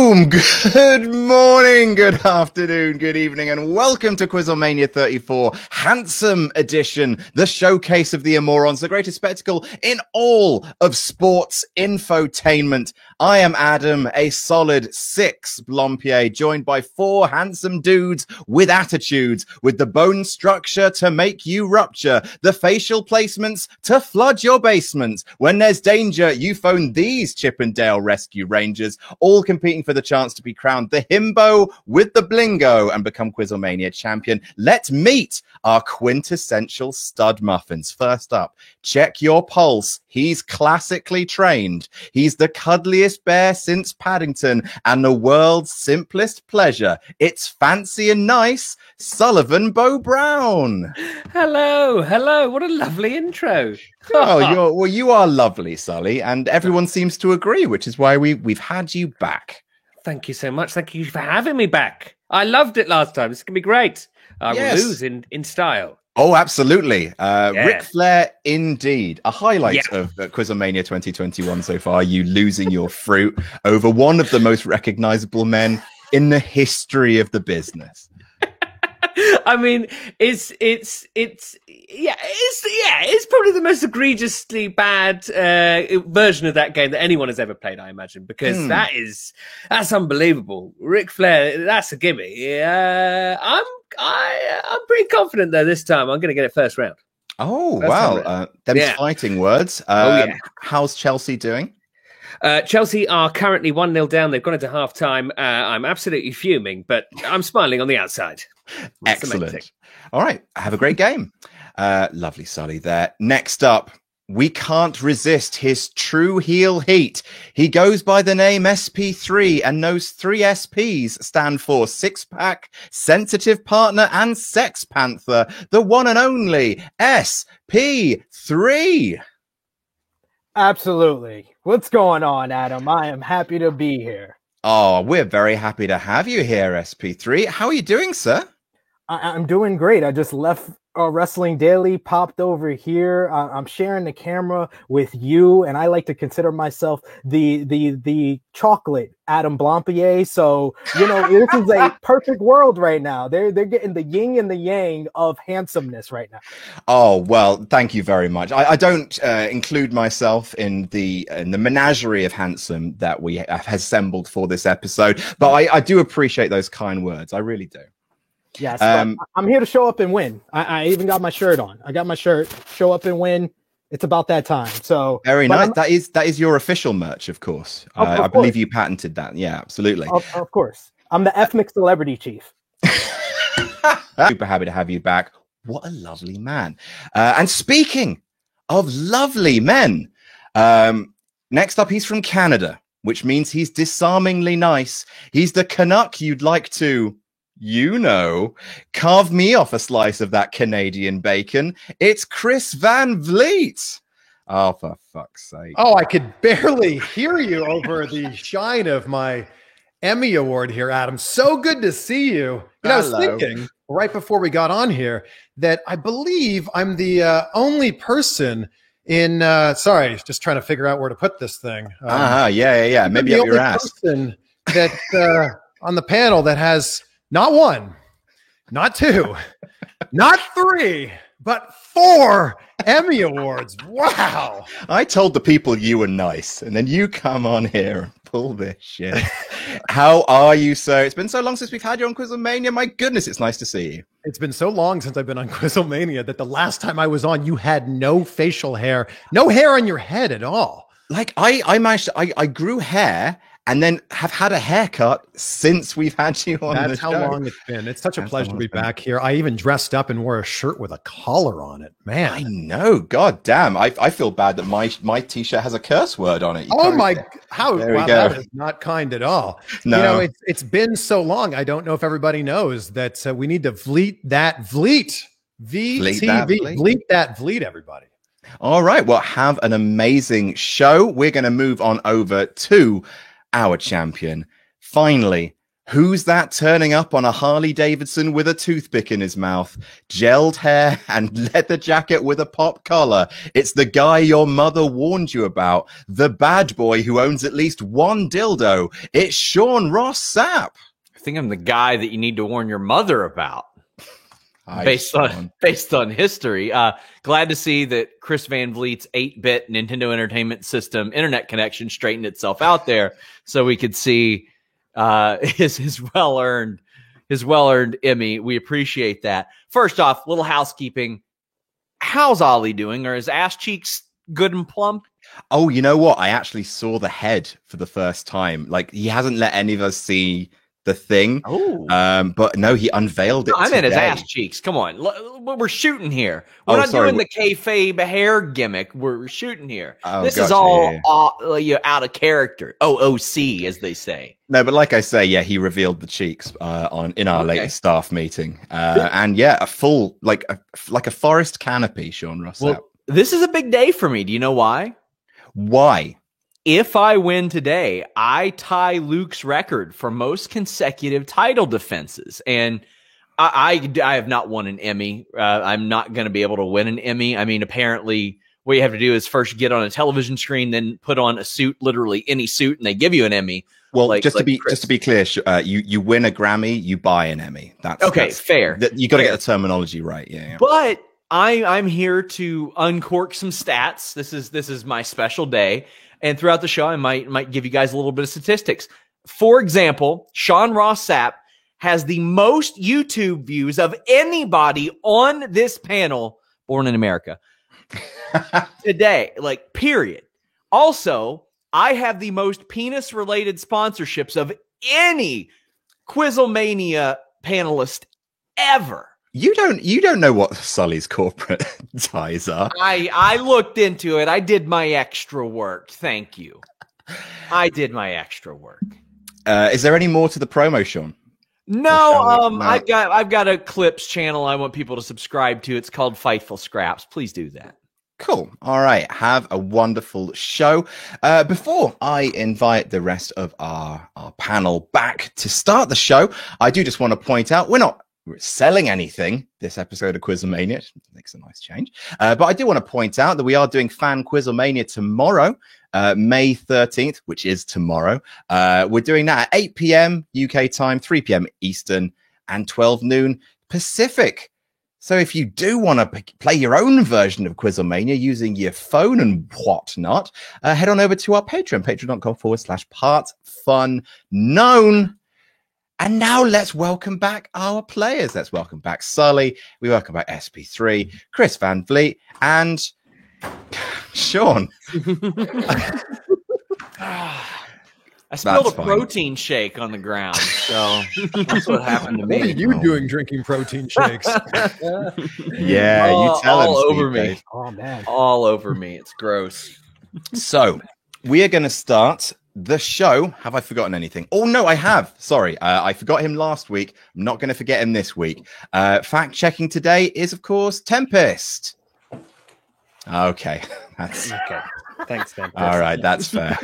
Boom! Good morning, good afternoon, good evening, and welcome to Quizzlemania 34, Handsome Edition, the showcase of the Amorons, the greatest spectacle in all of sports infotainment. I am Adam, a solid 6 Blompier, joined by 4 handsome dudes with attitudes, with the bone structure to make you rupture, the facial placements to flood your basement. When there's danger, you phone these Chippendale Rescue Rangers, all competing for the chance to be crowned the himbo with the blingo and become Quizzlemania champion. Let's meet our quintessential stud muffins. First up, check your pulse. He's classically trained. He's the cuddliest bear since Paddington and the world's simplest pleasure. It's fancy and nice, Sullivan Bo Brown. Hello. What a lovely intro. Oh, you are lovely, Sully, and everyone seems to agree, which is why we've had you back. Thank you so much. Thank you for having me back. I loved it last time. It's going to be great. I will lose in style. Oh, absolutely. Ric Flair, indeed. A highlight of Quizzlemania 2021 so far, you losing your fruit over one of the most recognizable men in the history of the business. I mean, it's probably the most egregiously bad version of that game that anyone has ever played, I imagine, because that's unbelievable. Ric Flair, that's a gimme. I'm pretty confident though this time I'm going to get it first round. Oh, wow. Them's fighting words. How's Chelsea doing? Chelsea are currently 1-0 down. They've gone into half-time. I'm absolutely fuming, but I'm smiling on the outside. That's excellent. All right. Have a great game. Lovely Sully there. Next up, we can't resist his true heel heat. He goes by the name SP3, and those 3 SPs stand for six-pack, sensitive partner, and sex panther. The one and only SP3. Absolutely. What's going on, Adam? I am happy to be here. Oh, we're very happy to have you here, SP3. How are you doing, sir? I'm doing great. I just left Wrestling Daily, popped over here. I'm sharing the camera with you, and I like to consider myself the chocolate Adam Blompier. So, this is a perfect world right now. They're getting the yin and the yang of handsomeness right now. Oh, well, thank you very much. I don't include myself in the menagerie of handsome that we have assembled for this episode, but I do appreciate those kind words. I really do. Yes, I'm here to show up and win. I even got my shirt on. I got my shirt. Show up and win. It's about that time. So very nice. That is your official merch, of course. I believe you patented that. Yeah, absolutely. Of course. I'm the ethnic celebrity chief. Super happy to have you back. What a lovely man. And speaking of lovely men, next up, he's from Canada, which means he's disarmingly nice. He's the Canuck you'd like to, carve me off a slice of that Canadian bacon. It's Chris Van Vliet. Oh, for fuck's sake. Oh, I could barely hear you over the shine of my Emmy Award here, Adam. So good to see you. I was thinking right before we got on here that I believe I'm the only person in, just trying to figure out where to put this thing. Maybe up your ass. Person that on the panel that has not 1, not 2, not 3, but 4 Emmy Awards. Wow. I told the people you were nice, and then you come on here and pull this shit. How are you, sir? It's been so long since we've had you on Quizzlemania. My goodness, it's nice to see you. It's been so long since I've been on Quizzlemania that the last time I was on, you had no facial hair, no hair on your head at all. Like I managed I grew hair and then have had a haircut since we've had you on the show. That's how long it's been. It's such a pleasure to be back here. I even dressed up and wore a shirt with a collar on it. Man. I know. God damn. I feel bad that my t-shirt has a curse word on it. That is not kind at all. No. It's been so long. I don't know if everybody knows that we need to Vleet that Vleet. VTV. Vleet that Vleet, everybody. All right. Well, have an amazing show. We're going to move on over to our champion, finally Who's that turning up on a Harley Davidson with a toothpick in his mouth, gelled hair, and leather jacket with a pop collar? It's the guy your mother warned you about, the bad boy who owns at least one dildo. It's Sean Ross Sapp. I think I'm the guy that you need to warn your mother about. Hi, based on history. Glad to see that Chris Van Vliet's 8-bit Nintendo Entertainment System internet connection straightened itself out there, so we could see his well-earned Emmy. We appreciate that. First off, little housekeeping. How's Ollie doing? Are his ass cheeks good and plump? Oh, you know what? I actually saw the head for the first time. Like, he hasn't let any of us see the thing. Oh, but no, he unveiled it. I meant his today. ass cheeks. Come on, we're shooting here. We're not doing the kayfabe hair gimmick. We're shooting here. This is all out of character. OOC, as they say. No, but like I say, yeah, he revealed the cheeks in our latest staff meeting, and yeah, a full like a forest canopy. Sean Ross. Well, this is a big day for me. Do you know why? Why? If I win today, I tie Luke's record for most consecutive title defenses. And I have not won an Emmy. I'm not going to be able to win an Emmy. I mean, apparently what you have to do is first get on a television screen, then put on a suit, literally any suit, and they give you an Emmy. Well, just to be clear, you win a Grammy, you buy an Emmy. That's fair. You got to get the terminology right. Yeah. But I'm here to uncork some stats. This is my special day. And throughout the show, I might give you guys a little bit of statistics. For example, Sean Ross Sapp has the most YouTube views of anybody on this panel born in America today, like, period. Also, I have the most penis-related sponsorships of any Quizlemania panelist ever. You don't know what Sully's corporate ties are. I looked into it. I did my extra work. Thank you. I did my extra work. Is there any more to the promo, Sean? No, I've got a Clips channel I want people to subscribe to. It's called Fightful Scraps. Please do that. Cool. All right. Have a wonderful show. Before I invite the rest of our panel back to start the show, I do just want to point out we're not selling anything this episode of Quizlemania. Makes a nice change. But I do want to point out that we are doing Fan Quizlemania tomorrow, May 13th, which is tomorrow. We're doing that at 8 p.m. UK time, 3 p.m. Eastern, and 12 noon Pacific. So if you do want to play your own version of Quizlemania using your phone and whatnot, head on over to our Patreon, patreon.com/partfunknown. And now let's welcome back our players. Let's welcome back Sully. We welcome back SP3, Chris Van Vliet, and Sean. I spilled a protein shake on the ground, so that's what happened to me. What are you doing drinking protein shakes? Yeah, you tell all over me. Oh, man. All over me. It's gross. So we are going to start the show. Have I forgotten anything? Oh, no, I have. Sorry. I forgot him last week. I'm not going to forget him this week. Fact checking today is, of course, Tempest. Okay. That's Okay. Thanks, Tempest. all right. That's fair.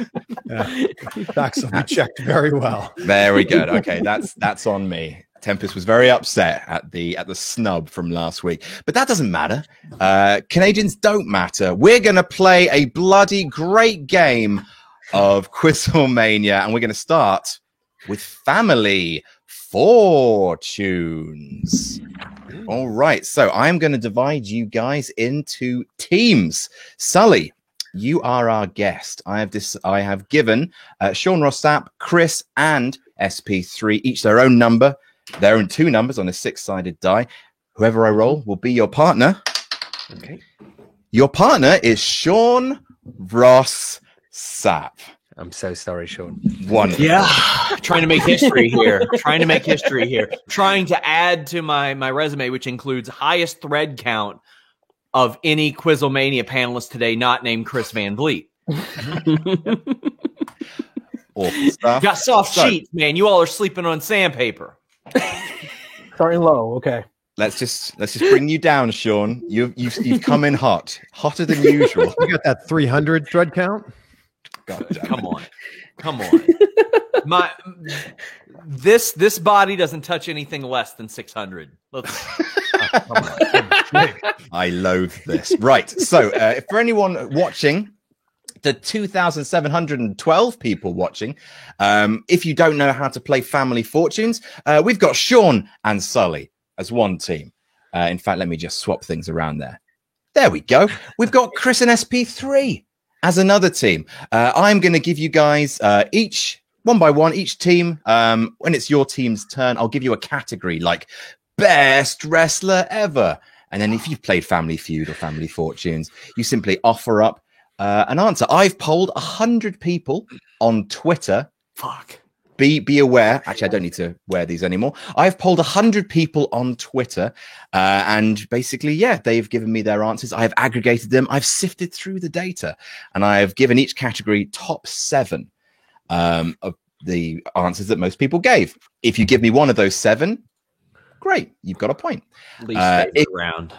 Facts will be checked very well. Very good. Okay. That's on me. Tempest was very upset at the snub from last week, but that doesn't matter. Canadians don't matter. We're going to play a bloody great game of Quizlemania, and we're going to start with Family Fortunes. All right, so I'm going to divide you guys into teams. Sully, you are our guest. I have given Sean Ross Sapp, Chris, and SP3 each their own number, their own two numbers on a 6-sided die. Whoever I roll will be your partner. Okay. Your partner is Sean Ross Sapp. I'm so sorry, Sean. Wonderful. Yeah, trying to make history here. Trying to add to my resume, which includes highest thread count of any Quizlemania panelist today, not named Chris Van Vliet. Awful stuff. Got soft sheets, man. You all are sleeping on sandpaper. Starting low. Okay. Let's just bring you down, Sean. You've come in hotter than usual. You got that 300 thread count? God damn Come it. on. Come on. This body doesn't touch anything less than 600. I loathe this. Right. So, for anyone watching, the 2,712 people watching, if you don't know how to play Family Fortunes, we've got Sean and Sully as one team. In fact, let me just swap things around there. There we go. We've got Chris and SP3 as another team. I'm going to give you guys each, one by one, each team. When it's your team's turn, I'll give you a category like best wrestler ever. And then if you've played Family Feud or Family Fortunes, you simply offer up an answer. I've polled 100 people on Twitter. Fuck. Be aware. Actually, I don't need to wear these anymore. I've polled 100 people on Twitter, and basically, yeah, they've given me their answers. I have aggregated them. I've sifted through the data, and I have given each category top 7 of the answers that most people gave. If you give me one of those 7, great, you've got a point. Least favorite round.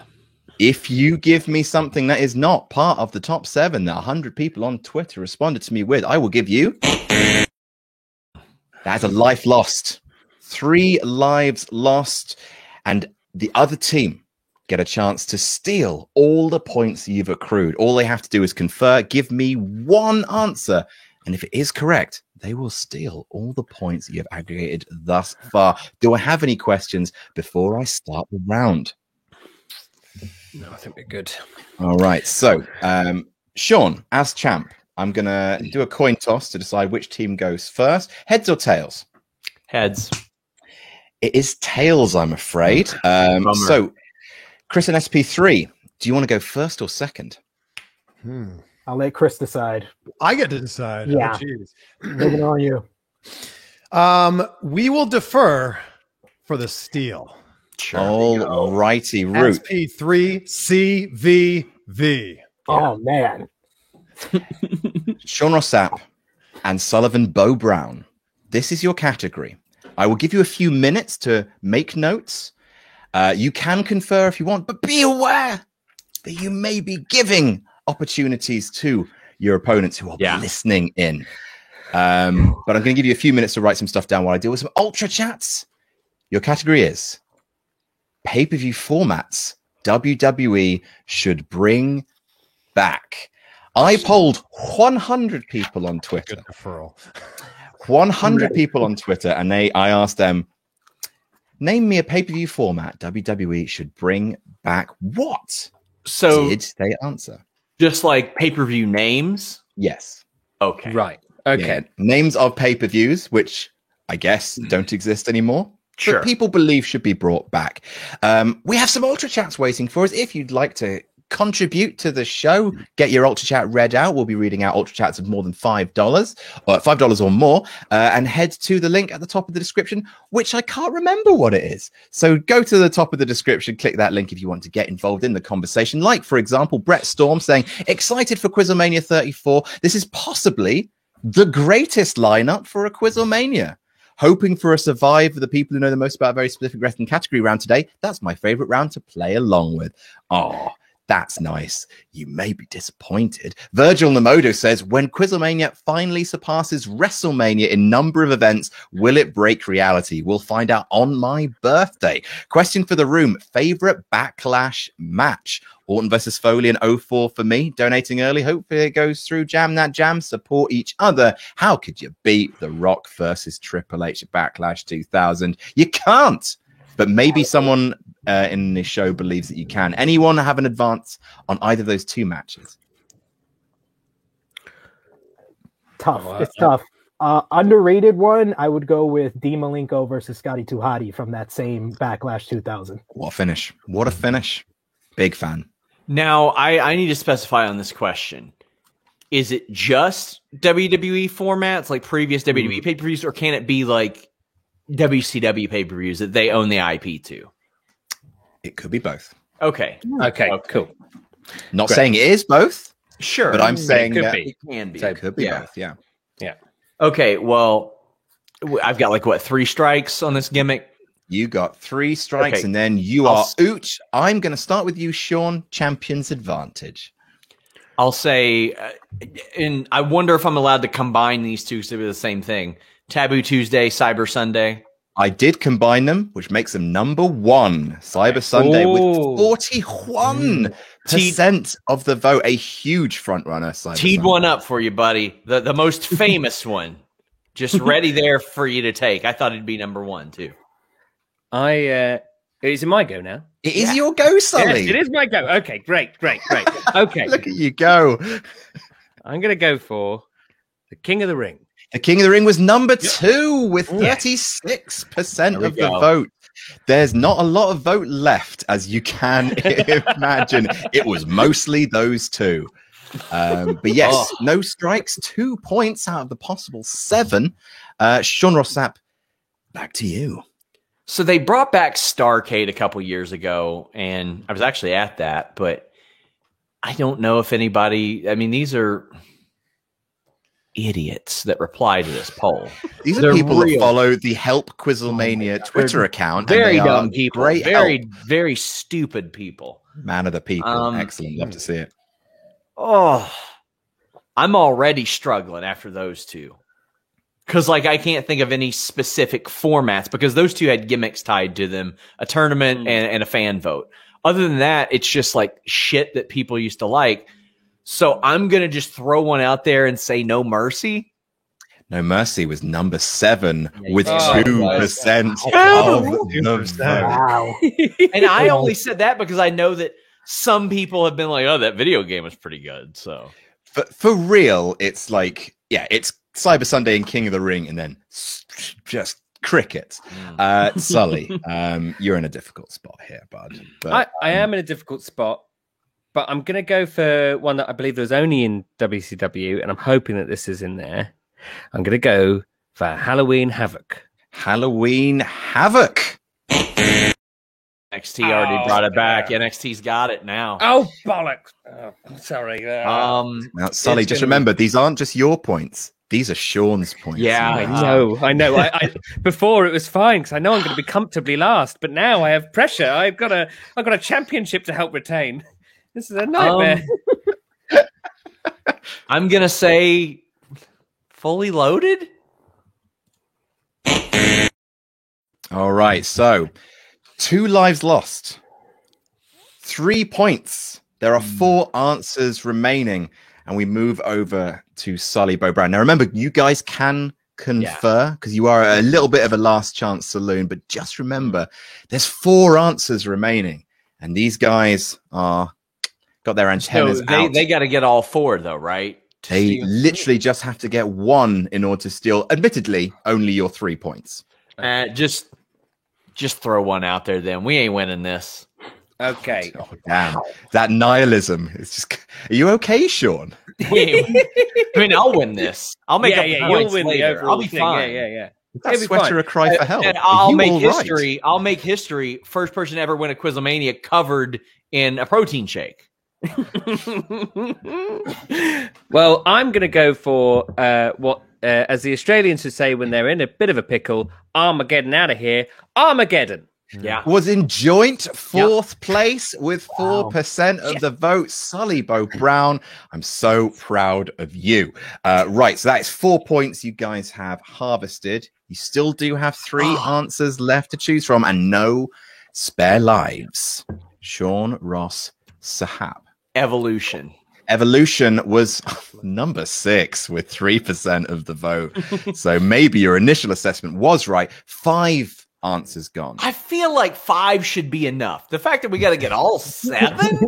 If you give me something that is not part of the top 7 that 100 people on Twitter responded to me with, I will give you... That's a life lost. 3 lives lost. And the other team get a chance to steal all the points you've accrued. All they have to do is confer, give me one answer. And if it is correct, they will steal all the points that you have aggregated thus far. Do I have any questions before I start the round? No, I think we're good. All right. So, Sean, as champ, I'm going to do a coin toss to decide which team goes first. Heads or tails? Heads. It is tails, I'm afraid. So, Chris and SP3, do you want to go first or second? I'll let Chris decide. I get to decide. Yeah. Oh, geez. Moving on you. We will defer for the steal. Sure. All righty, root. SP3CVV. Oh, man. Sean Rossap and Sullivan Bo Brown. This is your category. I will give you a few minutes to make notes. You can confer if you want, but be aware that you may be giving opportunities to your opponents who are listening in. But I'm going to give you a few minutes to write some stuff down while I deal with some ultra chats. Your category is pay-per-view formats WWE should bring back. I polled 100 people on Twitter. Good referral. 100 people on Twitter, and I asked them, name me a pay-per-view format WWE should bring back. What did they answer? Just like pay-per-view names? Yes. Okay. Right. Okay. Yeah. Names of pay-per-views, which I guess don't exist anymore. Sure. But people believe should be brought back. We have some ultra chats waiting for us. If you'd like to contribute to the show, get your ultra chat read out. We'll be reading out ultra chats of more than $5 or $5 or more, and head to the link at the top of the description, which I can't remember what it is. So go to the top of the description, click that link if you want to get involved in the conversation. Like, for example, Brett Storm saying, excited for Quizlemania 34. This is possibly the greatest lineup for a Quizlemania. Hoping for a survive for the people who know the most about a very specific wrestling category round today. That's my favorite round to play along with. Oh, that's nice. You may be disappointed. Virgil Namodo says, when Quizlemania finally surpasses WrestleMania in number of events, will it break reality? We'll find out on my birthday. Question for the room. Favorite Backlash match? Orton versus Foley in 04 for me. Donating early. Hopefully it goes through. Jam that jam. Support each other. How could you beat The Rock versus Triple H at Backlash 2000? You can't. But maybe someone in this show believes that you can. Anyone have an advance on either of those 2 matches? Tough. It's tough. Underrated one, I would go with Dean Malenko versus Scotty 2 Hotty from that same Backlash 2000. What a finish. What a finish. Big fan. Now, I need to specify on this question. Is it just WWE formats, like previous WWE pay-per-views, or can it be like WCW pay-per-views that they own the IP to? It could be both. Okay, cool. Not saying it is both. Sure. But I'm saying it it can be. could be both, yeah. Okay, well, I've got like, 3 strikes on this gimmick? You got 3 strikes, Okay. and then you are Ooch. I'm going to start with you, Sean. Champion's advantage. I'll say, and I wonder if I'm allowed to combine these two to be the same thing. Taboo Tuesday, Cyber Sunday. I did combine them, which makes them number one. Cyber Sunday with 41% of the vote. A huge front runner. Teed one up for you, buddy. The most famous one. Just ready there for you to take. I thought it'd be number one, too. Is it my go now? It is your go, Sully. Yes, it is my go. Okay, great. Okay. Look at you go. I'm going to go for the King of the Ring. The King of the Ring was number two with 36% of the vote. There's not a lot of vote left, as you can imagine. It was mostly those two. But yes, no strikes, 2 points out of the possible 7. Sean Ross Sapp, back to you. So they brought back Starcade a couple years ago, and I was actually at that, but I don't know if anybody, I mean, these are idiots that reply to this poll. These are people that follow the Help Quizzlemania Twitter account. Very dumb people. Very stupid people. Man of the people. Excellent. Love to see it. Oh, I'm already struggling after those two. Because, like, I can't think of any specific formats because those two had gimmicks tied to them, a tournament and a fan vote. Other than that, it's just, like, shit that people used to like. So I'm going to just throw one out there and say No Mercy. No Mercy was number 7 with 2% of the vote. Wow. And I only said that because I know that some people have been like, oh, that video game was pretty good. So for real, it's like, it's Cyber Sunday and King of the Ring, and then just cricket. Sully, you're in a difficult spot here, bud. But, I am in a difficult spot, but I'm going to go for one that I believe was only in WCW, and I'm hoping that this is in there. I'm going to go for Halloween Havoc. Halloween Havoc. NXT already brought it back. NXT's got it now. Oh, bollocks. Oh, sorry. Now, Sully, just remember, these aren't just your points. These are Sean's points. Yeah, I know. I before it was fine because I know I'm going to be comfortably last, but now I have pressure. I've got a championship to help retain. This is a nightmare. I'm going to say Fully Loaded. All right, so 2 lives lost, 3 points. There are 4 answers remaining, and we move over to Sully Bo Brown. Now, remember, you guys can confer because you are a little bit of a last chance saloon, but just remember, there's 4 answers remaining, and these guys are got their antennas out. They got to get all 4, though, right? They literally just have to get 1 in order to steal, admittedly, only your 3 points. Just throw one out there, then. We ain't winning this. Okay. Oh, damn. That nihilism is just... Are you okay, Sean? I mean, I'll win this. I'll make up you'll win later. the overall I'll be thing. fine. Yeah. That sweater a cry for help. And I'll make history. I'll make history. First person to ever win a Quizlemania covered in a protein shake. Well, I'm going to go for what, as the Australians would say when they're in a bit of a pickle, Armageddon out of here. Armageddon. Yeah. Was in joint 4th place with 4% of the vote. Sully Bo Brown, I'm so proud of you. Right, so that is 4 points you guys have harvested. You still do have 3 answers left to choose from and no spare lives. Sean Ross Sapp. Evolution was number 6 with 3% of the vote. So maybe your initial assessment was right. 5 answers gone. I feel like 5 should be enough. The fact that we got to get all 7.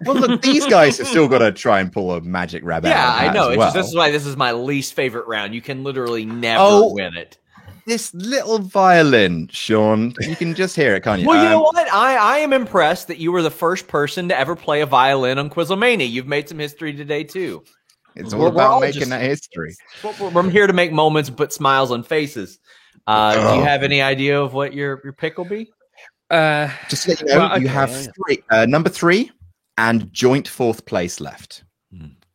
Well, look, these guys have still got to try and pull a magic rabbit. Yeah, I know. Well. This is why this is my least favorite round. You can literally never win it. This little violin, Sean, you can just hear it, can't you? Well, you know what? I am impressed that you were the first person to ever play a violin on Quizlemania. You've made some history today, too. It's all about making that history. I'm here to make moments and put smiles on faces. Do you have any idea of what your pick will be? Just to let you know, you have 3, number 3 and joint 4th place left.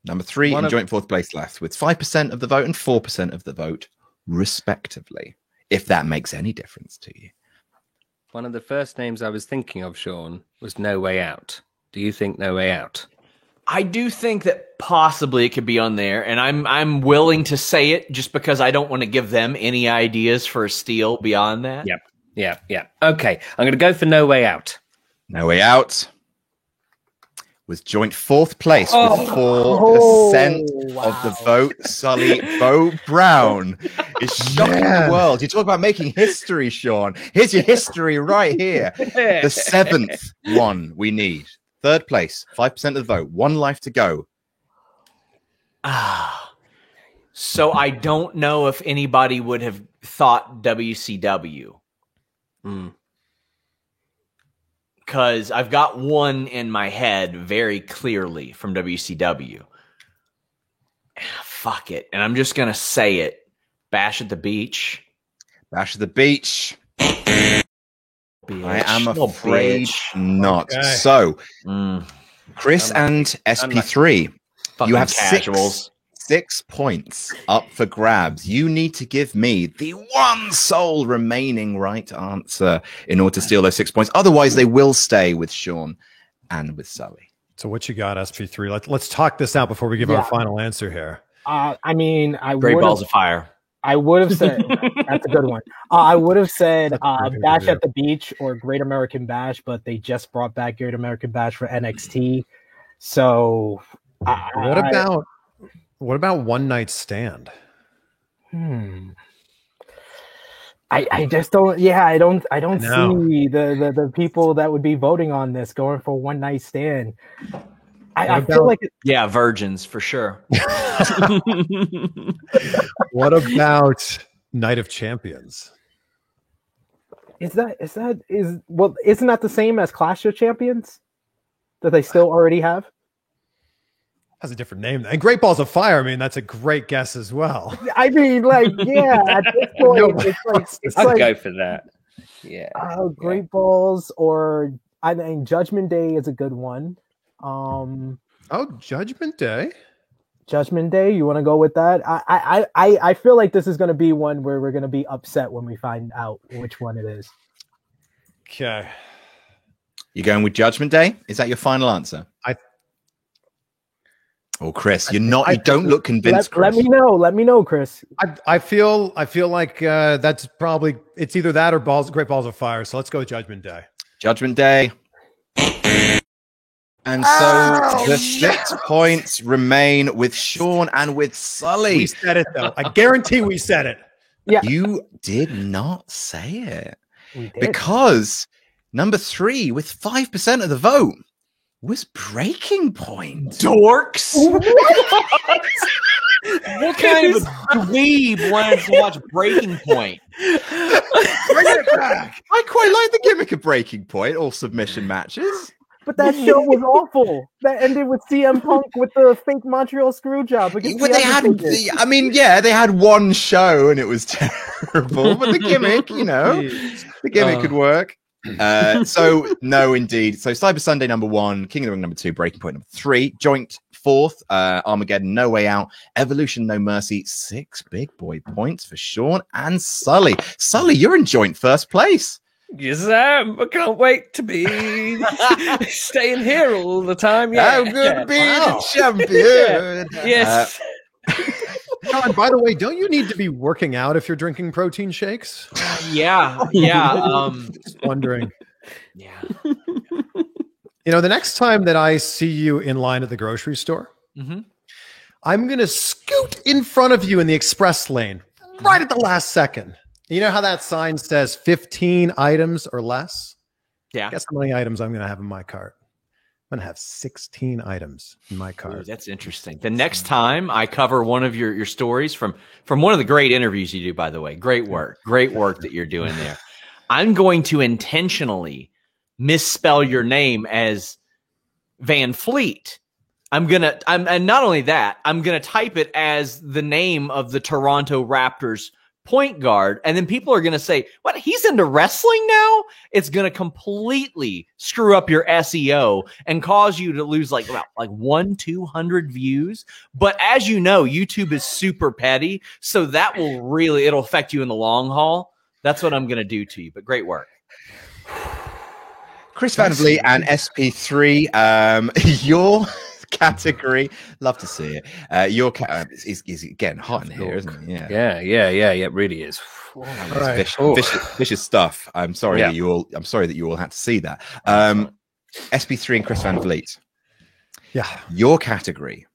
Number 3 and joint 4th place left with 5% of the vote and 4% of the vote, respectively, if that makes any difference to you. One of the first names I was thinking of, Sean, was No Way Out. Do you think No Way Out? I do think that possibly it could be on there, and I'm willing to say it just because I don't want to give them any ideas for a steal beyond that. Yeah. Okay, I'm going to go for No Way Out. No Way Out was joint fourth place with 4% of the vote. Sully Bo Brown is shocking the world. You talk about making history, Sean. Here's your history right here. The 7th one we need. Third place, 5% of the vote. One life to go. So I don't know if anybody would have thought WCW. Because I've got one in my head very clearly from WCW. Fuck it. And I'm just going to say it. Bash at the Beach. Bash at the Beach. I am afraid not. Okay. So, Chris and SP3, you have casuals. 6 points up for grabs. You need to give me the one sole remaining right answer in order to steal those 6 points. Otherwise, they will stay with Sean and with Sully. So what you got, SP3? Let's talk this out before we give our final answer here. I mean, Great Balls of Fire. I would have said that's a good one. I would have said Bash at the Beach or Great American Bash, but they just brought back Great American Bash for NXT. So what about One Night Stand? I just don't. Yeah, I don't see the people that would be voting on this going for One Night Stand. I feel like virgins for sure. What about Night of Champions? Isn't that the same as Clash of Champions that they still already have? Has a different name. And Great Balls of Fire, I mean, that's a great guess as well. I mean, like, yeah, at this point, I'd go for that. Yeah. Great Balls, or I mean, Judgment Day is a good one. Judgment Day. Judgment Day, you want to go with that? I feel like this is going to be one where we're going to be upset when we find out which one it is. Okay. You going with Judgment Day? Is that your final answer? Chris, you don't look convinced. Let me know, Chris. I feel like that's probably, it's either that or Great Balls of Fire. So let's go with Judgment Day. Judgment Day. And so the 6 points remain with Sean and with Sully. We said it though. I guarantee we said it. Yeah. You did not say it. We did. Because number 3 with 5% of the vote was Breaking Point. Dorks. What kind of dweeb wanted to watch Breaking Point? Bring it back. I quite like the gimmick of Breaking Point, all submission matches. But that show was awful. That ended with CM Punk with the fake Montreal Screwjob. They had one show and it was terrible. But the gimmick, the gimmick could work. So no, indeed. So Cyber Sunday number 1, King of the Ring number 2, Breaking Point number 3, joint 4th, Armageddon, No Way Out, Evolution, No Mercy, 6 big boy points for Sean and Sully. Sully, you're in joint first place. Yes, I am. I can't wait to be staying here all the time. Yeah. I'm going to be the champion. Yes. John, by the way, don't you need to be working out if you're drinking protein shakes? Yeah. Just wondering. Yeah. The next time that I see you in line at the grocery store, I'm going to scoot in front of you in the express lane right at the last second. You know how that sign says 15 items or less? Yeah. Guess how many items I'm going to have in my cart? I'm going to have 16 items in my cart. Ooh, that's interesting. The next time I cover one of your stories from one of the great interviews you do, by the way, great work that you're doing there. I'm going to intentionally misspell your name as Van Fleet. And not only that, I'm going to type it as the name of the Toronto Raptors point guard, and then people are going to say, what, he's into wrestling now? It's going to completely screw up your SEO and cause you to lose like 200 views. But as you know, YouTube is super petty, so that will it'll affect you in the long haul. That's what I'm going to do to you, but great work. Chris Van Vliet and SP3, your category. Love to see it. Your is getting hot in here, isn't it? Yeah. It really is. Right. Vicious stuff. I'm sorry that you all had to see that. SP3 and Chris Van Vliet. Yeah. Your category.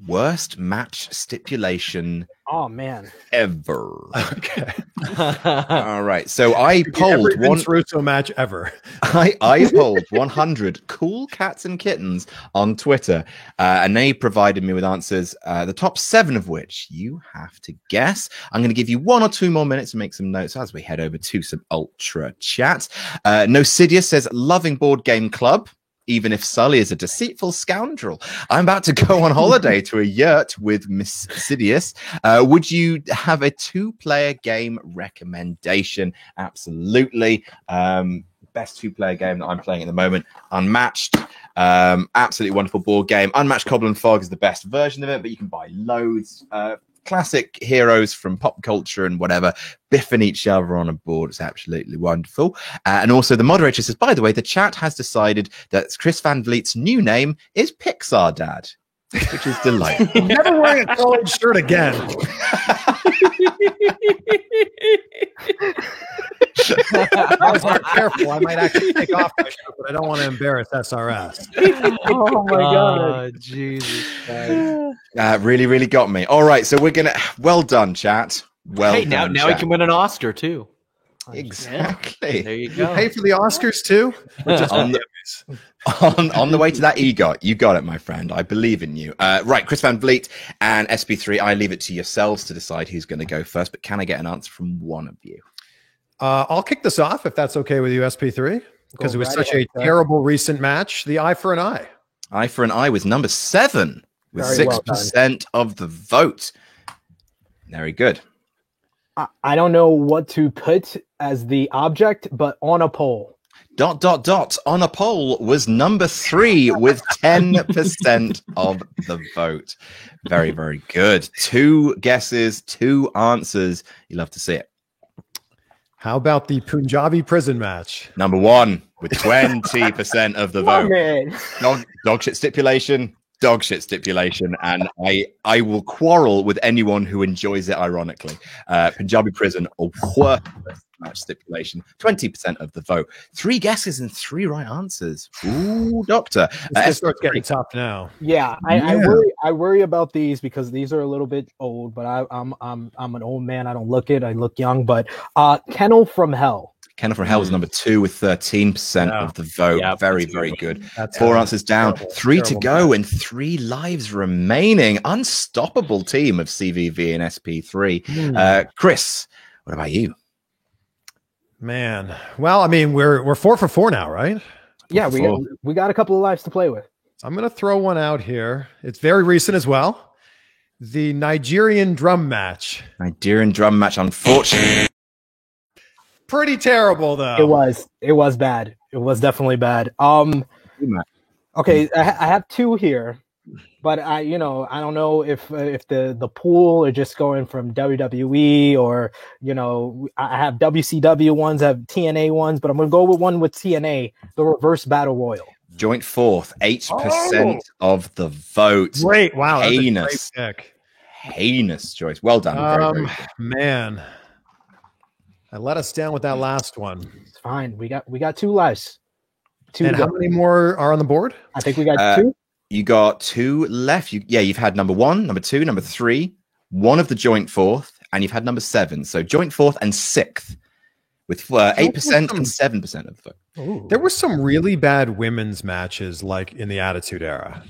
Worst match stipulation. Oh man. Ever. Okay. All right. So I polled one Russo match ever. I polled 100 cool cats and kittens on Twitter, and they provided me with answers. The top 7 of which you have to guess. I'm going to give you 1 or 2 more minutes to make some notes as we head over to some ultra chat. Nocidius says loving board game club. Even if Sully is a deceitful scoundrel. I'm about to go on holiday to a yurt with Miss Sidious. Would you have a 2-player game recommendation? Absolutely. Best 2-player game that I'm playing at the moment. Unmatched. Absolutely wonderful board game. Unmatched Cobble and Fog is the best version of it, but you can buy loads. Classic heroes from pop culture and whatever, biffing each other on a board. It's absolutely wonderful. And also the moderator says, by the way, the chat has decided that Chris Van Vliet's new name is Pixar Dad, which is delightful. I'm never wearing a college shirt again. If I was more careful, I might actually take off my shirt, but I don't want to embarrass SRS. Oh my god. Jesus. Really, really got me. All right, so we're gonna. Well done, chat. Well Hey, done, now he chat. can win an Oscar too. Exactly. There you You go. pay for the Oscars too? Or just on, the way to that EGOT. You got it, my friend. I believe in you. Right, Chris Van Vliet and SP3. I leave it to yourselves to decide who's going to go first. But can I get an answer from one of you? I'll kick this off if that's okay with you, SP3, because it was such a terrible recent match. The Eye for an Eye. Eye for an Eye was number 7 with Very well 6% of the vote. Very good. I don't know what to put as the object, but on a poll. ... on a poll was number 3 with 10% of the vote. Very, very good. 2 guesses, 2 answers. You love to see it. How about the Punjabi prison match? Number 1 with 20% of the vote. Dog shit stipulation. Dog shit stipulation, and I will quarrel with anyone who enjoys it. Ironically, Punjabi prison, a worthless match stipulation. 20% of the vote. 3 guesses and 3 right answers. Ooh, doctor. This starts getting tough now. Yeah, I worry about these because these are a little bit old. But I'm an old man. I don't look it. I look young. But Kennel from Hell. Kennel from Hell was number 2 with 13% of the vote. Very, very good. 4 answers down, 3 to go, and 3 lives remaining. Unstoppable team of CVV and SP3. Chris, what about you? Man, well, I mean, we're 4 for 4 now, right? Yeah, we got a couple of lives to play with. I'm going to throw one out here. It's very recent as well. The Nigerian drum match. Unfortunately. Pretty terrible, though. It was bad. It was definitely bad. Okay, I have 2 here, but I don't know if the pool are just going from WWE or I have WCW ones, I have TNA ones, but I'm gonna go with one with TNA, the Reverse Battle Royal. Joint 4th, 8% of the vote. Great, wow, heinous, heinous choice. Well done. Very, very man. I let us down with that last one. It's fine. We got 2 lives. 2 and how many more are on the board? I think we got 2. You got 2 left. You've had number 1, number 2, number 3, 1 of the joint 4th, and you've had number 7. So joint 4th and 6th with 8% and 7% of the vote. Ooh. There were some really bad women's matches like in the Attitude Era.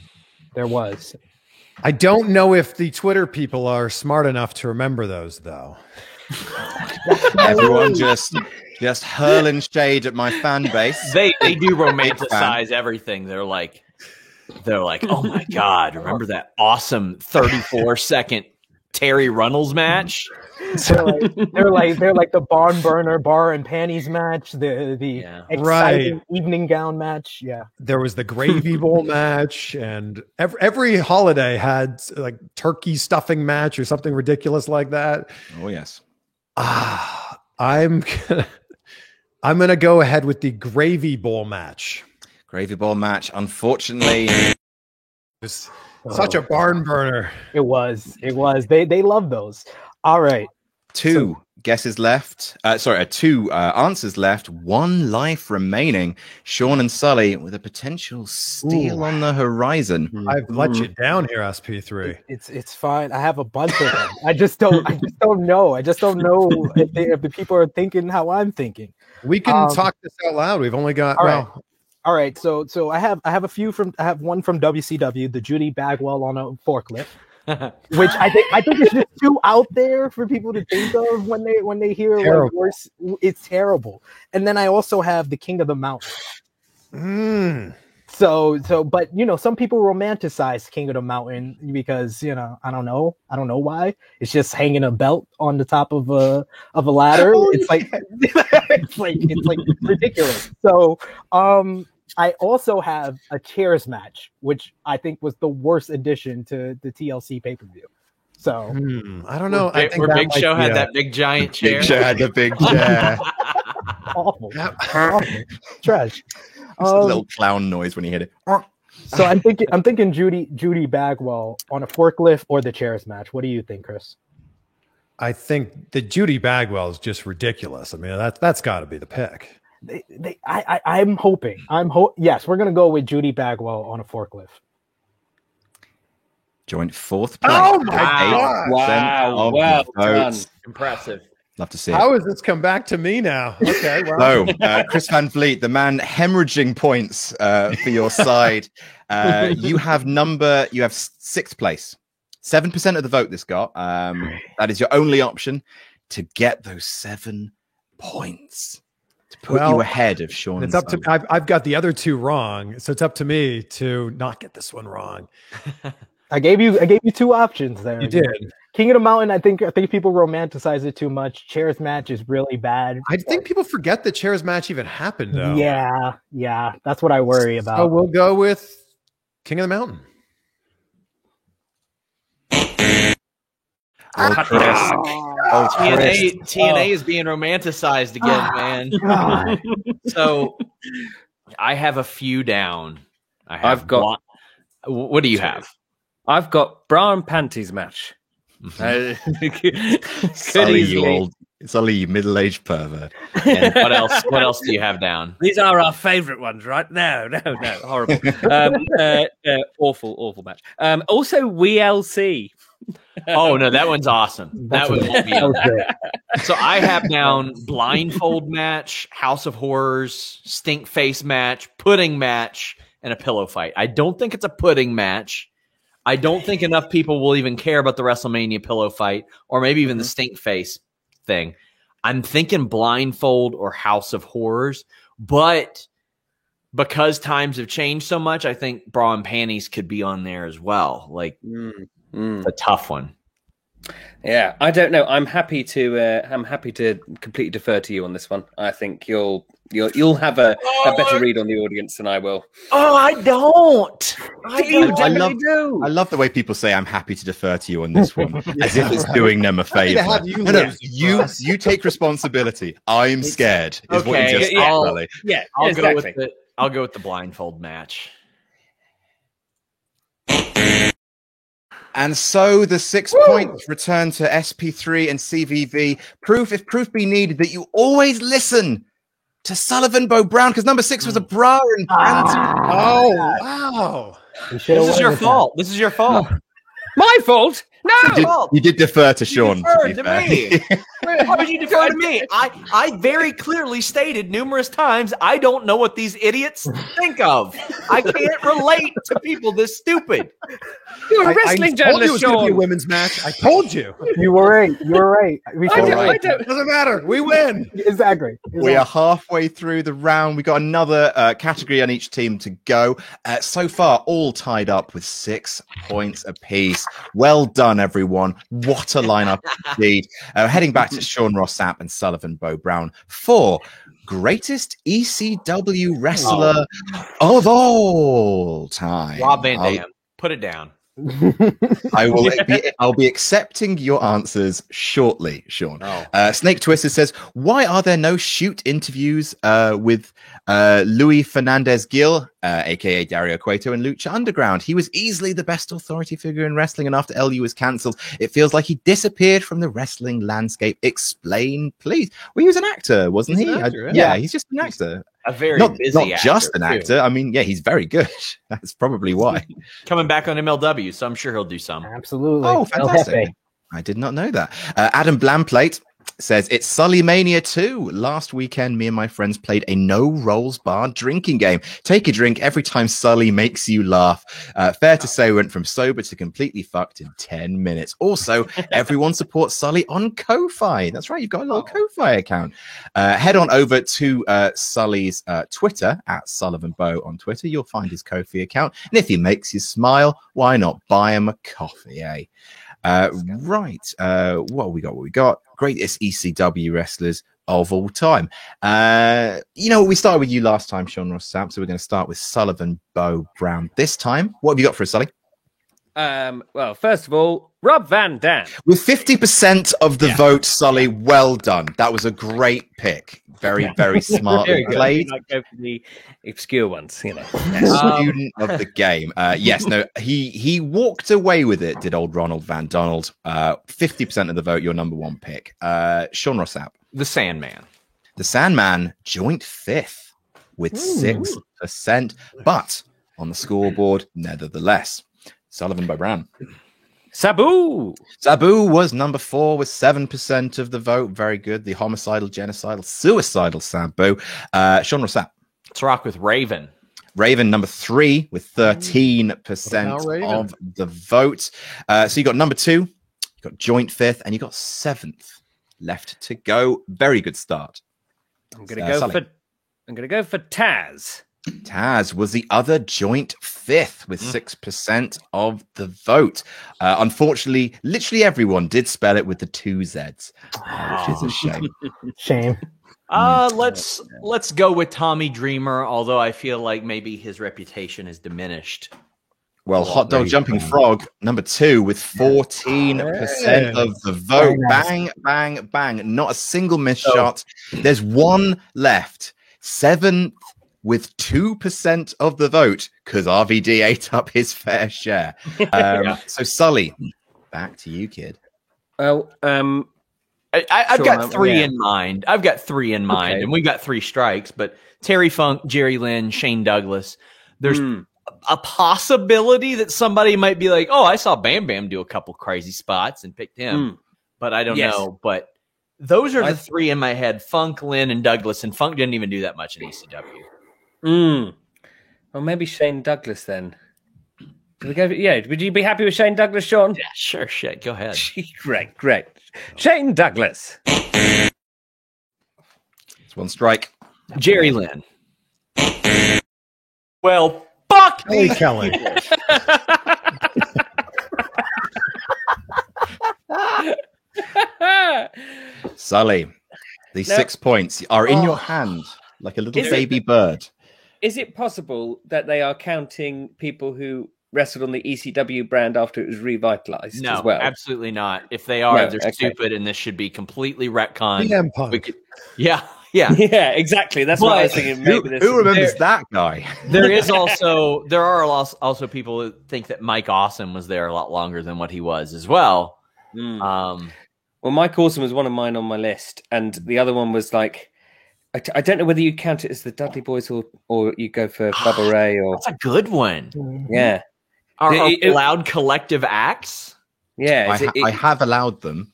There was. I don't know if the Twitter people are smart enough to remember those, though. Everyone just hurling shade at my fan base. They do romanticize everything. They're like, oh my god, remember that awesome 34-second Terry Runnels match? They're like the barn burner bar and panties match, the exciting evening gown match. Yeah, there was the gravy bowl match, and every holiday had like turkey stuffing match or something ridiculous like that. Oh yes. I'm gonna go ahead with the gravy bowl match. Gravy bowl match. Unfortunately, was such a barn burner. It was. They love those. All right. Two guesses left. Two answers left. One life remaining. Sean and Sully with a potential steal on the horizon. I've let you down here, SP3. It's fine. I have a bunch of them. I just don't know. I just don't know if the people are thinking how I'm thinking. We can talk this out loud. We've only got All right. So I have one from WCW, the Judy Bagwell on a forklift. Which I think is just too out there for people to think of when they hear like, worse. It's terrible. And then I also have the King of the Mountain. So but some people romanticize King of the Mountain because I don't know why. It's just hanging a belt on the top of a ladder. It's like it's ridiculous. So I also have a chairs match, which I think was the worst addition to the TLC pay-per-view. So I don't know. I think where Big Show had that big giant chair. Big Show had the big chair. Awful. Trash. It's a little clown noise when he hit it. So I'm thinking Judy Bagwell on a forklift or the chairs match. What do you think, Chris? I think the Judy Bagwell is just ridiculous. I mean, that's got to be the pick. I'm hoping. Yes, we're gonna go with Judy Bagwell on a forklift. Joint fourth place. Oh my God! Wow! Well done. Impressive. Love to see it. How has this come back to me now? Okay. Well. So, Chris Van Vliet, the man hemorrhaging points for your side. You have sixth place. 7% of the vote this got. That is your only option to get those 7 points. Put you ahead of Sean. It's up to I've got the other two wrong, so it's up to me to not get this one wrong. I gave you two options there. You did. King of the Mountain. I think people romanticize it too much. Chairs match is really bad. I think people forget the chairs match even happened, though. Yeah, that's what I worry about. So we'll go with King of the Mountain. TNA is being romanticized again, man. So I have a few down. I've got. What do you have? I've got bra and panties match. Sully, you middle-aged pervert. And what else? What else do you have down? These are our favorite ones, right? No, horrible. Awful match. Also, WLC. Oh no, that one's awesome. That one won't be on there. So I have down blindfold match, House of Horrors, stink face match, pudding match, and a pillow fight. I don't think it's a pudding match. I don't think enough people will even care about the WrestleMania pillow fight or maybe even the stink face thing. I'm thinking blindfold or House of Horrors, but because times have changed so much, I think bra and panties could be on there as well. Like a tough one. Yeah, I don't know. I'm happy to completely defer to you on this one. I think you'll have a better read on the audience than I will. Oh, I don't. I love the way people say I'm happy to defer to you on this one, as if it's doing them a favor. You take responsibility. I'm scared. Is what you just said, Sully. Yeah, I'll go with the blindfold match. And so the 6 points return to SP3 and CVV. If proof be needed that you always listen to Sullivan Bo Brown, because number 6 was a bra and panty. Oh, wow. This is your fault. This is your fault. My fault? No. You did defer to Sean. To me. Why would you defer to me? I very clearly stated numerous times I don't know what these idiots think of. I can't relate to people this stupid. You're a wrestling journalist, Sean. It was going to be a women's match. I told you. You were right. It doesn't matter. We win. Exactly. We are halfway through the round. We got another category on each team to go. So far, all tied up with 6 points apiece. Well done, everyone. What a lineup indeed. Heading back to Sean Ross Sapp and Sullivan Bo Brown for greatest ECW wrestler of all time. Rob Van Dam. Put it down. I'll be accepting your answers shortly, Sean. Oh. Snake Twister says, "Why are there no shoot interviews with Louis Fernandez Gil, aka Dario Cueto, and Lucha Underground? He was easily the best authority figure in wrestling, and after LU was cancelled, it feels like he disappeared from the wrestling landscape. Explain, please." Well, he was an actor, wasn't he? He's an actor, Yeah, he's just an actor. A very Not busy just an too. actor. I mean, yeah, he's very good. That's probably why. Coming back on MLW, so I'm sure he'll do some. Absolutely. Oh, El fantastic. Jefe. I did not know that. Adam Blamplate says, "It's Sully Mania 2. Last weekend, me and my friends played a no rolls bar drinking game. Take a drink every time Sully makes you laugh. Fair to say, we went from sober to completely fucked in 10 minutes. Also, everyone supports Sully on Ko-Fi." That's right, you've got a little Ko-Fi account. Head on over to Sully's Twitter, at @SullivanBow on Twitter. You'll find his Ko-Fi account. And if he makes you smile, why not buy him a coffee, eh? Right. What we got? Greatest ECW wrestlers of all time. We started with you last time, Sean Ross Sapp, so we're going to start with Sullivan Bo Brown this time. What have you got for us, Sully? Well, first of all, Rob Van Dam. With 50% of the vote, Sully, well done. That was a great pick. Very, very smartly played. I go for the obscure ones, you know. Student of the game. Yes, no, he walked away with it, did old Ronald Van Donald. 50% of the vote, your number one pick. Sean Ross Sapp. The Sandman. The Sandman, joint fifth with 6%, but on the scoreboard, nevertheless. Sullivan by Brown. Sabu was number 4 with 7% of the vote. Very good. The homicidal, genocidal, suicidal Sabu. Sean Ross Sapp. Let's rock with Raven. Raven, number 3 with 13% of the vote. So you got number 2, you got joint 5th, and you got 7th left to go. Very good start. I'm gonna go for Taz. Taz was the other joint 5th with 6% of the vote. Unfortunately, literally everyone did spell it with the 2 Zs, which is a shame. Shame. Let's go with Tommy Dreamer, although I feel like maybe his reputation is diminished. Well, Hot Dog Jumping Frog, number 2 with 14% of the vote. Bang, bang, bang. Not a single missed shot. There's one left. 7th with 2% of the vote, because RVD ate up his fair share. So, Sully, back to you, kid. Well, I've got 3 in mind. I've got 3 in mind, and we got 3 strikes. But Terry Funk, Jerry Lynn, Shane Douglas. There's a possibility that somebody might be like, "Oh, I saw Bam Bam do a couple crazy spots and picked him," but I don't know. But those are the 3 in my head: Funk, Lynn, and Douglas. And Funk didn't even do that much in ECW. Well, maybe Shane Douglas then. Would you be happy with Shane Douglas, Sean? Yeah, sure, shit. Go ahead. Great. Shane Douglas. It's one strike. Jerry Lynn. Well, fuck Kelly Kelly. Sully, the 6 points are in your hand like a little baby bird. Is it possible that they are counting people who wrestled on the ECW brand after it was revitalized as well? Absolutely not. If they are, they're stupid, and this should be completely retconned. CM Punk. Yeah. Yeah, exactly. That's what I was thinking. Who remembers that guy? There are also people who think that Mike Awesome was there a lot longer than what he was as well. Well, Mike Awesome was one of mine on my list, and the other one was like, I don't know whether you count it as the Dudley Boys or you go for Bubba Ray or. That's a good one. Yeah. Are allowed collective acts? Yeah. I have allowed them.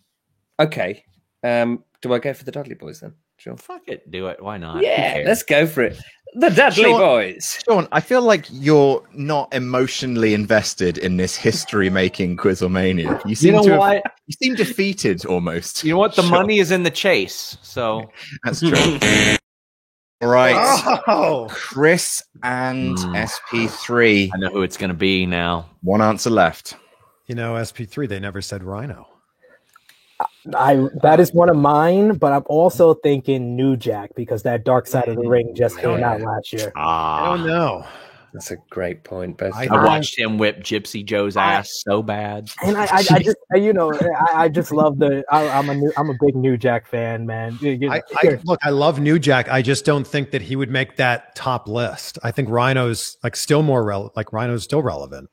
Okay. Do I go for the Dudley Boys then? Sure. Fuck it. Do it. Why not? Yeah, let's go for it. The Dudley Boys. Sean, I feel like you're not emotionally invested in this history-making Quizlemania. You seem defeated almost. You know what? The money is in the chase, so that's true. All right. Oh. Chris and SP3. I know who it's going to be now. One answer left. You know, SP3, they never said Rhino. That is one of mine, but I'm also thinking New Jack because that Dark Side of the Ring just came out last year. I don't know. That's a great point. Both I watched him whip Gypsy Joe's ass so bad, and I just I just love I'm a big New Jack fan, man. Look, I love New Jack. I just don't think that he would make that top list. I think Rhino's still more Rhino's still relevant.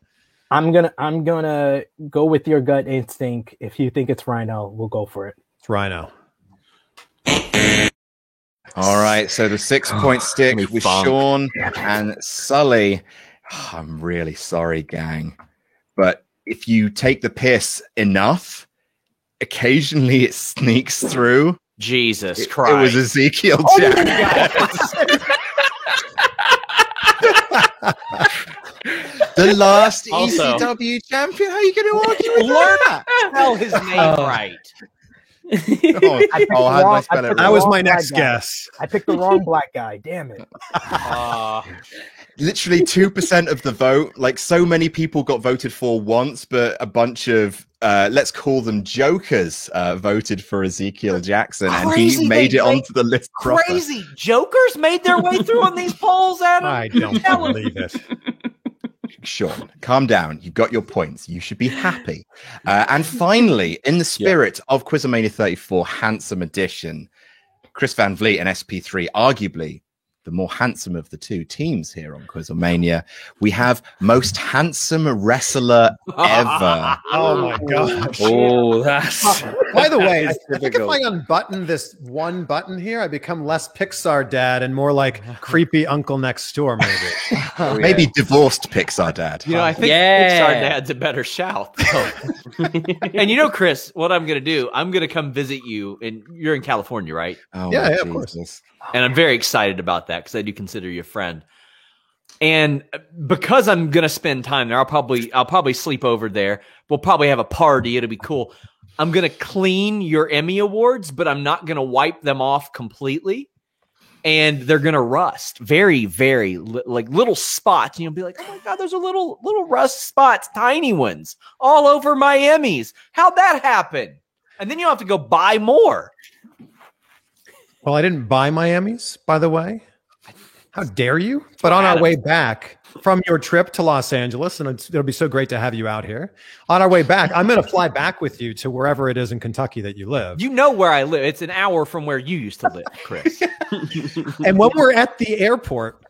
I'm gonna go with your gut instinct. If you think it's Rhino, we'll go for it. It's Rhino. All right, so the 6-point stick with Sean and Sully. Oh, I'm really sorry, gang. But if you take the piss enough, occasionally it sneaks through. Jesus Christ. It was Ezekiel Jack. The last ECW champion? How are you going to argue with that? Spell his name right. That was my next guess. I picked the wrong black guy. Damn it. Literally 2% of the vote. Like, so many people got voted for once, but a bunch of let's call them jokers voted for Ezekiel Jackson, and he made it onto the list proper. Crazy jokers made their way through on these polls, Adam. I don't believe it. Sean, calm down. You got your points. You should be happy. And finally, in the spirit of Quizlemania 34 Handsome Edition, Chris Van Vliet and SP3, arguably the more handsome of the two teams here on Quizlemania, we have most handsome wrestler ever. Oh my gosh. Oh, that's... By the way, I think if I unbutton this one button here, I become less Pixar dad and more like creepy uncle next door, maybe. Maybe divorced Pixar dad. I think Pixar dad's a better shout. And Chris, what I'm going to do, I'm going to come visit you, and you're in California, right? Oh, yeah, of course. And I'm very excited about that because I do consider you a friend. And because I'm gonna spend time there, I'll probably sleep over there. We'll probably have a party. It'll be cool. I'm gonna clean your Emmy Awards, but I'm not gonna wipe them off completely. And they're gonna rust very, very like little spots. And you'll be like, oh my God, there's a little rust spots, tiny ones all over my Emmys. How'd that happen? And then you'll have to go buy more. Well, I didn't buy my Emmys, by the way. How dare you? But on our way back from your trip to Los Angeles, and it'll be so great to have you out here. On our way back, I'm going to fly back with you to wherever it is in Kentucky that you live. You know where I live. It's an hour from where you used to live, Chris. And when we're at the airport,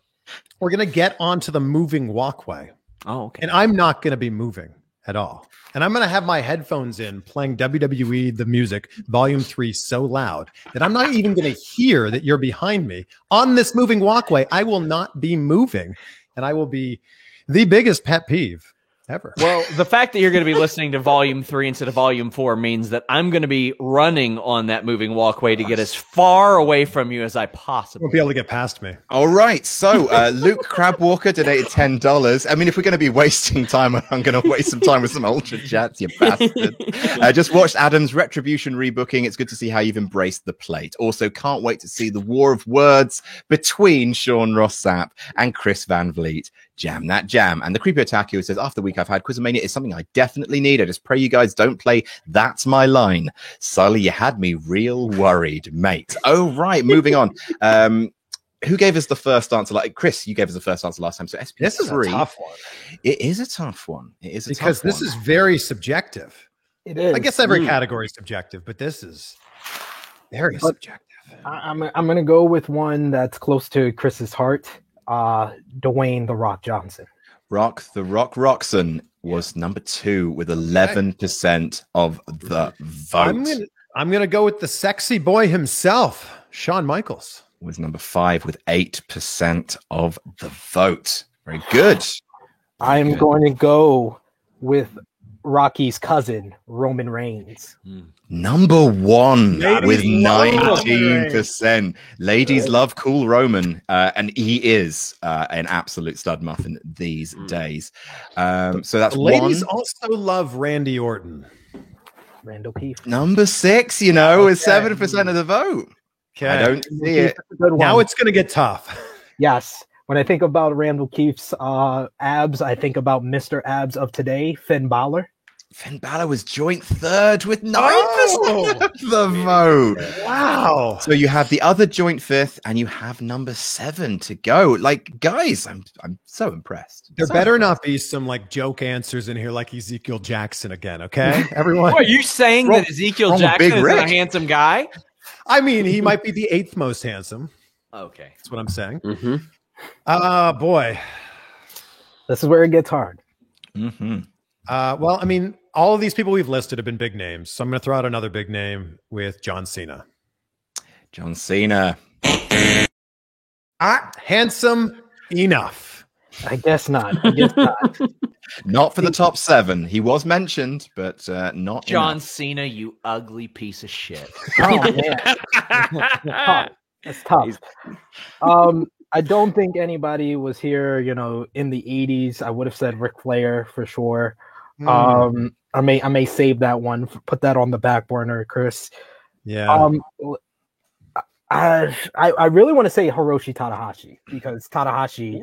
we're going to get onto the moving walkway. Oh, okay. And I'm not going to be moving at all. And I'm going to have my headphones in playing WWE, the music, volume 3 so loud that I'm not even going to hear that you're behind me. On this moving walkway, I will not be moving. And I will be the biggest pet peeve ever. Well, the fact that you're going to be listening to volume 3 instead of volume 4 means that I'm going to be running on that moving walkway to get as far away from you as I possibly won't be able to get past me. All right. So Luke Crabwalker donated $10. I mean, if we're going to be wasting time, I'm going to waste some time with some Ultra Chats, you bastard. Just watched Adam's Retribution rebooking. It's good to see how you've embraced the plate. Also, can't wait to see the war of words between Sean Ross Sapp and Chris Van Vliet. Jam that jam. And the Creepy Otaku says, after the week I've had, Quizlemania is something I definitely need. I just pray you guys don't play That's My Line. Sully, you had me real worried, mate. Oh, right. Moving on. Who gave us the first answer? Like Chris, you gave us the first answer last time. So SP3. This is a tough one. It is a tough one. It is a because tough one. This is very subjective. It is. I guess every category is subjective, but this is very subjective. I'm gonna go with one that's close to Chris's heart. Dwayne The Rock Johnson. The Rock Roxon was number 2 with 11% of the vote. I'm gonna go with the sexy boy himself, Shawn Michaels. Was number 5 with 8% of the vote. Very good. I'm going to go with Rocky's cousin, Roman Reigns. Number 1 with 19%. Ladies love cool Roman, and he is an absolute stud muffin these days. So that's ladies one. Also love Randy Orton. Randall Keefe. Number 6, with 7% of the vote. Okay. I don't see it. Now it's going to get tough. Yes. When I think about Randall Keefe's abs, I think about Mr. Abs of today, Finn Balor. Finn Balor was joint third with 9% Oh! of the vote. Wow. So you have the other joint fifth, and you have number 7 to go. Like, guys, I'm so impressed. There So better impressed. not be some like joke answers in here like Ezekiel Jackson again, okay? Everyone. Are you saying Wrong- that Ezekiel wrong with Jackson Big is Rick. a handsome guy? I mean, he might be the 8th most handsome. Okay. That's what I'm saying. Mm-hmm. Boy. This is where it gets hard. Mm-hmm. Well, I mean, all of these people we've listed have been big names. So I'm going to throw out another big name with John Cena. John Cena. Not handsome enough. I guess not. I guess not. Not for the top 7. He was mentioned, but not John enough. Cena, you ugly piece of shit. Oh man, tough. That's tough. I don't think anybody was here, in the 80s. I would have said Ric Flair for sure. I may save that one, put that on the back burner, Chris. Yeah. I really want to say Hiroshi Tanahashi because Tanahashi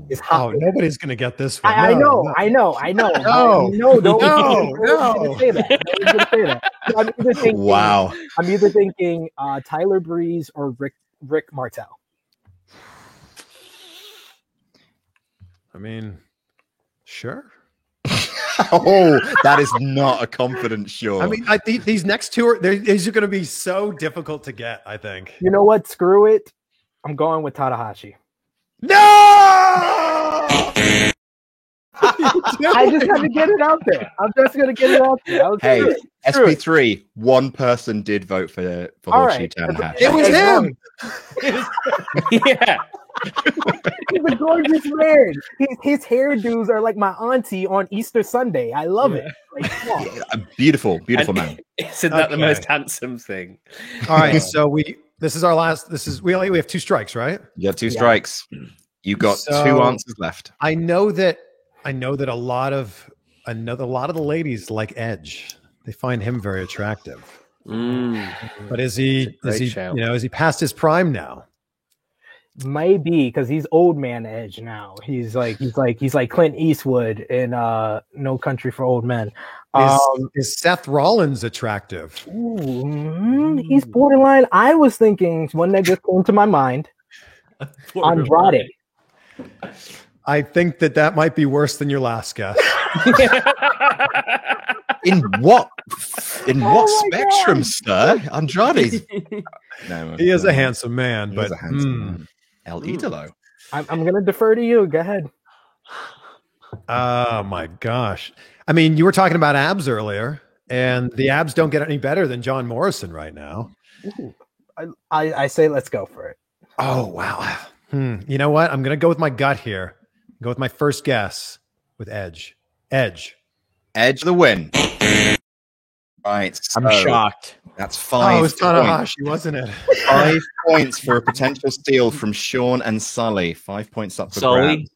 is hot. Oh, nobody's going to get this one. I No, know. No. No, don't No. say that. Nobody's gonna say that. I'm either thinking, Wow. I'm either thinking Tyler Breeze or Rick Martel. I mean, sure. Oh, that is not a confident sure. I mean, these next two these are going to be so difficult to get, I think. You know what? Screw it. I'm going with Tanahashi. No! I just had to get it out there. I'm just gonna get it out there. hey, Screw it. SP3, one person did vote for All Hiroshi right. Tanahashi. It was him. Yeah. He's a gorgeous man. His hairdos are like my auntie on Easter Sunday. I love it. Like, come on. A beautiful man. Isn't that the Okay. most handsome thing? All right, so this is our last. We have 2 strikes, right? You have 2 strikes. You got So- 2 answers left. I know that a lot of the ladies like Edge. They find him very attractive. But is he Great shout. is he past his prime now? Maybe because he's old man Edge now. He's like Clint Eastwood in No Country for Old Men. Is Seth Rollins attractive? He's borderline. I was thinking one that just came to my mind. Andrade. I think that might be worse than your last guess. In what my spectrum, sir? Andrade. No, He is a handsome man, he but is a handsome man. El Idolo. I'm gonna defer to you. Go ahead. oh my gosh. I mean, you were talking about abs earlier, and the abs don't get any better than John Morrison right now. I say let's go for it. Oh, wow. You know what? I'm going to go with my gut here. Go with my first guess with Edge. Edge. Edge the win. Right. I'm shocked. That's 5 it was points. Tanahashi, wasn't it? 5 points for a potential steal from Sean and Sully. 5 points up for Sully, grabs.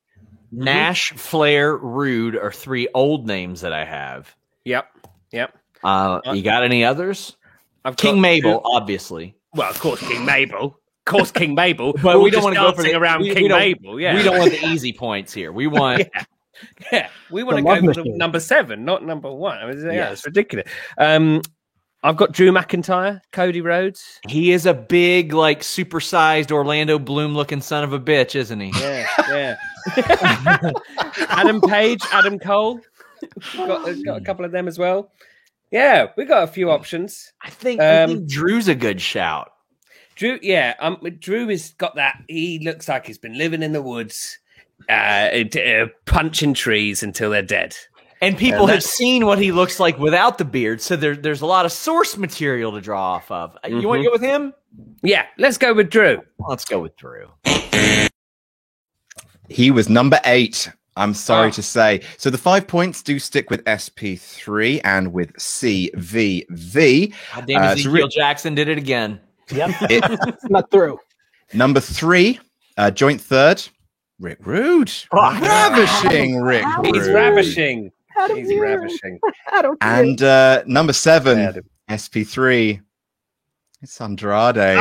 Nash, Flair, Rude are 3 old names that I have. Yep. You got any others? I've King got Mabel, 2 obviously. Well, of course, King Mabel. Of course, King Mabel. But We're we don't just want to go for dancing the around we King don't- Mabel. Yeah, We don't want the easy points here. We want Yeah, we want The to love go with machine. number 7, not number 1. I mean, yeah, Yes. it's ridiculous. I've got Drew McIntyre, Cody Rhodes. he is a big, like, supersized Orlando Bloom looking son of a bitch, isn't he? Yeah. Adam Page, Adam Cole. Got a couple of them as well. Yeah, we got a few options. I think Drew's a good shout. Drew, Drew has got that. He looks like he's been living in the woods, punching trees until they're dead. And people have seen what he looks like without the beard, so there's a lot of source material to draw off of. You want to go with him? Yeah, let's go with Drew. Let's go with Drew. He was number 8. I'm sorry to say. So the 5 points do stick with SP3 and with CVV. Goddamn, Ezekiel Jackson did it again. Yep. Snuck through. Number 3, joint third, Rick Rude. Ravishing Rick Rude. He's ravishing. Adam He's here. ravishing. I don't care. And number 7, Adam. SP3, it's Andrade.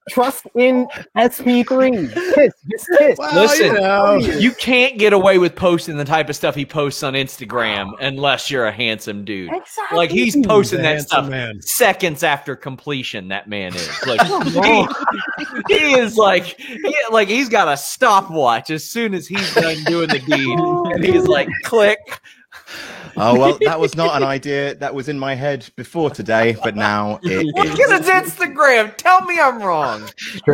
trust in SP3. Kiss, just kiss. Well, Listen, you can't get away with posting the type of stuff he posts on Instagram unless you're a handsome dude. Exactly. Like he's posting that handsome stuff man. seconds after completion. That man is like he is like he's got a stopwatch as soon as he's done doing the deed, and he's like click. Oh, well, that was not an idea that was in my head before today, but now it Look is. at his Instagram. Tell me I'm wrong.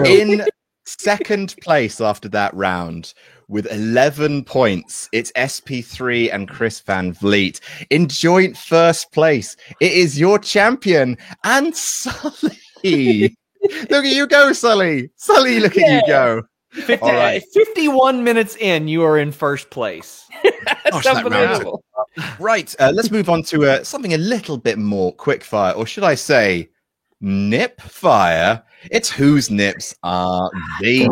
In second place after that round with 11 points, it's SP3 and Chris Van Vliet. In joint first place, it is your champion and Sully. Look at you go, Sully. Sully, look at you go. 51 minutes in, you are in first place. Gosh, that round. Right, let's move on to something a little bit more quickfire, or should I say, nip fire. It's whose nips are these?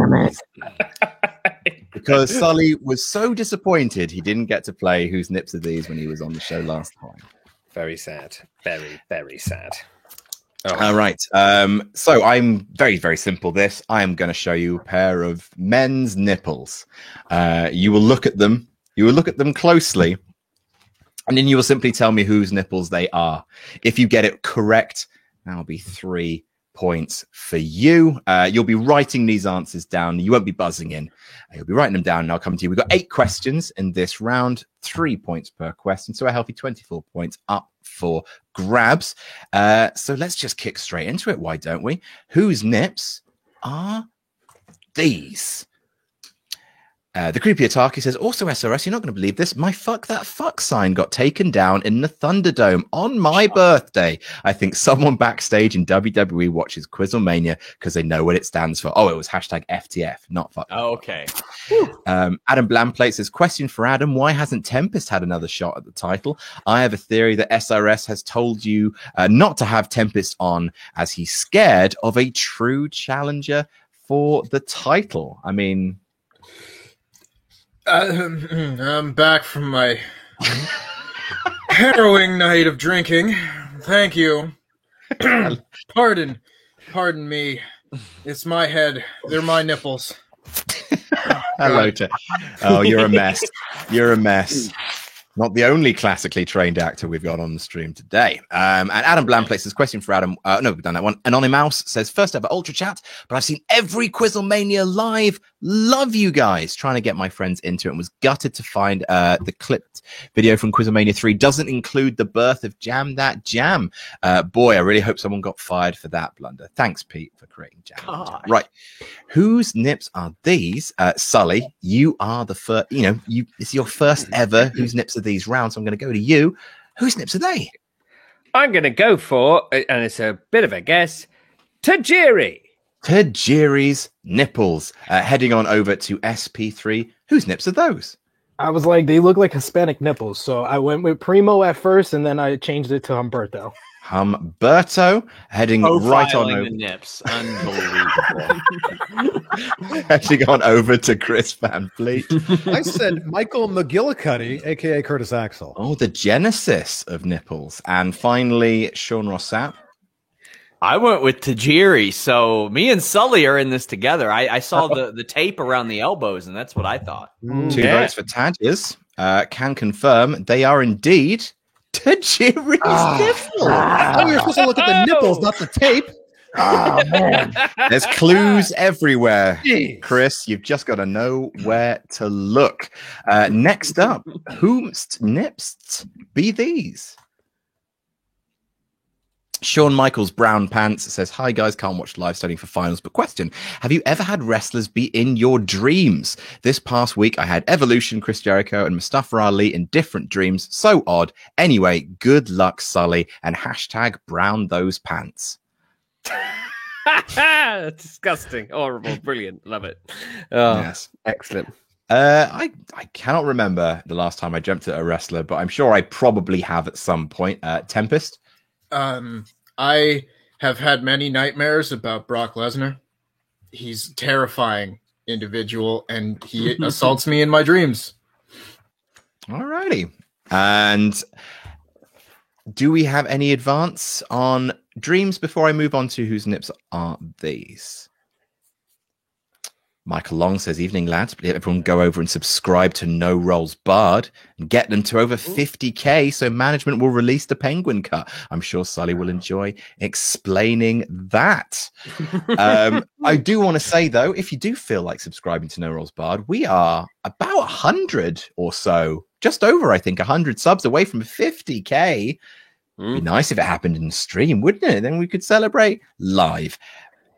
Because Sully was so disappointed he didn't get to play whose nips are these when he was on the show last time. Very sad. Very, very sad. Oh. All right. So I'm very, very simple. I am going to show you a pair of men's nipples. You will look at them. You will look at them closely, and then you will simply tell me whose nipples they are. If you get it correct, that'll be 3 points for you. You'll be writing these answers down. You won't be buzzing in. You'll be writing them down, and I'll come to you. We've got 8 questions in this round, 3 points per question, so a healthy 24 points up for grabs. So let's just kick straight into it. Why don't we? Whose nips are these? The Creepy Ataki says, also SRS, you're not going to believe this. My fuck that fuck sign got taken down in the Thunderdome on my birthday. I think someone backstage in WWE watches Quizzlemania because they know what it stands for. Oh, it was hashtag FTF, not fuck. Oh, okay. Adam Blamplate says, question for Adam. Why hasn't Tempest had another shot at the title? I have a theory that SRS has told you not to have Tempest on as he's scared of a true challenger for the title. I mean... I'm back from my harrowing night of drinking. Thank you. Pardon me. It's my head. They're my nipples. Hello, oh, you're a mess. You're a mess. Not the only classically trained actor we've got on the stream today. And Adam Bland places question for Adam. No, we've done that one. Anonymous says, first ever Ultra Chat, but I've seen every Quizzlemania live. Love you guys. Trying to get my friends into it and was gutted to find the clipped video from Quizzlemania 3 doesn't include the birth of Jam That Jam. Boy, I really hope someone got fired for that blunder. Thanks, Pete, for creating Jam That Jam. Right. Whose nips are these? Sully, you are the first, it's your first ever Whose Nips Are These rounds. So I'm going to go to you. Whose nips are they? I'm going to go for, and it's a bit of a guess, Tajiri. Tajiri's nipples. Heading on over to SP3. Whose nips are those? I was like, they look like Hispanic nipples. So I went with Primo at first, and then I changed it to Humberto. Humberto heading right on over. The nips. Unbelievable. Heading on over to Chris Van Vliet. I said Michael McGillicuddy, aka Curtis Axel. Oh, the genesis of nipples. And finally, Sean Rossap. I went with Tajiri, so me and Sully are in this together. I saw the tape around the elbows, and that's what I thought. 2 votes for Tadges. Can confirm they are indeed Tajiri's nipples. Oh, you're supposed to look at the nipples, not the tape. Oh, man. There's clues everywhere. Jeez. Chris, you've just got to know where to look. Next up, whomst nipst be these? Shawn Michaels Brown Pants says, hi guys, can't watch live studying for finals, but question, have you ever had wrestlers be in your dreams? This past week I had Evolution, Chris Jericho and Mustafa Ali in different dreams. So odd. Anyway, good luck, Sully, and hashtag brown those pants. Disgusting, horrible, brilliant, love it. Oh, yes, excellent. I cannot remember the last time I jumped at a wrestler, but I'm sure I probably have at some point. Tempest? I have had many nightmares about Brock Lesnar. He's a terrifying individual, and he assaults me in my dreams. Alrighty. And do we have any advance on dreams before I move on to whose nips are these? Michael Long says, evening, lads. Everyone go over and subscribe to No Rolls Barred and get them to over 50K so management will release the Penguin cut. I'm sure Sully will enjoy explaining that. I do want to say, though, if you do feel like subscribing to No Rolls Barred, we are about 100 or so, just over, I think, 100 subs away from 50K. It'd be nice if it happened in the stream, wouldn't it? Then we could celebrate live.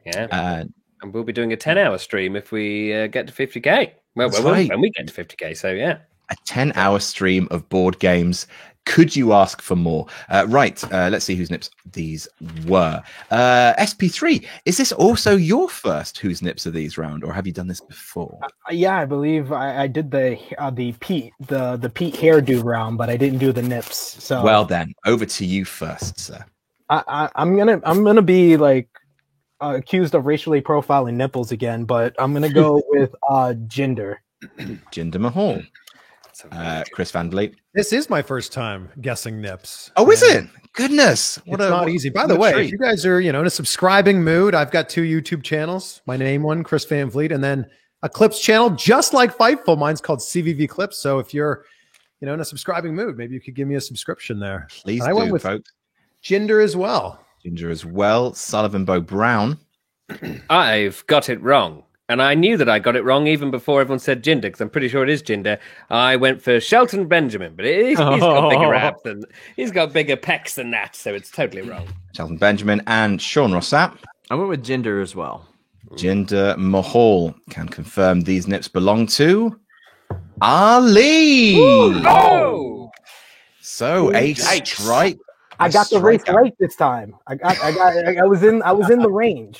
Yeah. And we'll be doing a 10-hour stream if we get to 50K. Well, right. when we get to 50K, so yeah. A 10-hour stream of board games. Could you ask for more? Let's see whose nips these were. SP3, is this also your first whose nips are these round, or have you done this before? Yeah, I believe I did the Pete hairdo round, but I didn't do the nips. So well then, over to you first, sir. I'm gonna be like accused of racially profiling nipples again, but I'm gonna go with Jinder Mahal. Chris Van Vliet. This is my first time guessing nips. Oh, is it? Goodness. It's not easy. By the way, if you guys are, in a subscribing mood, I've got 2 YouTube channels. My name one, Chris Van Vliet, and then a Clips channel, just like Fightful. Mine's called CVV Clips. So if you're, in a subscribing mood, maybe you could give me a subscription there. Please I went with folks. Jinder as well. Sullivan Bo Brown. I've got it wrong. And I knew that I got it wrong even before everyone said Jinder, because I'm pretty sure it is Jinder. I went for Shelton Benjamin, but he's got bigger abs than he's got bigger pecs than that, so it's totally wrong. Shelton Benjamin and Sean Rossap. I went with Jinder as well. Jinder Mahal can confirm these nips belong to Ali. Oh, so a strike. I got the race right this time. I was in the range.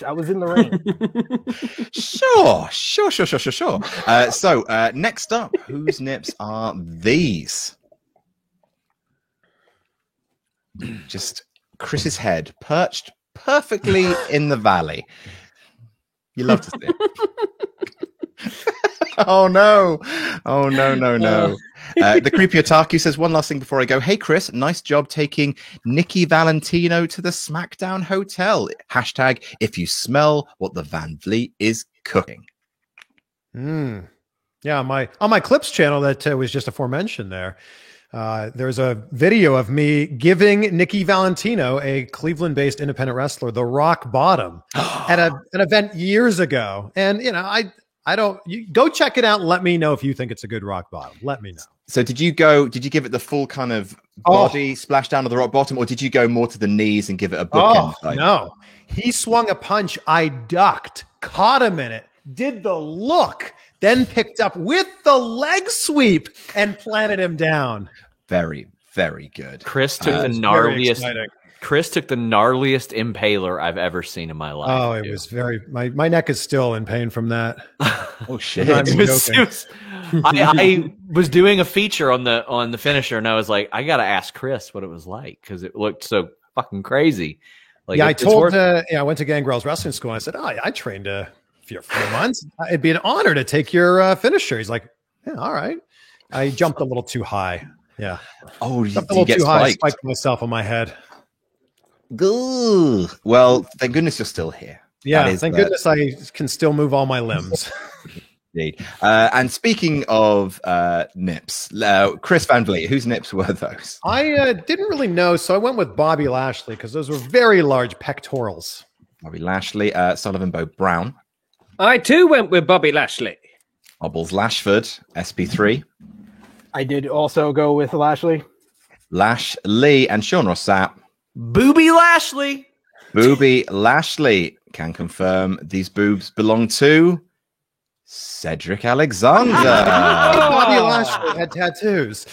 Sure. So next up, whose nips are these? Just Chris's head perched perfectly in the valley. You love to see it. Oh no. The creepy otaku says, one last thing before I go. Hey Chris, nice job taking Nikki Valentino to the SmackDown hotel. Hashtag if you smell what the Van Vliet is cooking. Yeah, on my Clips channel that was just aforementioned there. There's a video of me giving Nikki Valentino, a Cleveland-based independent wrestler, the rock bottom at an event years ago. And I don't. You go check it out and let me know if you think it's a good rock bottom. Let me know. So did you give it the full kind of body splash down to the rock bottom, or did you go more to the knees and give it a bookend? No. He swung a punch. I ducked, caught him in it, did the look, then picked up with the leg sweep and planted him down. Very, very good. Chris took the gnarliest. Chris took the gnarliest impaler I've ever seen in my life. Oh, it was very. My neck is still in pain from that. Oh shit! I was doing a feature on the finisher, and I was like, I gotta ask Chris what it was like because it looked so fucking crazy. Like, yeah, I went to Gangrel's wrestling school. And I said, I trained a few months. It'd be an honor to take your finisher. He's like, yeah, all right. I jumped a little too high. Yeah. Oh, you get too high. I spiked myself on my head. Good. Well, thank goodness you're still here. Yeah, thank goodness I can still move all my limbs. Indeed. And speaking of nips, Chris Van Vliet, whose nips were those? I didn't really know, so I went with Bobby Lashley because those were very large pectorals. Bobby Lashley, Sullivan Bo Brown. I too went with Bobby Lashley. Obbles Lashford, SP3. I did also go with Lashley. Lashley and Sean Rossap. Booby Lashley. Booby Lashley can confirm these boobs belong to Cedric Alexander. Bobby Lashley had tattoos.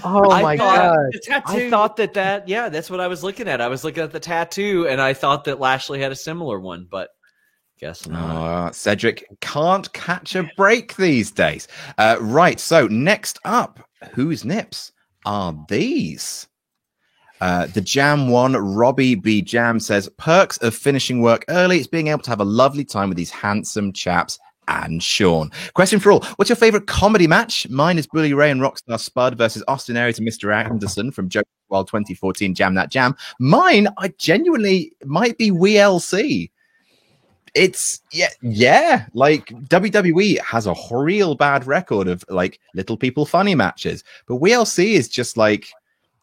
Oh my god! I thought that that's what I was looking at. I was looking at the tattoo, and I thought that Lashley had a similar one, but guess not. Cedric can't catch a break these days. Right. So next up, whose nips are these? The Jam one, Robbie B. Jam says, perks of finishing work early is being able to have a lovely time with these handsome chaps and Sean. Question for all. What's your favorite comedy match? Mine is Bully Ray and Rockstar Spud versus Austin Aries and Mr. Anderson from Joker Wild 2014 Jam That Jam. Mine, I genuinely might be WeLC. it's like WWE has a real bad record of like little people funny matches, but WLC is just like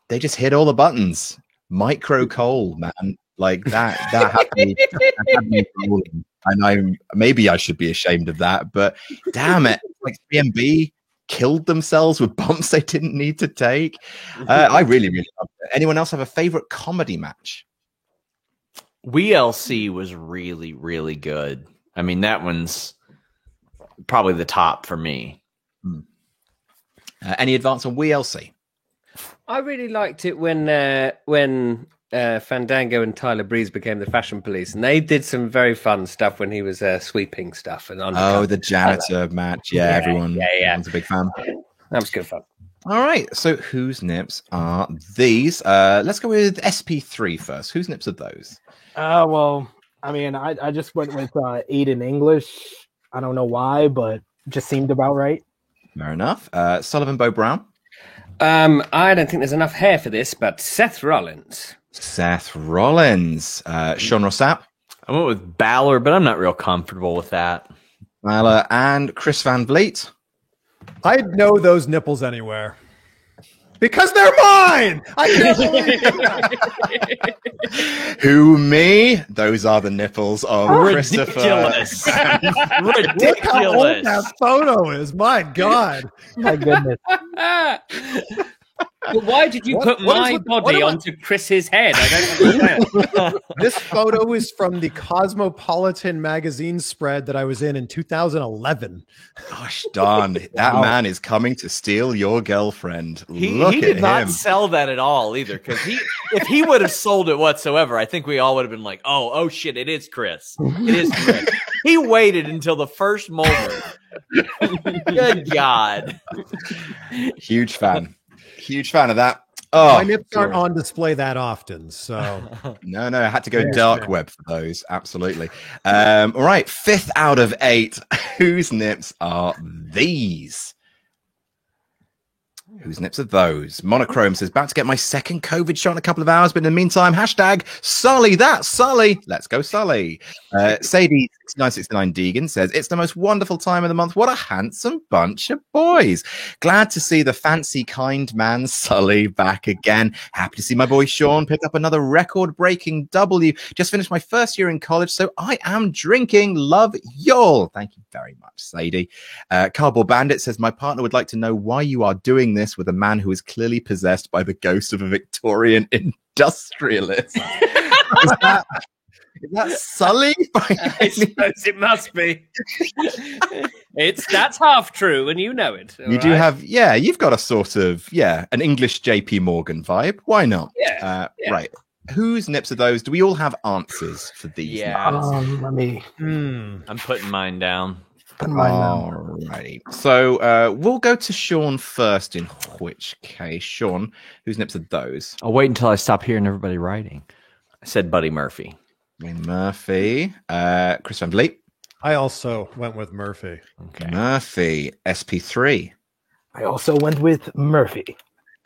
they just hit all the buttons. Micro Cole, man, like that had me rolling. And maybe I should be ashamed of that, but damn it, like CMB killed themselves with bumps they didn't need to take. I really loved it. Anyone else have a favorite comedy match? WLC was really, really good. I mean, that one's probably the top for me. Any advance on WLC? I really liked it when Fandango and Tyler Breeze became the Fashion Police, and they did some very fun stuff when he was sweeping stuff. And the janitor match. Everyone's a big fan. That was good fun. All right, so whose nips are these? Let's go with SP3 first. Whose nips are those? Well, I mean, I just went with Aiden English. I don't know why, but just seemed about right. Fair enough. Sullivan Bo Brown. I don't think there's enough hair for this, but Seth Rollins. Sean Rossap. I went with Balor, but I'm not real comfortable with that. Balor and Chris Van Vliet. I'd know those nipples anywhere. Because they're mine! I can't believe that. Who, me? Those are the nipples of Christopher. Ridiculous. Ridiculous. Look how old that photo is. My God. My goodness. But why did you put my body onto Chris's head? I don't understand. This photo is from the Cosmopolitan magazine spread that I was in 2011. Gosh darn, that man is coming to steal your girlfriend. He did not sell that at all either, because if he would have sold it whatsoever, I think we all would have been like, oh shit, it is Chris. It is Chris. He waited until the first moment. Good God. Huge fan of that. Oh, my nips aren't on display that often, so no, I had to go dark web for those. Absolutely. All right, 5th out of 8. Whose nips are these? Whose nips are those? Monochrome says, about to get my second COVID shot in a couple of hours, but in the meantime, hashtag Sully. That's Sully. Let's go, Sully. Sadie 6969 Deegan says, it's the most wonderful time of the month. What a handsome bunch of boys. Glad to see the fancy, kind man Sully back again. Happy to see my boy Sean pick up another record-breaking W. Just finished my first year in college, so I am drinking. Love y'all. Thank you very much, Sadie. Cardboard Bandit says, my partner would like to know why you are doing this with a man who is clearly possessed by the ghost of a Victorian industrialist. Is that Sully? I suppose it must be. That's half true, and you know it. You do have, you've got a sort of, an English JP Morgan vibe. Why not? Yeah. Right. Whose nips are those? Do we all have answers for these? Yeah. Let me. I'm putting mine down. Alrighty. So we'll go to Sean first, in which case, Sean, whose nips are those? I'll wait until I stop hearing everybody writing. I said Buddy Murphy. Murphy. Chris Van Vliet. I also went with Murphy. Okay. Murphy. SP3. I also went with Murphy.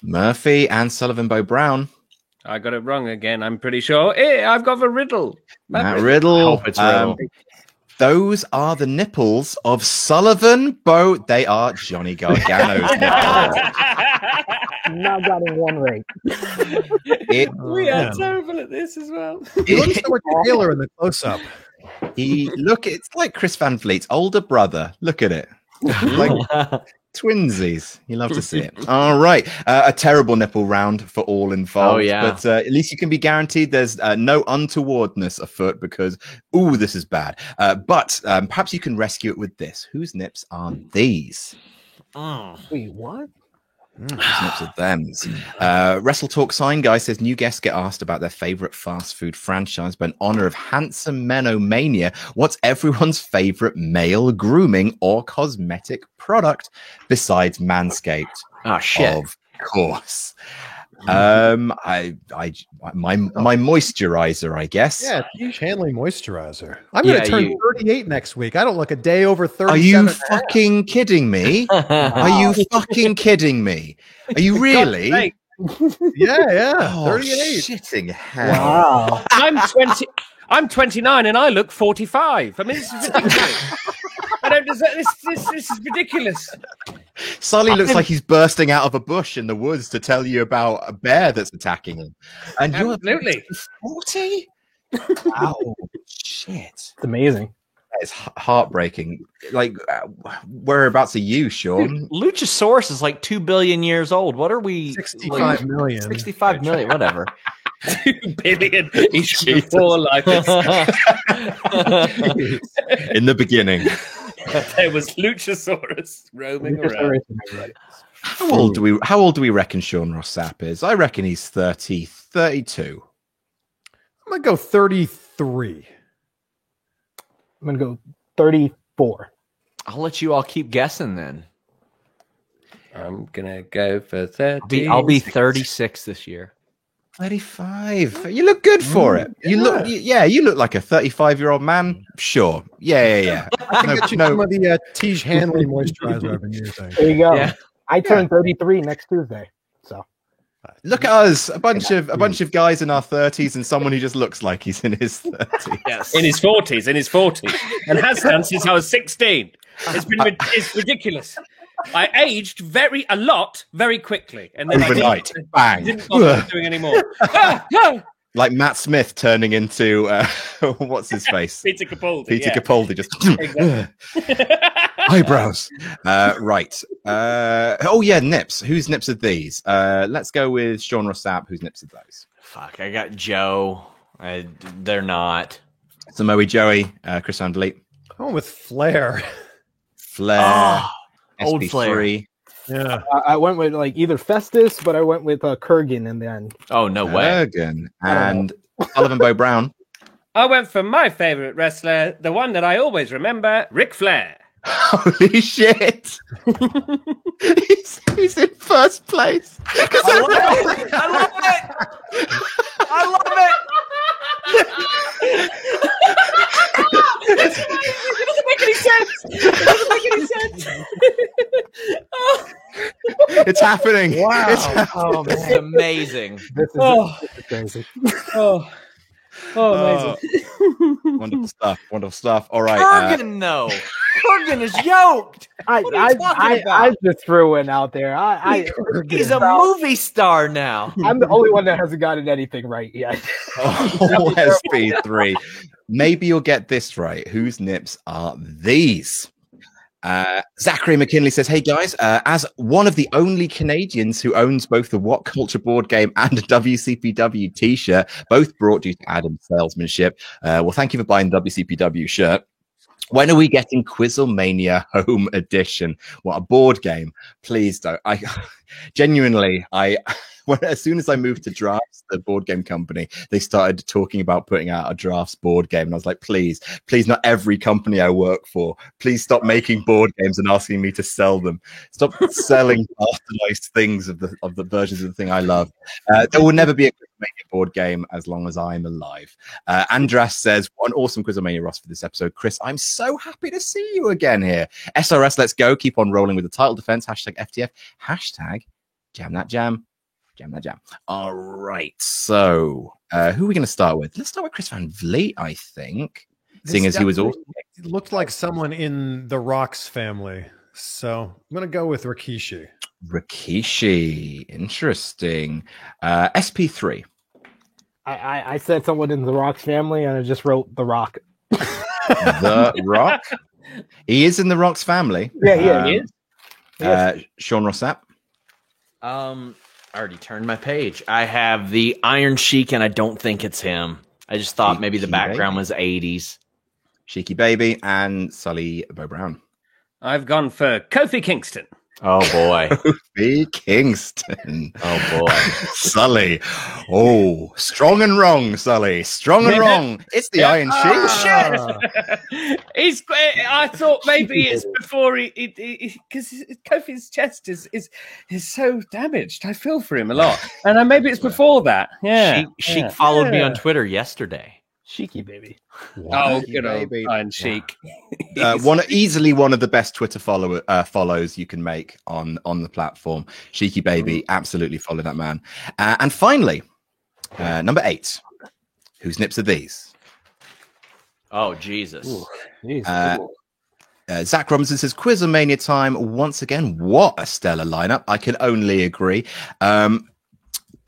Murphy and Sullivan Bo Brown. I got it wrong again, I'm pretty sure. Hey, I've got a Riddle. Matt Riddle. I hope it's Riddle. Those are the nipples of Sullivan Bo. They are Johnny Gargano's nipples. Not getting one right. We are terrible at this as well. He looks so much paler in the close-up. It's like Chris Van Vliet's older brother. Look at it. Like twinsies. You love to see it. All right. A terrible nipple round for all involved. Oh, yeah. But at least you can be guaranteed there's no untowardness afoot because, this is bad. But perhaps you can rescue it with this. Whose nips are these? Wait, what? Nips of thems. Wrestle Talk Sign Guy says new guests get asked about their favorite fast food franchise, but in honor of Handsome Menomania, what's everyone's favorite male grooming or cosmetic product besides Manscaped? Oh shit! Of course. My moisturizer, I guess. Yeah, Peach Hanley moisturizer. I'm going to turn 38 next week. I don't look a day over 37. Are you fucking kidding me? Are you fucking kidding me? Are you really? Yeah. Oh, 38. Shitting hell. Wow. I'm 29 and I look 45. I mean, this is ridiculous. I don't deserve this is ridiculous. Sully looks like he's bursting out of a bush in the woods to tell you about a bear that's attacking him. And Absolutely. you're 40? Wow. Shit. It's amazing. That is heartbreaking. Like, whereabouts are you, Sean? Luchasaurus is like 2 billion years old. What are we? 65 million. 65 million, whatever. 2 billion. He should be 4 like this. In the beginning. There was Luchasaurus roaming around. How old do we reckon Sean Ross Sapp is? I reckon he's 32. I'm going to go 33. I'm going to go 34. I'll let you all keep guessing then. I'm going to go for 30. I'll be 36 this year. 35. You look good for it. You look like a 35-year-old man. Sure. Yeah. I can get you some of the Tiege Hanley moisturizer I've been using. There you go. Yeah. I turn 33 next Tuesday. So look at us, a bunch of guys in our 30s and someone who just looks like he's in his 30s. Yes. In his 40s, and has done since I was 16. It's ridiculous. I aged a lot very quickly, and then overnight, I didn't bother doing anymore. Like Matt Smith turning into what's his face? Peter Capaldi. Peter Capaldi just eyebrows. Right. Nips. Whose nips are these? Let's go with Sean Ross Sapp. Whose nips are those? Fuck, I got Joe. They're not. Samoa Joey, Chris Van Vliet. I went with Flair. Flair. Old SP3. Flair. Yeah. I went with like either Festus, but I went with Kurgan in the end. Oh, no way. Kurgan and Sullivan Bo Brown. I went for my favorite wrestler, the one that I always remember, Ric Flair. Holy shit! he's in first place. I love it. I love it. It doesn't make any sense. It's happening. Wow. Oh This is man, amazing. this is crazy. Amazing. Wonderful stuff. All right. Kurgan, though. Kurgan is yoked. What are you talking about? I just threw one out there. He's a movie star now. I'm the only one that hasn't gotten anything right yet. Oh, SP3. Maybe you'll get this right. Whose nips are these? Zachary McKinley says, hey guys, as one of the only Canadians who owns both the What Culture board game and a WCPW t-shirt, both brought due to Adam's salesmanship. Well, thank you for buying the WCPW shirt. When are we getting Quizzlemania Home Edition? What a board game. Please don't. As soon as I moved to Drafts, the board game company, they started talking about putting out a Drafts board game. And I was like, please, not every company I work for. Please stop making board games and asking me to sell them. Stop selling bastardized things of the versions of the thing I love. There will never be a Quizlemania board game as long as I'm alive. Andras says, what an awesome Quizlemania Ross for this episode. Chris, I'm so happy to see you again here. SRS, let's go. Keep on rolling with the title defense. Hashtag FTF. Hashtag Jam That Jam. All right. So, who are we going to start with? Let's start with Chris Van Vliet, I think. Seeing as he was also It looked like someone in the Rocks family. So I'm going to go with Rikishi. Interesting. SP3. I said someone in the Rock's family, and I just wrote The Rock. The Rock? He is in the Rock's family. Yeah, he is. Sean Ross Sapp. I already turned my page. I have the Iron Sheik, and I don't think it's him. I just thought maybe the background was 80s. Sheiky Baby and Sully Bo Brown. I've gone for Kofi Kingston. Oh, boy. Kofi Kingston. Oh, boy. Sully. Oh, strong and wrong, Sully. Strong and wrong. It's the Iron Sheik. He's. I thought maybe it's before because Kofi's chest is so damaged. I feel for him a lot, and maybe it's before that. Yeah, Sheik followed me on Twitter yesterday. Sheiky Baby. Oh, good old Iron Sheik. Easily one of the best Twitter follows you can make on the platform. Sheiky Baby, absolutely follow that man. And finally, number 8. Whose nips are these? Oh, Jesus. Ooh, geez. Zach Robinson says, Quizlemania time once again. What a stellar lineup. I can only agree.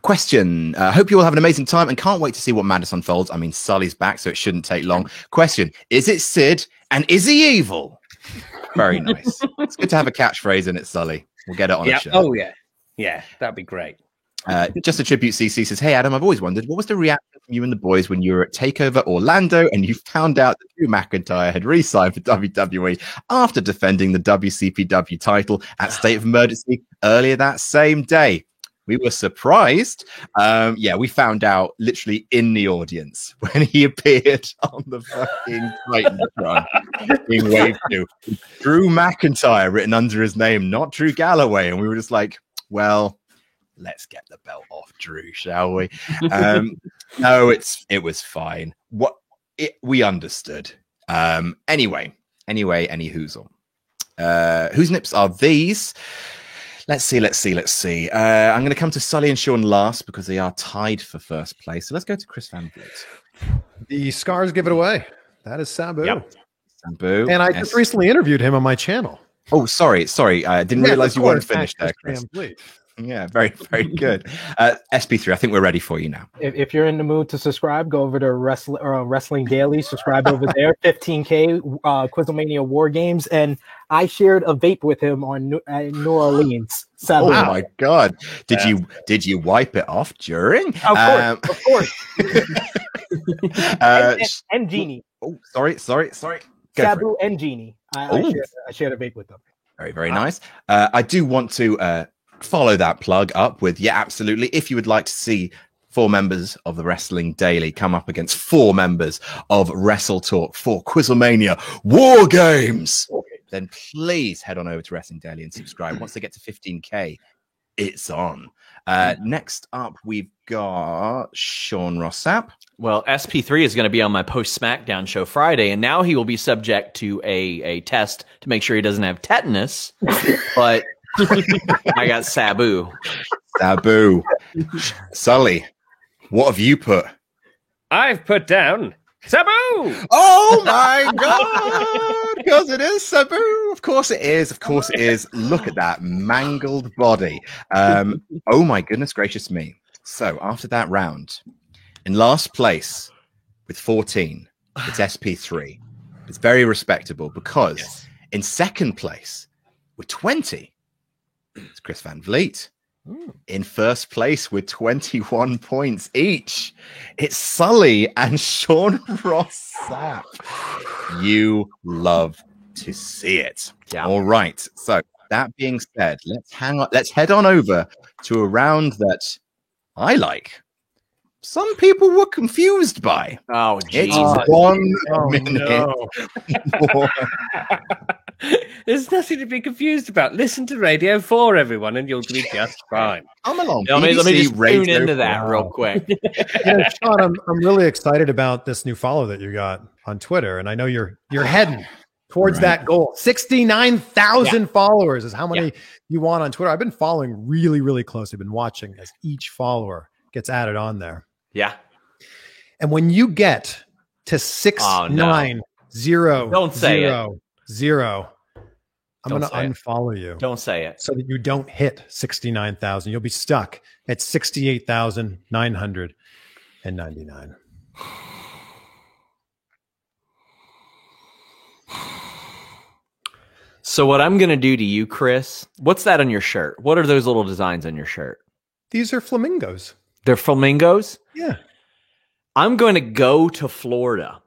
Question. Hope you all have an amazing time and can't wait to see what madness unfolds. I mean, Sully's back, so it shouldn't take long. Question. Is it Sid and is he evil? Very nice. It's good to have a catchphrase in it, Sully. We'll get it on a shirt. Oh, yeah. Yeah, that'd be great. Just a tribute, CC says, hey, Adam, I've always wondered, what was the reaction from you and the boys when you were at TakeOver Orlando and you found out that Drew McIntyre had re-signed for WWE after defending the WCPW title at State of Emergency earlier that same day? We were surprised. We found out literally in the audience when he appeared on the fucking Titantron being waved to. Drew McIntyre written under his name, not Drew Galloway. And we were just like, well, let's get the belt off Drew, shall we? No, it was fine. We understood. Anyway, any whoozle. Whose nips are these? Let's see. I'm going to come to Sully and Sean last because they are tied for first place. So let's go to Chris Van Vliet. The scars give it away. That is Sabu. Yep. Sabu. And I just recently interviewed him on my channel. Oh, sorry. I didn't realize you weren't finished there, Chris. Yeah, very, very good. SP3, I think we're ready for you now. If you're in the mood to subscribe, go over to Wrestling Daily. Subscribe over there. 15K Quizlemania War Games, and I shared a vape with him on New Orleans. Oh my God! Did you wipe it off during? Of course. And Genie. Oh, sorry. Sabu and Genie. I shared a vape with them. Very, very nice. I do want to follow that plug up with, absolutely. If you would like to see 4 members of the Wrestling Daily come up against 4 members of Wrestle Talk for Quizlemania War Games, then please head on over to Wrestling Daily and subscribe. Once they get to 15K, it's on. Next up, we've got Sean Rossap. Well, SP3 is going to be on my post-SmackDown show Friday, and now he will be subject to a test to make sure he doesn't have tetanus, but I got Sabu. Sully, what have you put? I've put down Sabu. Oh my God! Because it is Sabu. Of course it is. Look at that mangled body. Oh my goodness gracious me. So after that round, in last place with 14, it's SP3. It's very respectable because in second place with 20, it's Chris Van Vliet. In first place with 21 points each, it's Sully and Sean Rossap. You love to see it. Yeah. All right. So that being said, let's head on over to a round that I like. Some people were confused by. Oh, geez. It's 1 minute. No. There's nothing to be confused about. Listen to Radio 4, everyone, and you'll be just fine. Come along. Let me just tune into 4. that real quick. Sean, I'm really excited about this new follow that you got on Twitter, and I know you're heading towards that goal. 69,000 followers is how many you want on Twitter. I've been following really, really close. I've been watching as each follower gets added on there. Yeah. And when you get to 690, Don't say it. 0, I'm Don't going to unfollow you. Don't say it. So that you don't hit 69,000. You'll be stuck at 68,999. So what I'm going to do to you, Chris, what's that on your shirt? What are those little designs on your shirt? These are flamingos. They're flamingos? Yeah. I'm going to go to Florida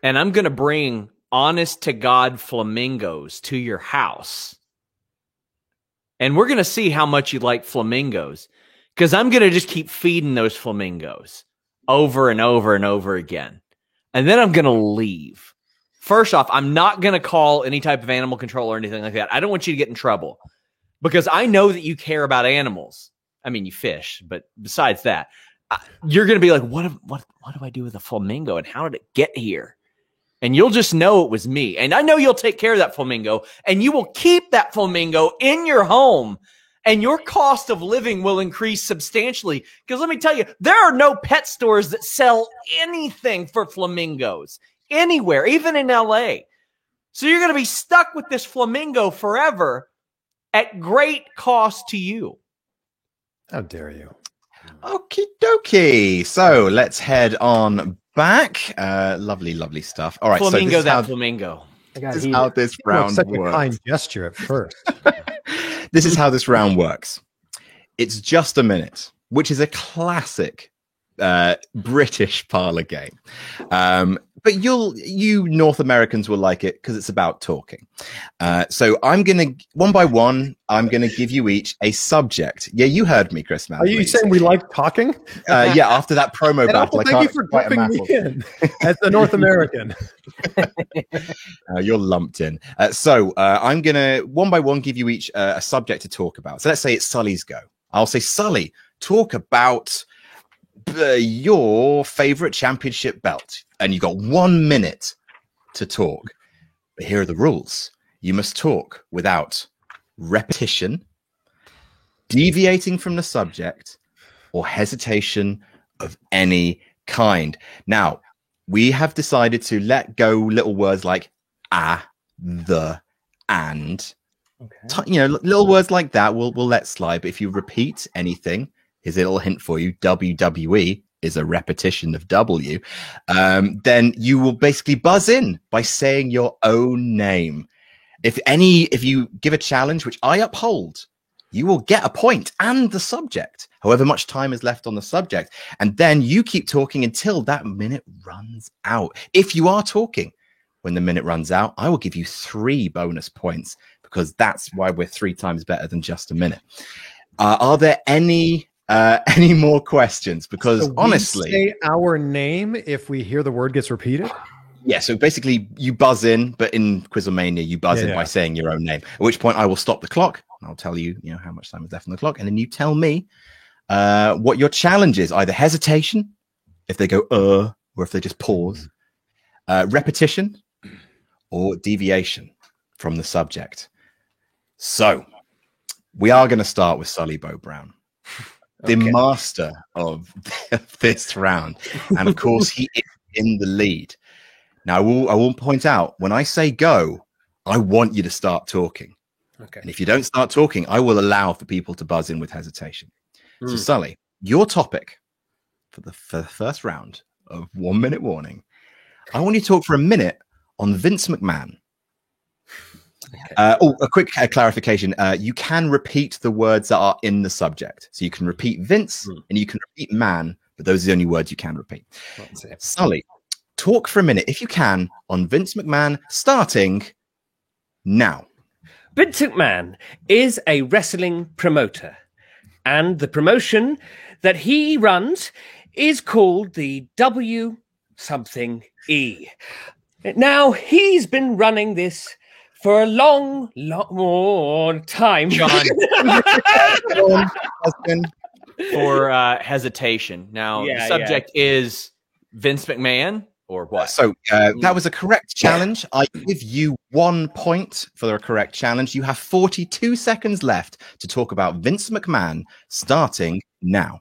and I'm going to bring honest to God flamingos to your house. And we're going to see how much you like flamingos, because I'm going to just keep feeding those flamingos over and over and over again. And then I'm going to leave. First off, I'm not going to call any type of animal control or anything like that. I don't want you to get in trouble because I know that you care about animals. I mean, you fish, but besides that, you're going to be like, what do I do with a flamingo and how did it get here? And you'll just know it was me. And I know you'll take care of that flamingo and you will keep that flamingo in your home and your cost of living will increase substantially. Because let me tell you, there are no pet stores that sell anything for flamingos. anywhere, even in LA. So you're going to be stuck with this flamingo forever at great cost to you. How dare you? Okie dokie. So let's head on back. Lovely, lovely stuff. All right. Flamingo, so flamingo. this is how this round Such works. a kind gesture at first. This is how this round works. It's just a minute, which is a classic British parlor game. But you North Americans will like it because it's about talking. So I'm gonna one by one. I'm gonna give you each a subject. Yeah, you heard me, Chris. Are you saying we like talking? Yeah. After that promo battle, thank you for grouping me in as the North American. You're lumped in. So I'm gonna one by one give you each a subject to talk about. So let's say it's Sully's go. I'll say, Sully, talk about your favorite championship belt, and you got 1 minute to talk. But here are the rules. You must talk without repetition, deviating from the subject, or hesitation of any kind. Now, we have decided to let go little words like the, and. Okay. Little words like that we'll let slide. But if you repeat anything, here's a little hint for you: WWE is a repetition of W. Then you will basically buzz in by saying your own name. If you give a challenge, which I uphold, you will get a point and the subject, however much time is left on the subject, and then you keep talking until that minute runs out. If you are talking when the minute runs out, I will give you 3 bonus points, because that's why we're 3 times better than just a minute. Are there any more questions? Because honestly, say our name if we hear the word gets repeated. Yeah. So basically, you buzz in, but in Quizlemania, you buzz in by saying your own name. At which point, I will stop the clock. I'll tell you, how much time is left on the clock, and then you tell me what your challenge is. Either hesitation, if they go or if they just pause, repetition, or deviation from the subject. So we are going to start with Sully Bo Brown, the master of this round. And of course, he is in the lead. Now, I will point out, when I say go, I want you to start talking. Okay. And if you don't start talking, I will allow for people to buzz in with hesitation. So Sully, your topic for the first round of 1 minute warning, I want you to talk for a minute on Vince McMahon. Okay. A quick clarification. You can repeat the words that are in the subject. So you can repeat Vince and you can repeat man, but those are the only words you can repeat. Sully, talk for a minute, if you can, on Vince McMahon, starting now. Vince McMahon is a wrestling promoter, and the promotion that he runs is called the W something E. Now, he's been running this for a long time. John. For hesitation. Now, the subject is Vince McMahon or what? So that was a correct challenge. I give you 1 point for the correct challenge. You have 42 seconds left to talk about Vince McMahon, starting now.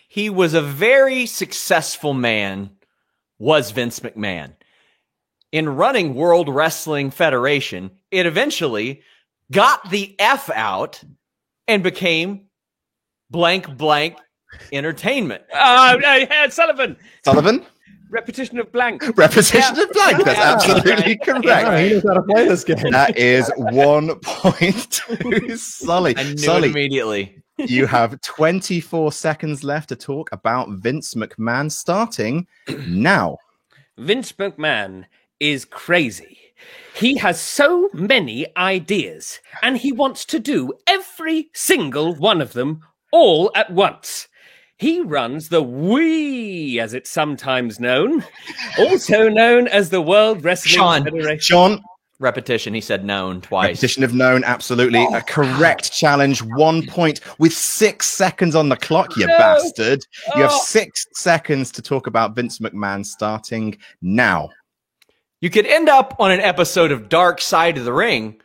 He was a very successful man, was Vince McMahon. In running World Wrestling Federation, it eventually got the F out and became blank entertainment. Sullivan. Sullivan? Repetition of blank. Repetition of blank. That's absolutely correct. Yeah, he knows how to play this game. That is 1 point to Sully. I knew Sully, it immediately. You have 24 seconds left to talk about Vince McMahon, starting now. Vince McMahon is crazy. He has so many ideas, and he wants to do every single one of them all at once. He runs the WE, as it's sometimes known, also known as the World Wrestling Federation. Sean. Repetition. He said known twice. Repetition of known, absolutely. A correct challenge. 1 point with 6 seconds on the clock, you bastard. You have 6 seconds to talk about Vince McMahon, starting now. You could end up on an episode of Dark Side of the Ring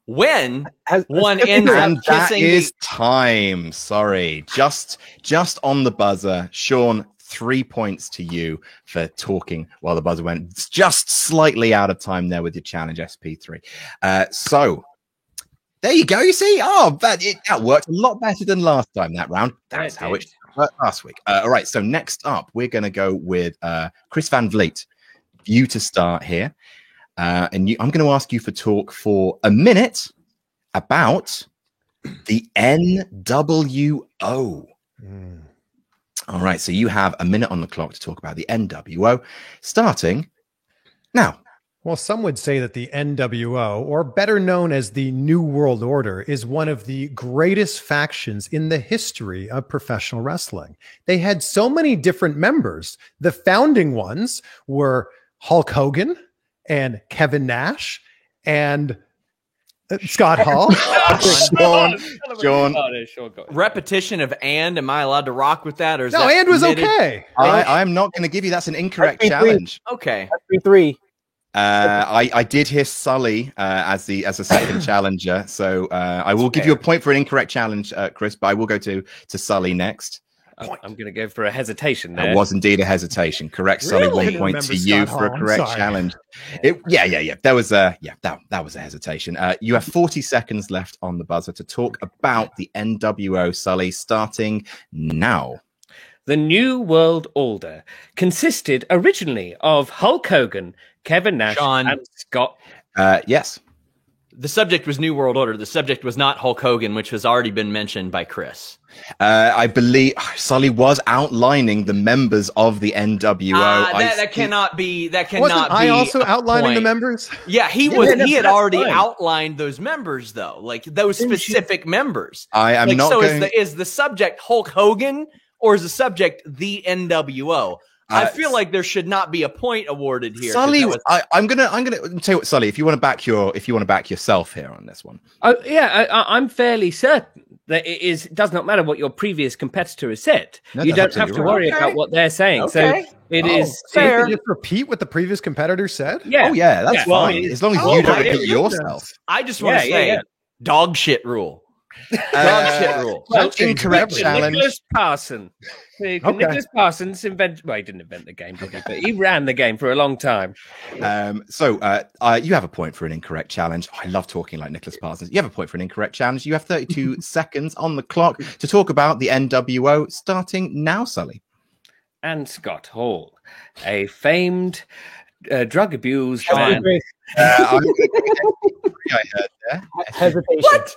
when one ends up kissing. That is time. Sorry. Just on the buzzer. Sean, 3 points to you for talking while the buzzer went. It's just slightly out of time there with your challenge, SP3. So there you go. You see, that worked a lot better than last time, that round. That's how it worked last week. All right, so next up, we're going to go with Chris Van Vliet. You to start here. I'm going to ask you for talk for a minute about the NWO. All right, so you have a minute on the clock to talk about the NWO, starting now. Well, some would say that the NWO, or better known as the New World Order, is one of the greatest factions in the history of professional wrestling. They had so many different members. The founding ones were Hulk Hogan and Kevin Nash and Scott Hall. Sean. Repetition of "and." Am I allowed to rock with that? Or is no, that "and" was permitted? okay. I'm not going to give you. That's an incorrect challenge. Okay. 3. I did hear Sully as a second challenger, so I will give you a point for an incorrect challenge, Chris. But I will go to Sully next. I'm going to go for a hesitation there. It was indeed a hesitation. Correct, Sully. Really? 1 point to you for a correct challenge. That was a hesitation. You have 40 seconds left on the buzzer to talk about the NWO, Sully, starting now. The New World Order consisted originally of Hulk Hogan, Kevin Nash, Sean. and Scott. Yes. The subject was New World Order. The subject was not Hulk Hogan, which has already been mentioned by Chris. I believe Sully was outlining the members of the NWO. That cannot be. Wasn't I also outlining the members? Yeah, he was. He had already outlined those members, though, like those specific members. I am like, not. So going... is the subject Hulk Hogan or is the subject the NWO? I feel like there should not be a point awarded here. Sully, I'm gonna tell you what, Sully. If you want to back yourself here on this one, I'm fairly certain that it does not matter what your previous competitor has said. No, you don't have to worry about what they're saying. Okay. So it is fair. Just repeat what the previous competitor said. Yeah. Oh yeah, that's fine. As long as you don't repeat yourself. I just want to say dog shit rule. Dog shit rule. Incorrect challenge. Nicholas Parsons. Nicholas Parsons invented. Well, he didn't invent the game, did he? But he ran the game for a long time. So you have a point for an incorrect challenge. I love talking like Nicholas Parsons. You have a point for an incorrect challenge. You have 32 seconds on the clock to talk about the NWO. Starting now, Sully. And Scott Hall, a famed drug abused man. I heard there. Hesitation. What?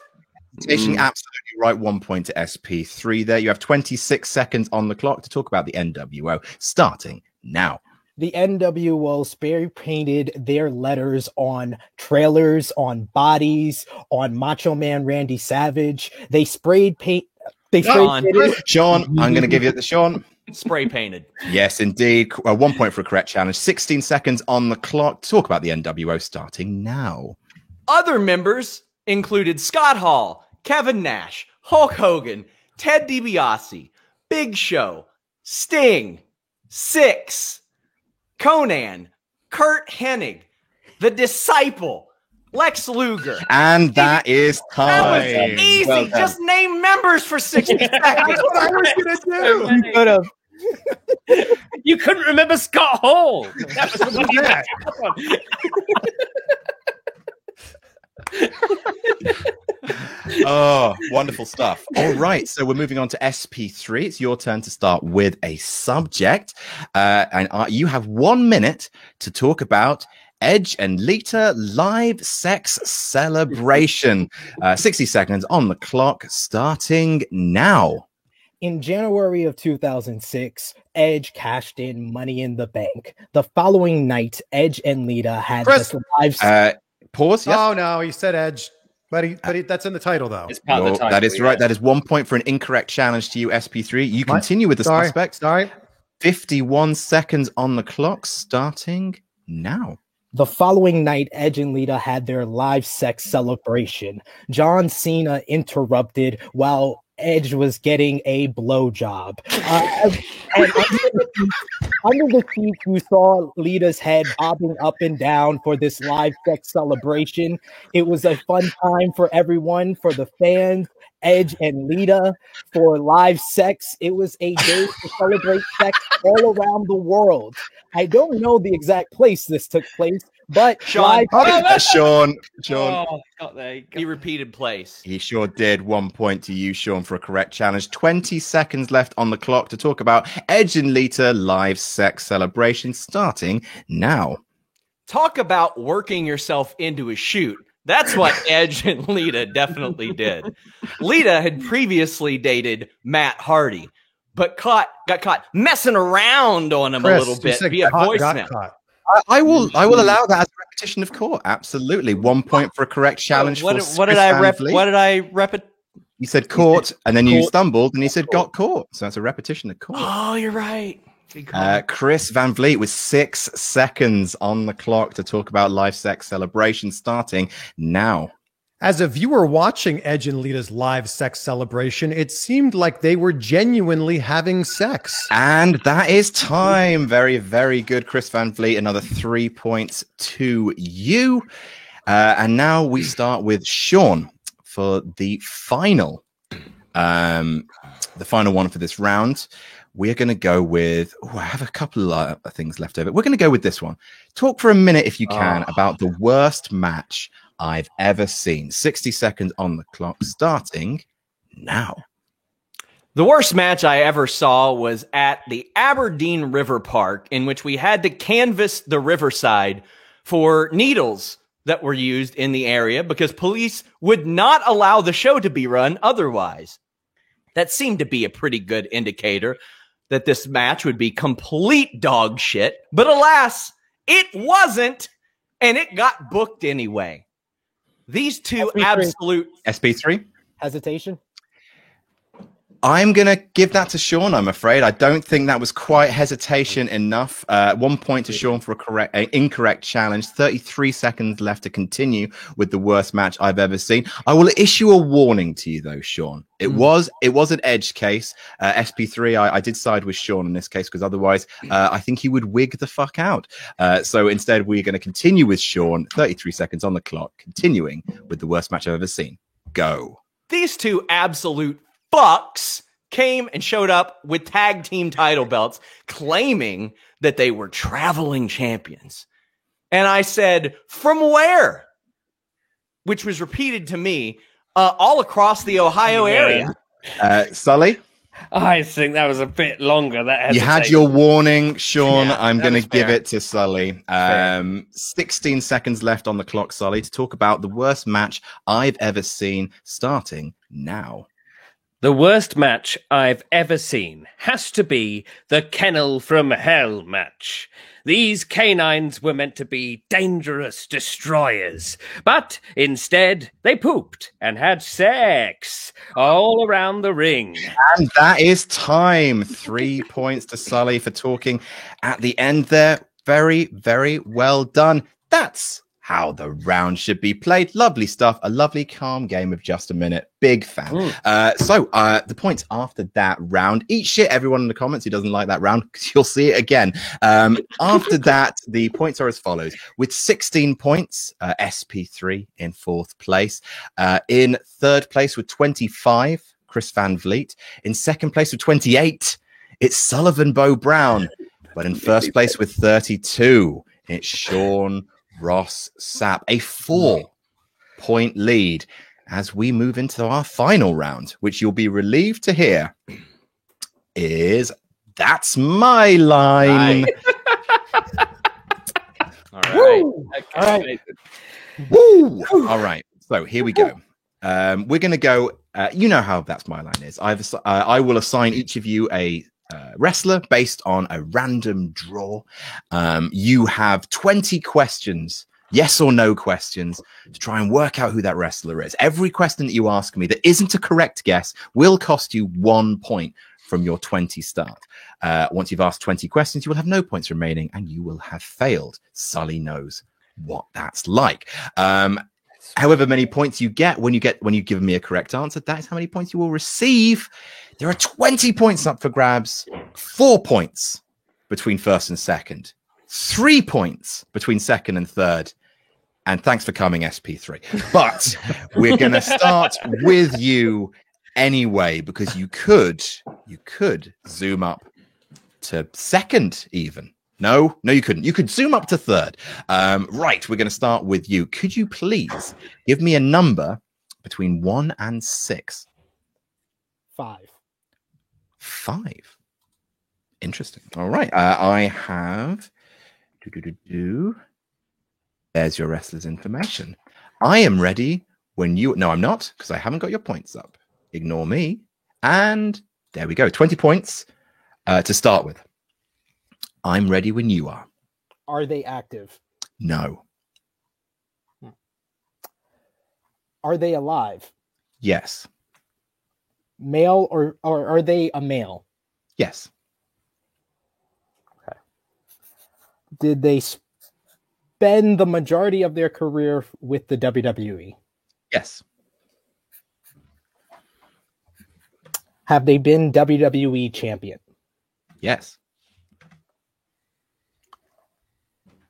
Absolutely right. 1 point to SP3 there. You have 26 seconds on the clock to talk about the NWO, starting now. The NWO spray painted their letters on trailers, on bodies, on Macho Man Randy Savage. They sprayed paint. Sean, I'm going to give you the Sean. Spray painted. Yes, indeed. 1 point for a correct challenge. 16 seconds on the clock to talk about the NWO, starting now. Other members included Scott Hall, Kevin Nash, Hulk Hogan, Ted DiBiase, Big Show, Sting, Six, Conan, Kurt Hennig, The Disciple, Lex Luger. And that is time. That was easy. Well, just name members for 60 seconds. That's what I was going to do. You could have. You couldn't remember Scott Hall. That was the one you had. Oh, wonderful stuff. All right, so we're moving on to SP3. It's your turn to start with a subject. And you have 1 minute to talk about Edge and Lita live sex celebration. 60 seconds on the clock, starting now. In January of 2006, Edge cashed in Money in the Bank. The following night, Edge and Lita had this live... Pause. Yes. Oh no, he said Edge, but that's in the title though. It's part of the title, that is right. That is 1 point for an incorrect challenge to you, SP3. You continue with the suspect. Sorry. 51 seconds on the clock, starting now. The following night, Edge and Lita had their live sex celebration. John Cena interrupted while Edge was getting a blowjob. Under the seat, you saw Lita's head bobbing up and down for this live sex celebration. It was a fun time for everyone, for the fans, Edge and Lita for live sex. It was a day to celebrate sex all around the world. I don't know the exact place this took place, but Sean, Sean, Oh, got there. he repeated place. he sure did. 1 point to you, Sean, for a correct challenge. 20 seconds left on the clock to talk about Edge and Lita live sex celebration starting now. Talk about working yourself into a shoot. That's what Edge and Lita definitely did. Lita had previously dated Matt Hardy, but got caught messing around on him a little bit via voicemail. I will allow that as a repetition of court. Absolutely. 1 point for a correct challenge. What did I rep it? You said caught, and then you stumbled, and he said got caught. So that's a repetition of court. Oh, you're right. Chris Van Vliet with 6 seconds on the clock to talk about live sex celebration starting now. As a viewer watching Edge and Lita's live sex celebration, it seemed like they were genuinely having sex. And that is time. Very, very good, Chris Van Vliet. Another 3 points to you. And now we start with Sean for the final one for this round. We're going to go with, I have a couple of things left over. We're going to go with this one. Talk for a minute, if you can, about the worst match I've ever seen. 60 seconds on the clock, starting now. The worst match I ever saw was at the Aberdeen River Park, in which we had to canvass the riverside for needles that were used in the area because police would not allow the show to be run otherwise. That seemed to be a pretty good indicator that this match would be complete dog shit. But alas, it wasn't, and it got booked anyway. These two SP3. absolute... SP3? Hesitation? I'm going to give that to Sean, I'm afraid. I don't think that was quite hesitation enough. 1 point to Sean for an incorrect challenge. 33 seconds left to continue with the worst match I've ever seen. I will issue a warning to you, though, Sean. It was an Edge case. SP3, I did side with Sean in this case because otherwise I think he would wig the fuck out. So instead, we're going to continue with Sean. 33 seconds on the clock, continuing with the worst match I've ever seen. Go. These two absolute fucks came and showed up with tag team title belts, claiming that they were traveling champions. And I said, from where? Which was repeated to me all across the Ohio area. Sully? I think that was a bit longer. You had your warning, Sean. Yeah, I'm going to give fair. it to Sully. 16 seconds left on the clock, Sully, to talk about the worst match I've ever seen, starting now. The worst match I've ever seen has to be the Kennel from Hell match. These canines were meant to be dangerous destroyers, but instead they pooped and had sex all around the ring. And that is time. 3 points to Sully for talking at the end there. Very, very well done. That's how the round should be played. Lovely stuff. A lovely, calm game of just a minute. Big fan. So the points after that round, eat shit everyone in the comments who doesn't like that round because you'll see it again. After that, the points are as follows. With 16 points, SP3 in 4th place. In 3rd place with 25, Chris Van Vliet. In 2nd place with 28, it's Sullivan Bo Brown. But in 1st place with 32, it's Sean Ross Sapp. A 4-point lead as we move into our final round, which you'll be relieved to hear is That's My Line. All right. All right. Woo! All right. So here we go. We're going to go. You know how That's My Line is. I will assign each of you a wrestler based on a random draw. You have 20 questions, yes or no questions, to try and work out who that wrestler is. Every question that you ask me that isn't a correct guess will cost you 1 point from your 20 start. Once you've asked 20 questions, you will have no points remaining and you will have failed. Sully knows what that's like. However many points you get when you give me a correct answer, that is how many points you will receive. There are 20 points up for grabs, 4 points between 1st and 2nd, 3 points between 2nd and 3rd. And thanks for coming, SP3. But we're going to start with you, anyway, because you could zoom up to second even. No, you couldn't. You could zoom up to third. Right, we're going to start with you. Could you please give me a number between 1 and 6? 5. 5. Interesting. All right. I have. There's your wrestler's information. I am ready when you. No, I'm not, because I haven't got your points up. Ignore me. And there we go. 20 points to start with. I'm ready when you are. Are they active? No. Are they alive? Yes. Male or are they a male? Yes. Okay. Did they spend the majority of their career with the WWE? Yes. Have they been WWE champion? Yes.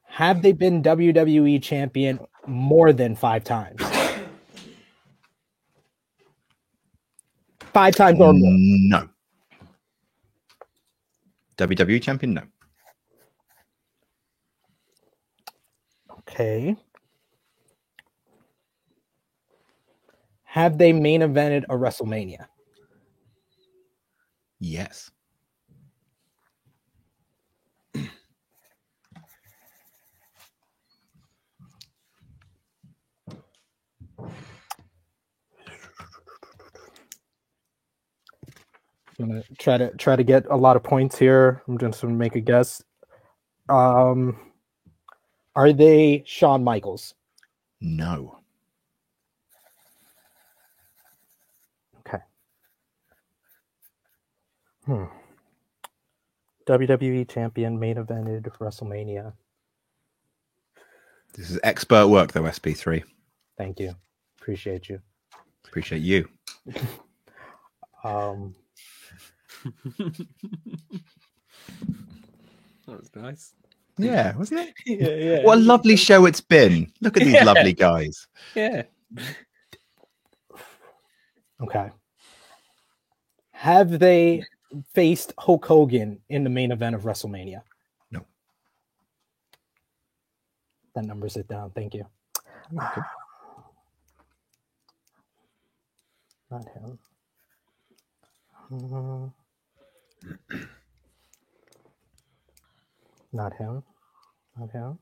Have they been WWE champion more than 5 times? 5 times or more? No. WWE champion? No. Okay. Have they main evented a WrestleMania? Yes. I'm gonna try to get a lot of points here. I'm just gonna make a guess. Are they Shawn Michaels? No. Okay. WWE champion, main evented WrestleMania. This is expert work, though, SP3. Thank you. Appreciate you. Appreciate you. That was nice. Yeah, wasn't it? Yeah. What a lovely show it's been. Look at these lovely guys. Yeah. Okay. Have they faced Hulk Hogan in the main event of WrestleMania? No. That numbers it down. Thank you. Okay. Not him. Not him. Not him.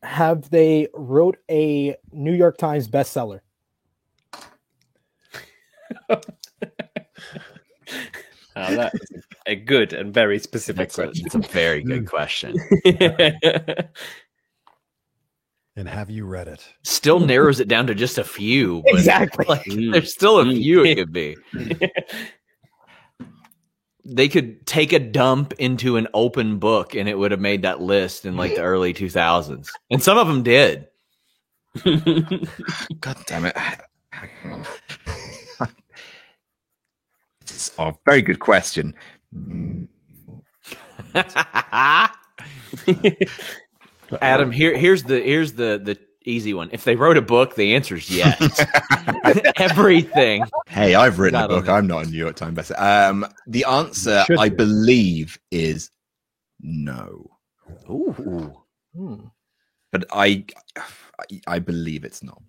Have they wrote a New York Times bestseller? That's a good and very specific question. It's a very good question. And have you read it? Still narrows it down to just a few. But Exactly. like, there's still a few it could be. They could take a dump into an open book and it would have made that list in like the early 2000s. And some of them did. God damn it. It's a very good question. Adam, here's the easy one. If they wrote a book, the answer is yes. Everything. Hey, I've written a Got on book. it. I'm not a New York Times bestseller. The answer, Should I be. believe, is no. Ooh. But I believe it's not.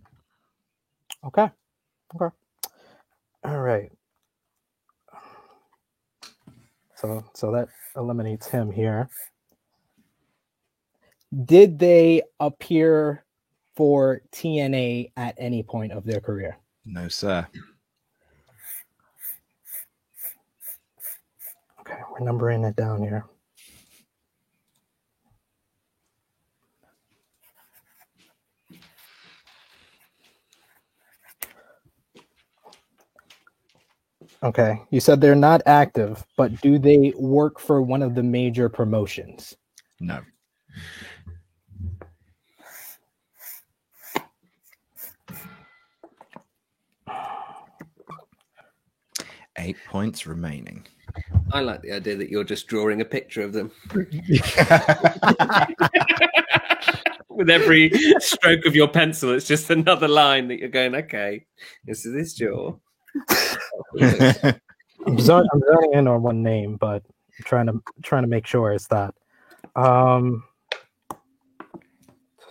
Okay. All right. So that eliminates him here. Did they appear for TNA at any point of their career? No, sir. Okay, we're numbering it down here. Okay, you said they're not active, but do they work for one of the major promotions? No. Eight points remaining. I like the idea that you're just drawing a picture of them. With every stroke of your pencil, it's just another line that you're going, okay, this is this jaw. I'm zoning in on one name, but I'm trying to make sure it's that. It's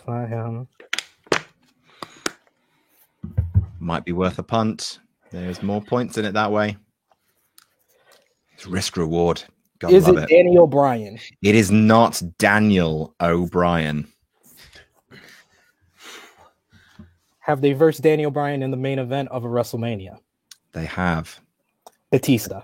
not him. Might be worth a punt. There's more points in it that way. It's risk reward. Is it Danny O'Brien? It is not Daniel O'Brien. Have they versed Danny O'Brien in the main event of a WrestleMania? They have. Batista.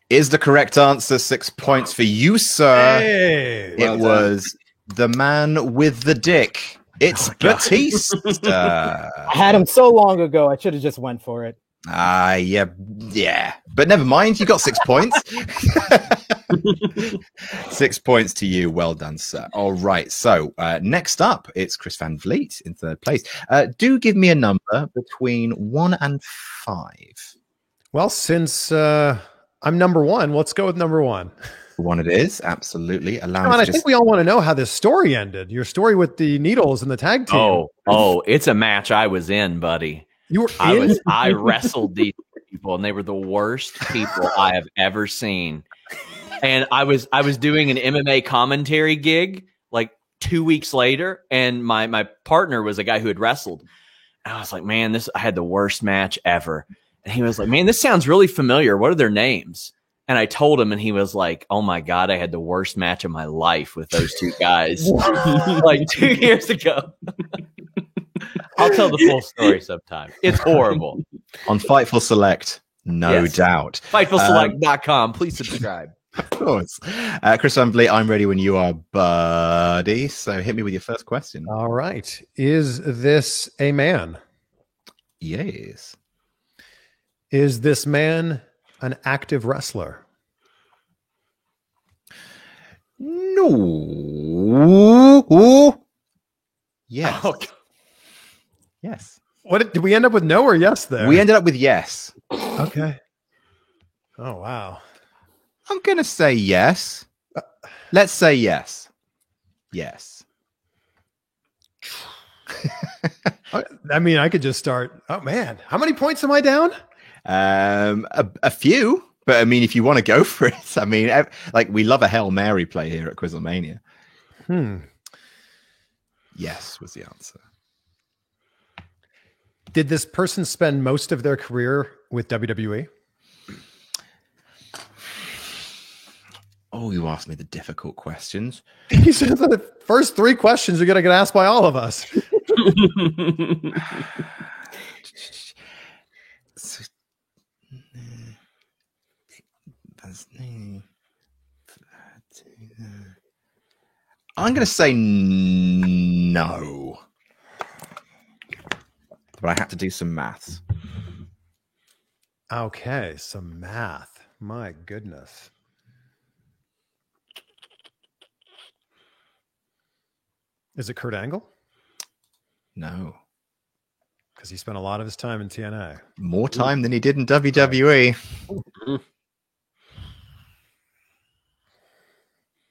Is the correct answer. 6 points for you, sir. Hey, it was the man with the dick. It's Batista. I had him so long ago. I should have just went for it. Yeah. But never mind. You got 6 points. 6 points to you. Well done, sir. All right. So next up, it's Chris Van Vliet in third place. Do give me a number between 1 and 5. Well, since I'm number 1, let's go with number 1. One it is, absolutely. I think we all want to know how this story ended. Your story with the Needles and the tag team. Oh, it's a match I was in, buddy. You were in? I wrestled these people, and they were the worst people I have ever seen. And I was doing an MMA commentary gig like 2 weeks later, and my partner was a guy who had wrestled. And I was like, man, I had the worst match ever. And he was like, man, this sounds really familiar. What are their names? And I told him, and he was like, oh my God, I had the worst match of my life with those two guys like 2 years ago. I'll tell the full story sometime. It's horrible. On Fightful Select, no doubt. FightfulSelect.com. Please subscribe. Of course. Chris Van Vliet, I'm ready when you are, buddy. So hit me with your first question. All right. Is this a man? Yes. Is this man an active wrestler? No. Yes. Oh, yes. What did we end up with? No or yes there? We ended up with yes. Okay. Oh, wow. I'm going to say yes. Let's say yes. Yes. I mean, I could just start. Oh, man. How many points am I down? A few, but I mean, if you want to go for it, I mean, like we love a Hail Mary play here at Quizlemania. Yes was the answer. Did this person spend most of their career with WWE? Oh, you asked me the difficult questions. You said the first 3 questions are going to get asked by all of us. I'm going to say no. But I had to do some maths. Okay, some math. My goodness. Is it Kurt Angle? No. Because he spent a lot of his time in TNA. More time than he did in WWE.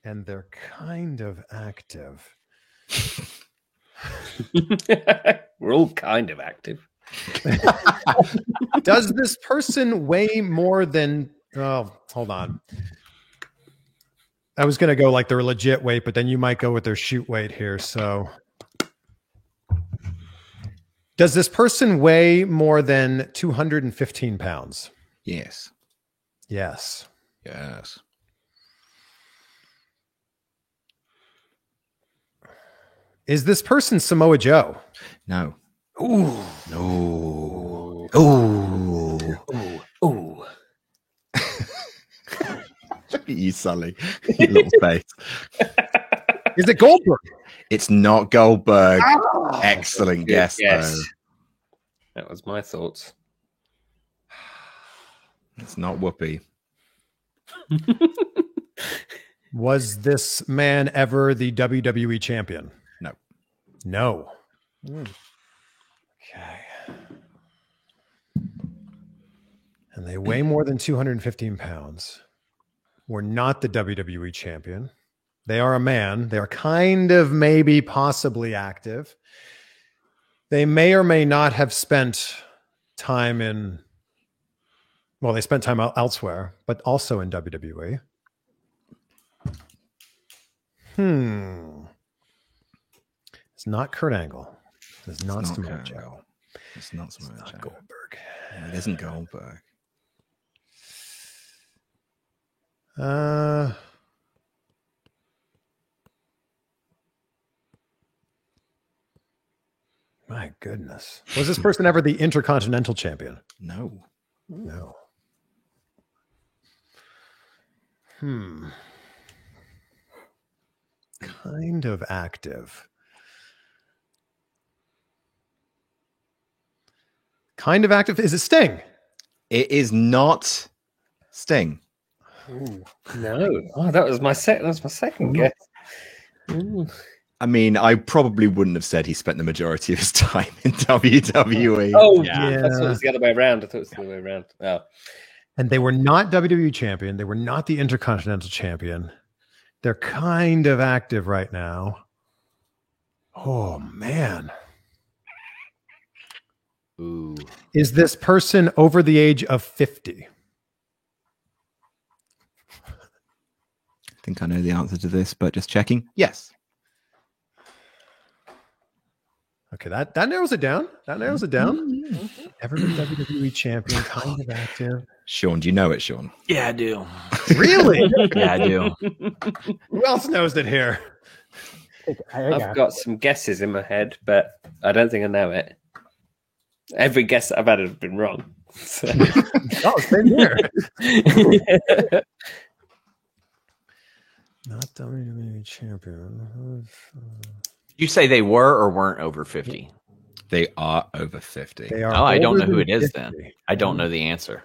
And they're kind of active. We're all kind of active. Does this person weigh more than... Oh, hold on. I was going to go like their legit weight, but then you might go with their shoot weight here. So does this person weigh more than 215 pounds? Yes. Yes. Yes. Is this person Samoa Joe? No. Ooh. No. Ooh. Ooh. Look at you, Sully. Your little face. Is it Goldberg? It's not Goldberg. Excellent guess, though. That was my thoughts. It's not Whoopi. Was this man ever the WWE champion? No. No. Okay. And they weigh more than 215 pounds. were not the WWE champion. They are a man. They are kind of maybe possibly active. They may or may not have spent time in, well, they spent time elsewhere, but also in WWE. It's not Kurt Angle. It's not Samoa Joe. It's not Samoa Joe. Goldberg. It isn't Goldberg. My goodness. Was this person ever the Intercontinental Champion? No. No. Kind of active. Kind of active. Is it Sting? It is not Sting. No. Oh, that was my second guess. Ooh. I mean, I probably wouldn't have said he spent the majority of his time in WWE. Oh, Yeah. I thought it was the other way around. Oh. And they were not WWE champion. They were not the Intercontinental champion. They're kind of active right now. Oh, man. Ooh. Is this person over the age of 50? I think I know the answer to this, but just checking. Yes. Okay, that narrows it down. Ever been WWE champion, kind of active. Sean, do you know it, Sean? Yeah, I do. Really? Yeah, I do. Who else knows it here? I've got some guesses in my head, but I don't think I know it. Every guess I've had has been wrong. So. Oh, same here. Not WWE champion. You say they were or weren't over 50? They are over 50. They are. Oh, I don't know older who it than is 50. then. I don't know the answer.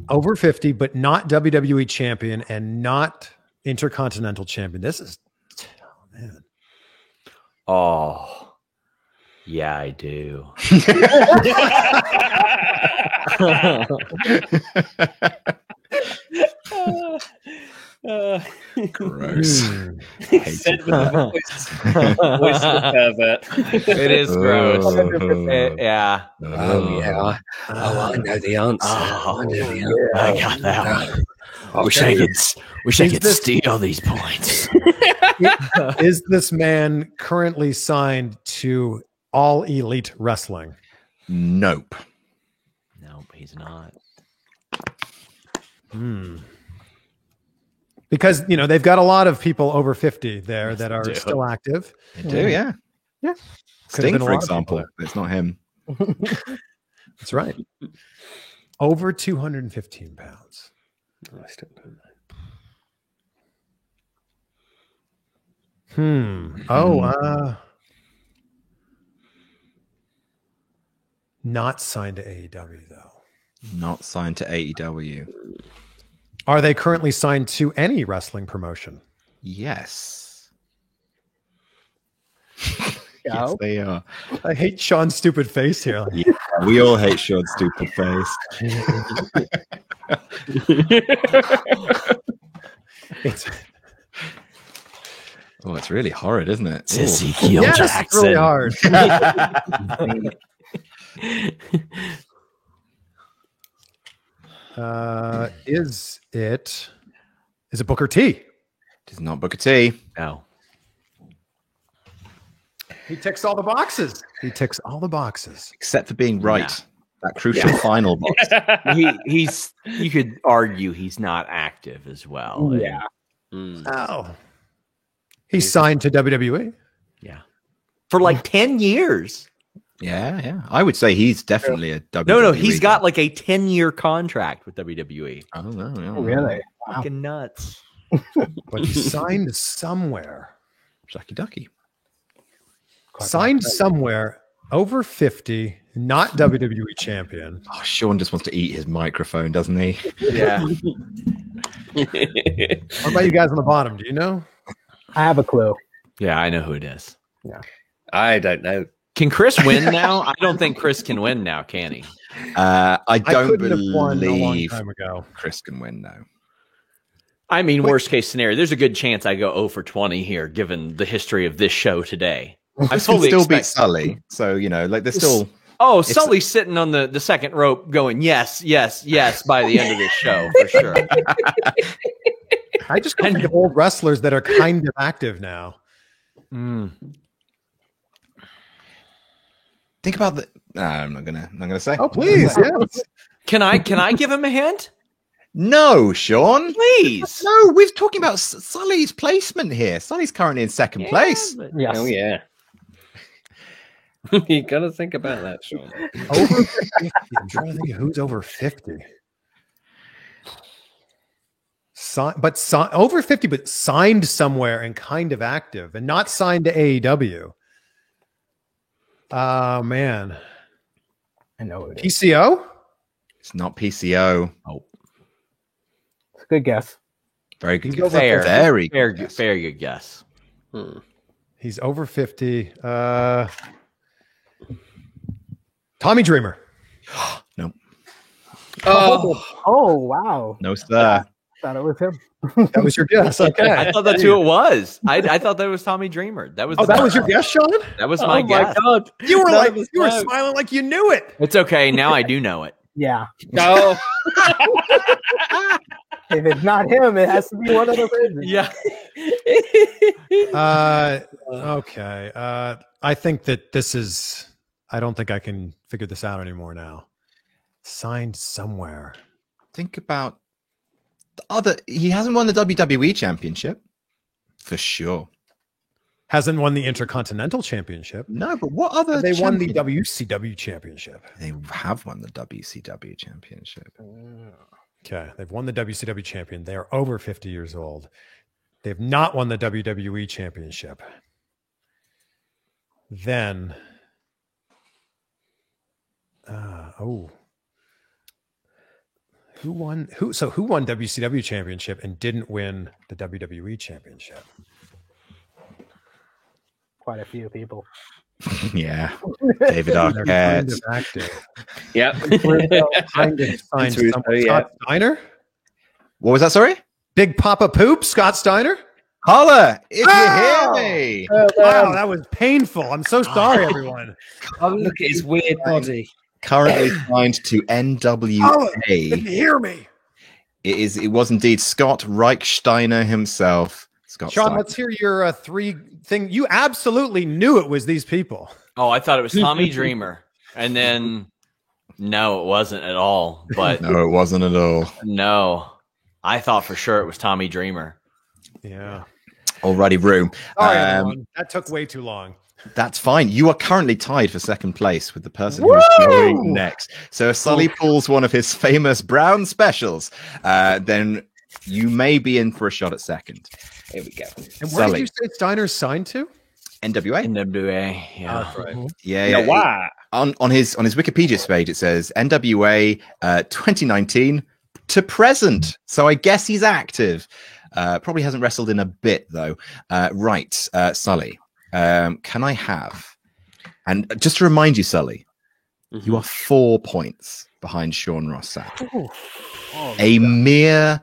Over 50, but not WWE champion and not Intercontinental champion. This is, oh, man. Oh, yeah, I do. Gross. Said with the voice of the pervert. It is gross. Oh. Yeah. Oh, yeah. I know the answer. Oh, I know the answer. I got that one. Wish I could steal these points. Is this man currently signed to All Elite Wrestling? Nope. Nope, he's not. Because, you know, they've got a lot of people over 50 there that are do. still active. They do, yeah. Yeah. Sting, been a for lot of people example. It's not him. That's right. Over 215 pounds. I still don't know. Not signed to AEW, though. Not signed to AEW. Are they currently signed to any wrestling promotion? Yes. Yes, they are. I hate Sean's stupid face here. Like, Yeah, we all hate Sean's stupid face. it's, Oh, it's really horrid, isn't it? It's Ooh. Ezekiel yes, Jackson. it's really hard. Is it Booker T? It is not Booker T. No. He ticks all the boxes. He ticks all the boxes. Except for being right. Yeah. That crucial final box. He's. You could argue he's not active as well. Yeah. Oh. He's signed to WWE. Yeah. For like 10 years. Yeah, yeah. I would say he's definitely a WWE. No, he's got like a 10-year contract with WWE. I don't know. Oh, really? Wow. Fucking nuts. But he's signed somewhere. Jackie Ducky. Signed somewhere over 50, not WWE champion. Oh, Sean just wants to eat his microphone, doesn't he? Yeah. What about you guys on the bottom? Do you know? I have a clue. Yeah, I know who it is. I don't know. Can Chris win now? I don't think Chris can win now, can he? I don't couldn't have won a long believe time ago. Chris can win now. I mean, worst case scenario, there's a good chance I go 0 for 20 here, given the history of this show today. I Chris can fully still beat expect- Sully, so like there's still. Oh, Sully's sitting on the second rope going, yes, yes, yes, by the end of this show, for sure. I just think of old wrestlers that are kind of active now. Think about the. I'm not gonna say. Oh, please, yes. Can I give him a hint? No, Sean. Please. No, we're talking about Sully's placement here. Sully's currently in second place. Yes. Oh yeah. You gotta think about that, Sean. Over 50. I'm trying to think of who's over 50. Over 50, but signed somewhere and kind of active, and not signed to AEW. Oh man, I know it is. PCO. It's not PCO. Oh, It's a good guess. Very good. He's over fair, Very fair, good guess. fair good guess. He's over 50. Tommy Dreamer. No, Oh wow! no, sir. Thought it was him. That was your guess. Okay. I thought that's who it was. I thought that was Tommy Dreamer. That was. Oh, that was your guess, Sean? That was my guess. God! You were None of us you were know. smiling like you knew it. It's okay. Now I do know it. Yeah. Oh, If it's not him, it has to be one of the person. Yeah. Okay. I think that this is. I don't think I can figure this out anymore now. Signed somewhere. Think about the other. He hasn't won the WWE Championship for sure. Hasn't won the Intercontinental Championship. No, but what other? They won the champion- WCW Championship. They have won the WCW Championship. Okay. They've won the WCW Champion. They are over 50 years old. They have not won the WWE Championship. Then, who won WCW Championship and didn't win the WWE Championship? Quite a few people. Yeah, David They're kind Arquette. of active. yep. Kind of signed Russo, someone. yeah. Scott Steiner? What was that? Sorry, Big Papa Poop, Scott Steiner? holla if Oh! you hear me. Wow, that was painful. I'm so sorry, everyone. Oh, look at his weird body. Currently signed to NWA. Did you hear me? It was indeed Scott Reichsteiner himself. Scott Sean, Steiner. let's hear your three thing. You absolutely knew it was these people. Oh, I thought it was Tommy Dreamer, and then no, it wasn't at all. But No, it wasn't at all. no, I thought for sure it was Tommy Dreamer. Yeah. Alrighty, Rue. Sorry, everyone. That took way too long. That's fine. You are currently tied for second place with the person who is going next. So if Sully pulls one of his famous brown specials, then you may be in for a shot at second. Here we go. And where Sully. did you say Steiner's signed to? NWA. NWA, yeah. Yeah. Wow. On his Wikipedia page, it says NWA 2019 to present. So I guess he's active. Probably hasn't wrestled in a bit though. Right, Sully. Can I have? And just to remind you, Sully, you are 4 points behind Sean Ross Sapp. A mere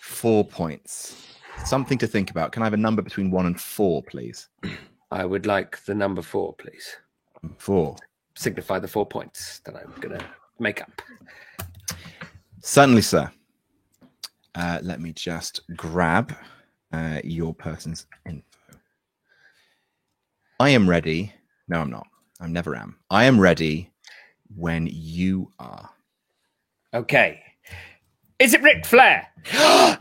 4 points. Something to think about. Can I have a number between 1 and 4, please? I would like the number 4, please. 4. Signify the 4 points that I'm gonna make up. Certainly, sir. Let me just grab your person's info. I am ready. No, I'm not. I never am. I am ready when you are. Okay. Is it Ric Flair?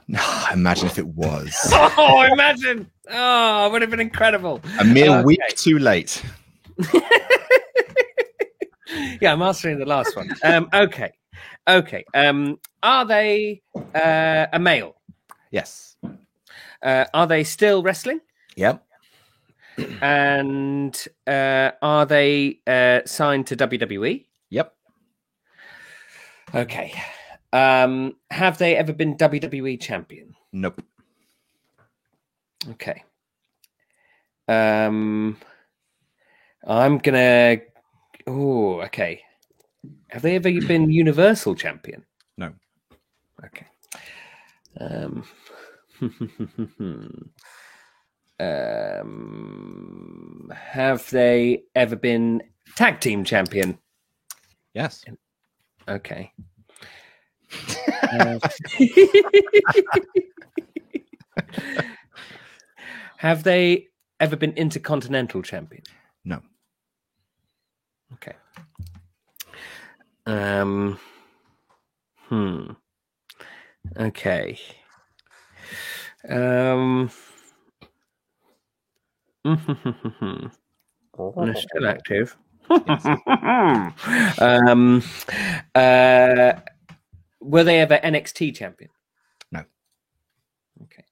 No, imagine if it was. Oh, imagine! Oh, it would have been incredible. A mere Okay. week too late. Yeah, I'm answering the last one. Okay. Are they a male? Yes. Are they still wrestling? Yep. And are they signed to WWE? Yep. Okay. Have they ever been WWE champion? Nope. Okay. I'm gonna. Oh, okay. Have they ever been Universal Champion? No. Okay. Have they ever been Tag Team Champion? Yes. Okay. Have they ever been Intercontinental Champion? No. Okay. Okay. They're still active. Were they ever NXT champion? No. Okay.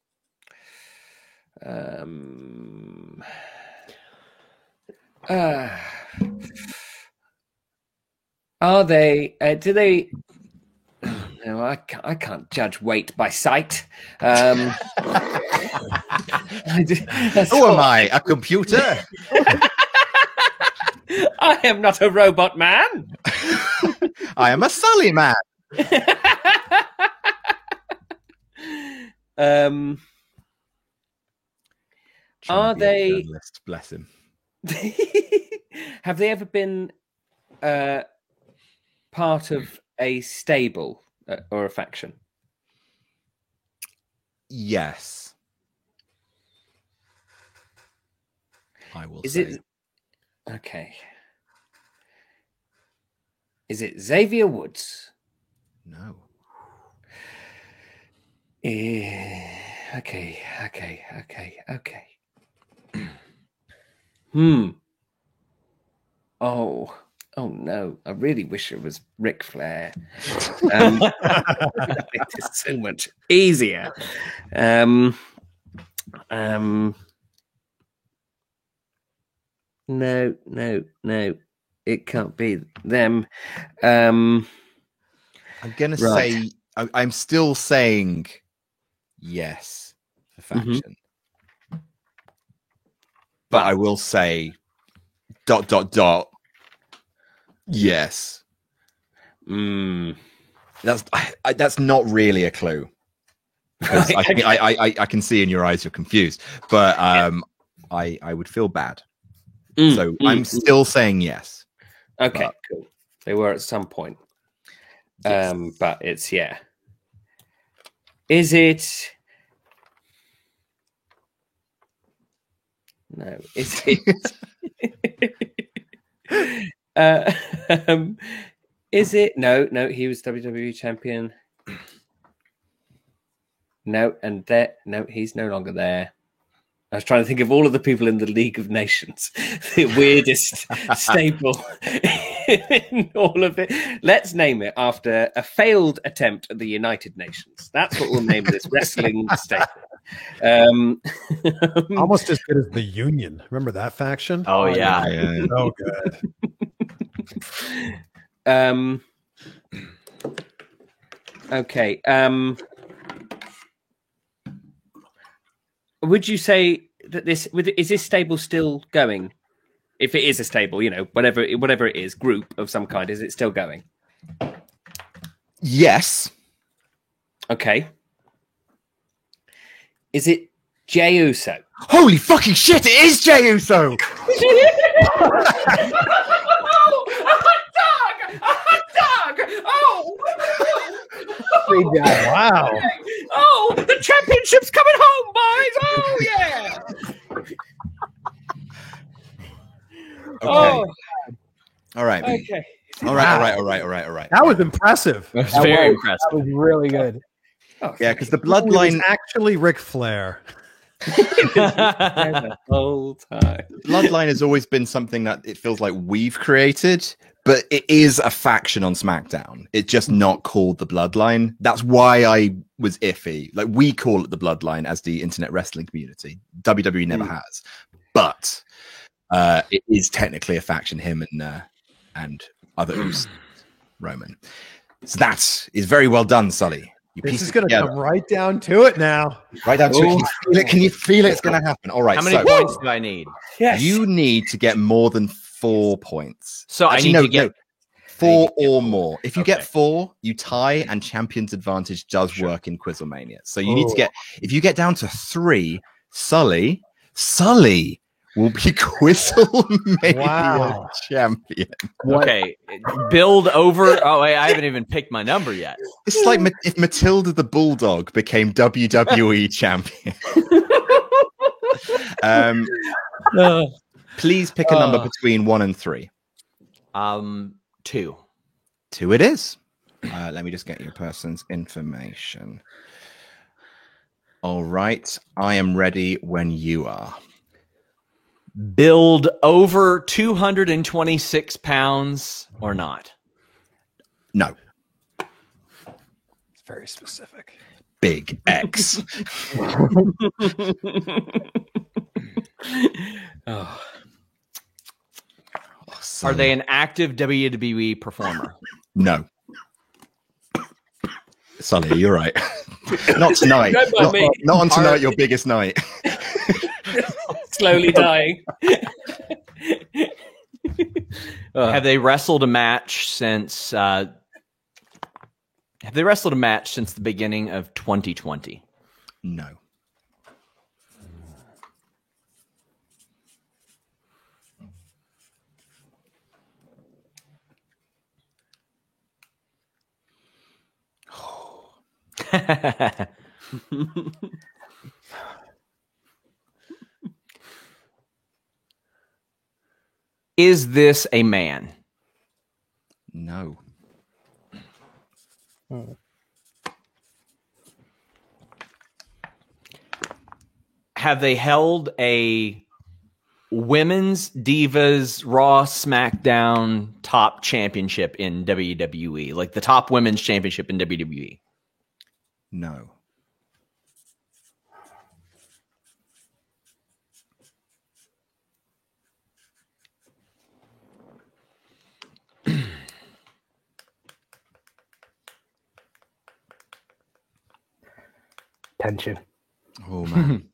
Are they? Do they? No, I can't judge weight by sight. Who am I? A computer? I am not a robot man. I am a Sully man. Are they? Bless him. Have they ever been part of a stable or a faction? Yes. I will Is say. it okay? Is it Xavier Woods? No. Okay. Oh no! I really wish it was Ric Flair. It's so much easier. No, it can't be them. I'm gonna say I'm still saying yes for faction, but I will say ... Yes. That's not really a clue. Because I can see in your eyes you're confused, but I would feel bad. So I'm still saying yes. Okay, cool. They were at some point. Yes. But it's Is it? No. Is it? Is it? No. He was WWE champion. No, and there. No, he's no longer there. I was trying to think of all of the people in the League of Nations, the weirdest stable in all of it. Let's name it after a failed attempt at the United Nations. That's what we'll name this wrestling stable. Almost as good as the Union. Remember that faction? Oh yeah. So good. Okay. Would you say that is this stable still going? If it is a stable, whatever it is, group of some kind, is it still going? Yes. Okay. Is it Jey Uso? Holy fucking shit! It is Jey Uso. A hot dog! Oh! Great job. Wow. Oh, the championship's coming home, boys! Oh yeah! Okay. Oh, All right. okay. All right. That was impressive. That's very impressive. That was really good. Oh, Yeah, because the It was bloodline actually Ric Flair. the whole time. bloodline has always been something that it feels like we've created, but it is a faction on SmackDown. It's just not called the Bloodline. That's why I was iffy. Like, we call it the Bloodline as the internet wrestling community. WWE never has, but it is technically a faction. Him and other Roman. So that is very well done, Sully. This is going to come right down to it now. Right down to it. Can you feel it? It's going to happen. All right. How many points do I need? Yes. You need to get more than 4 points. So actually, I need to get 4 or more. If you get 4, you tie, and champion's advantage does work in Quizzlemania. So you need to get, if you get down to 3, Sully will be Quizzlemania champion. Okay, build over. Oh, wait, I haven't even picked my number yet. This is like if Matilda the Bulldog became WWE champion. Please pick a number between 1 and 3. 2. 2 it is. Let me just get your person's information. All right. I am ready when you are. Build over 226 pounds or not? No. It's very specific. Big X. Are they an active WWE performer? No. Sully, you're right. Not tonight. Not on tonight, your biggest night. Slowly dying. Have they wrestled a match since? Have they wrestled a match since the beginning of 2020? No. Is this a man? No. Have they held a women's Divas Raw SmackDown top championship in WWE? Like the top women's championship in WWE? No. Tension. Oh, man.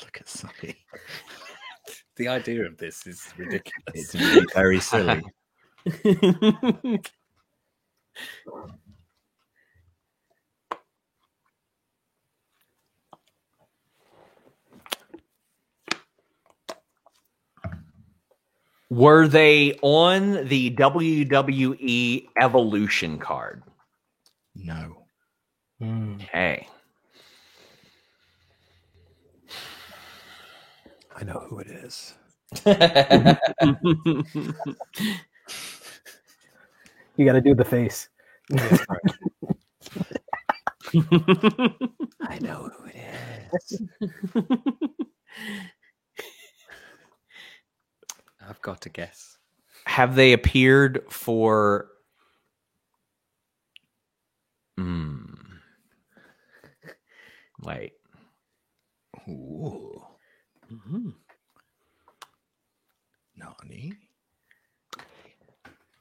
Look at Sully. The idea of this is ridiculous. It's really very silly. Were they on the WWE Evolution card? No. Okay. I know who it is. You got to do the face. I know who it is. I've got to guess. Have they appeared for... Wait. Ooh. Nani?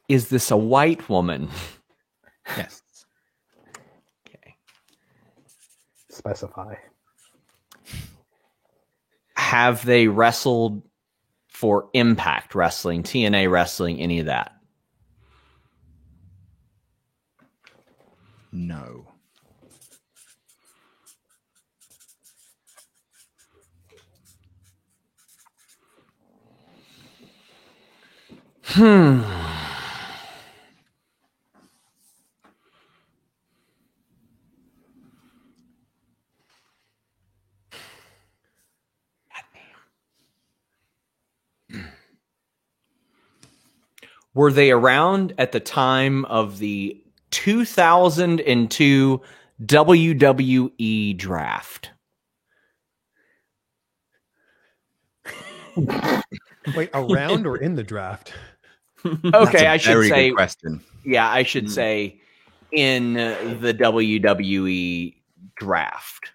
Is this a white woman? Yes. Okay. Specify. Have they wrestled for Impact Wrestling, TNA Wrestling, any of that? No. Were they around at the time of the 2002 WWE draft? Wait, around or in the draft? Okay, I should say. Good question. Yeah, I should say in the WWE draft.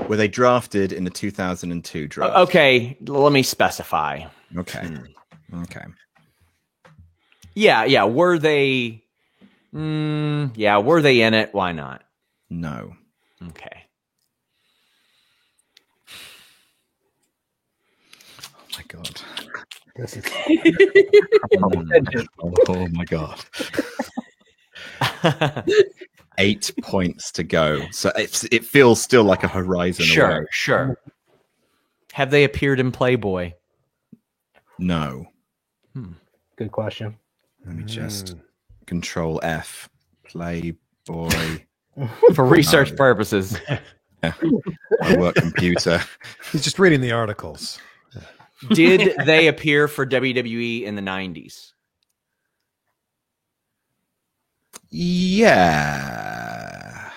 Were they drafted in the 2002 draft? Okay, let me specify. Okay. Okay. Yeah. Were they Yeah, were they in it? Why not? No. Okay. Oh my god. This is Oh my god. 8 points to go. So it feels still like a horizon away. Sure. Have they appeared in Playboy? No. good question. Let me just Control F. Playboy. For research purposes. My work computer. He's just reading the articles. Did they appear for WWE in the 90s? Yeah.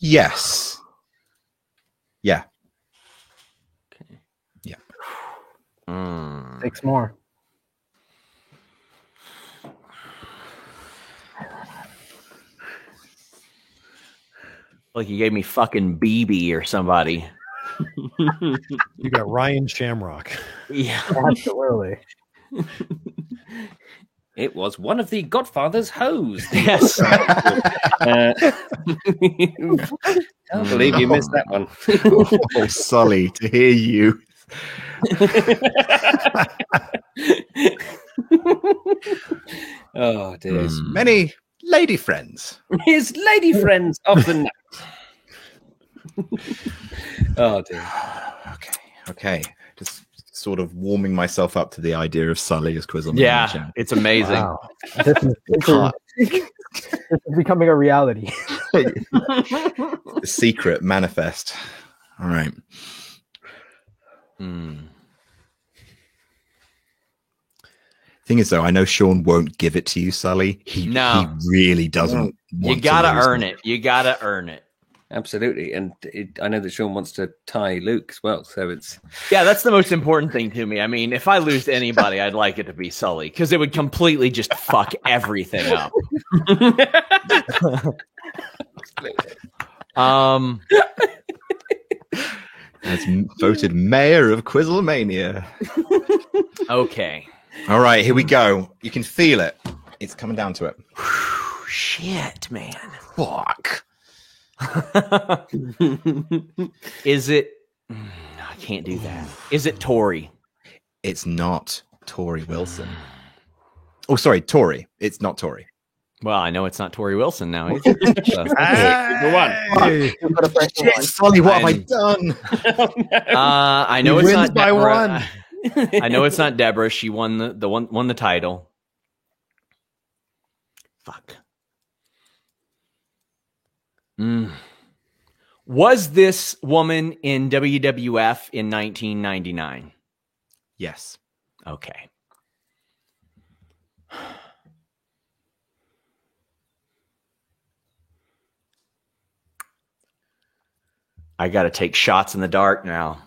Yes. Yeah. Okay. Yeah. 6 more. Like you gave me fucking BB or somebody. You got Ryan Shamrock. Yeah. Absolutely. It was one of the Godfather's hoes. Yes. Can't believe you missed that one. Oh, Sully, to hear you. Oh dear. Many lady friends. His lady friends of the night. Oh dear. Okay. Just sort of warming myself up to the idea of Sully as quiz on the Yeah, Channel. it's amazing. Wow. This is becoming a reality. The secret manifest. All right. Thing is, though, I know Sean won't give it to you, Sully. He really doesn't. You Want gotta to lose earn it. You gotta earn it. Absolutely. And I know that Sean wants to tie Luke as well. So it's Yeah, that's the most important thing to me. I mean, if I lose to anybody, I'd like it to be Sully because it would completely just fuck everything up. As voted mayor of Quizlemania. Okay. All right, here we go. You can feel it. It's coming down to it. Shit, man. Fuck. Is it? I can't do that. Is it Tori? It's not Tori Wilson. Oh, sorry, Tori. It's not Tori. Well, I know it's not Tori Wilson now. Either. So. Hey, Shit, Sully, what have I done? I know He it's wins not by Deborah. one. I know it's not Deborah. She won the title. Fuck. Was this woman in WWF in 1999? Yes. Okay. I got to take shots in the dark now.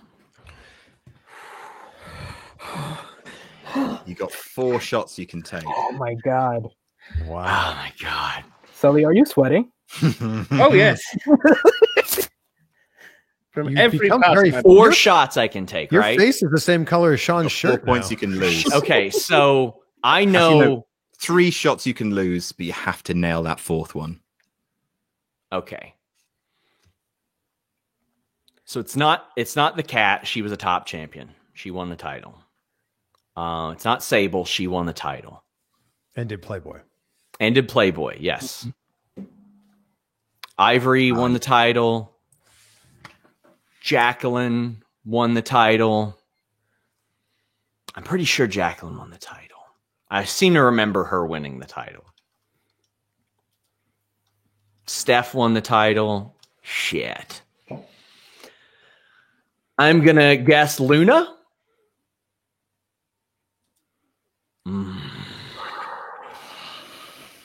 You got 4 shots you can take. Oh my god. wow. Oh my god. Sully, are you sweating? oh yes. From You've every become part very of my- 4 shots I can take, Your right? face is the same color as Sean's 4 shirt. points now. you can lose. Okay, so I know. Actually, no. 3 shots you can lose, but you have to nail that 4th one. Okay. So it's not the Cat. She was a top champion. She won the title. It's not Sable. She won the title. And did Playboy. And did Playboy, yes. Ivory won the title. Jacqueline won the title. I'm pretty sure Jacqueline won the title. I seem to remember her winning the title. Steph won the title. Shit. I'm going to guess Luna.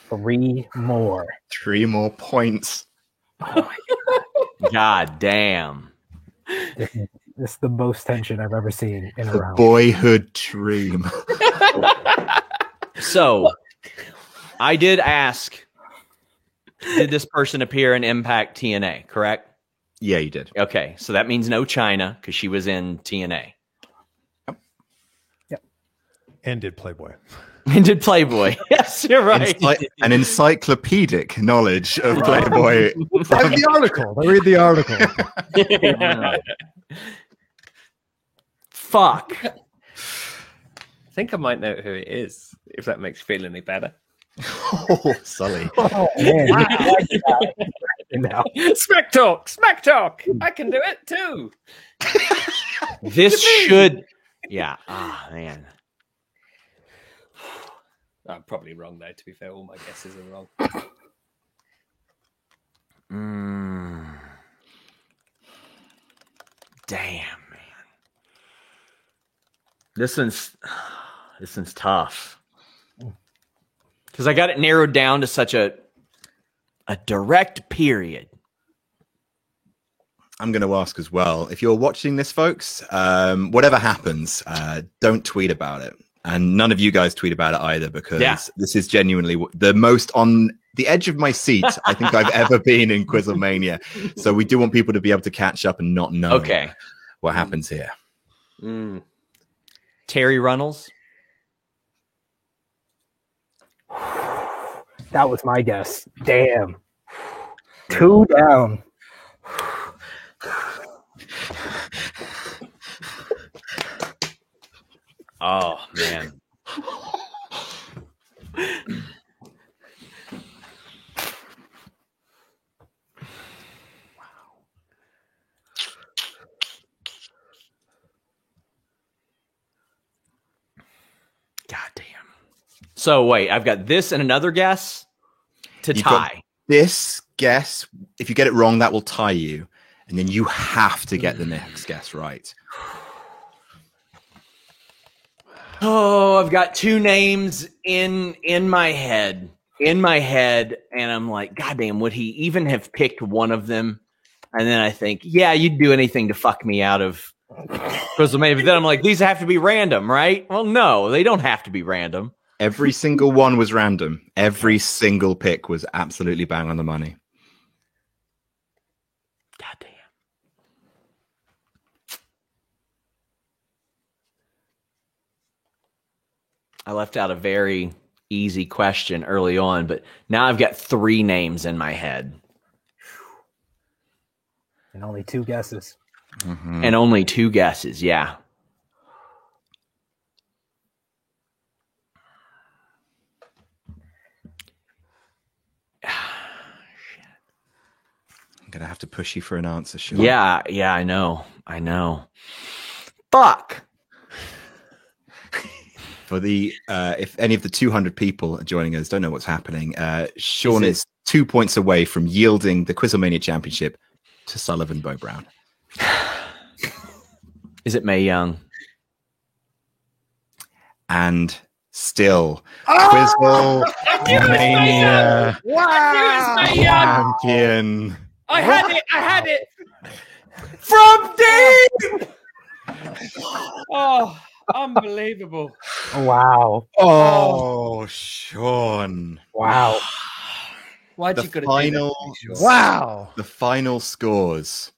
3 more. 3 more points. God damn. This is the most tension I've ever seen in a The round. boyhood dream. So, I did ask, did this person appear in Impact TNA, correct? Yeah, you did. Okay, so that means no China because she was in TNA. And did Playboy. Minted Playboy. Yes, you're right. An encyclopedic knowledge of Playboy. I read the article. I read the article. Fuck. I think I might know who it is, if that makes you feel any better. Oh, Sully. Oh man! Now. Smack talk, smack talk. I can do it too. This should. Yeah. Ah, man. I'm probably wrong though. To be fair, all my guesses are wrong. Damn, man. This one's tough because I got it narrowed down to such a direct period. I'm going to ask as well. If you're watching this, folks, whatever happens, don't tweet about it. And none of you guys tweet about it either, because this is genuinely the most on the edge of my seat I think I've ever been in Quizlemania. So we do want people to be able to catch up and not know what happens here. Terry Runnels. That was my guess. Damn. 2 down. Oh, man. God damn. So wait, I've got this and another guess to tie. This guess, if you get it wrong, that will tie you. And then you have to get the next guess right. Oh, I've got 2 names in my head. And I'm like, God damn, would he even have picked one of them? And then I think, yeah, you'd do anything to fuck me out of Quizlemania. But then I'm like, these have to be random, right? Well, no, they don't have to be random. Every single one was random. Every single pick was absolutely bang on the money. God damn. I left out a very easy question early on, but now I've got 3 names in my head. And only 2 guesses. Mm-hmm. And only 2 guesses, yeah. I'm going to have to push you for an answer, Sean. Yeah, I know. Fuck. For the if any of the 200 people joining us don't know what's happening, Sean is 2 points away from yielding the Quizlemania Championship to Sullivan Bo Brown. Is it Mae Young? And still, Quizlemania champion. I had it. From deep. Oh, unbelievable. Wow. Oh, Sean. Wow. Why'd you The got to final, do that? Wow. the final scores.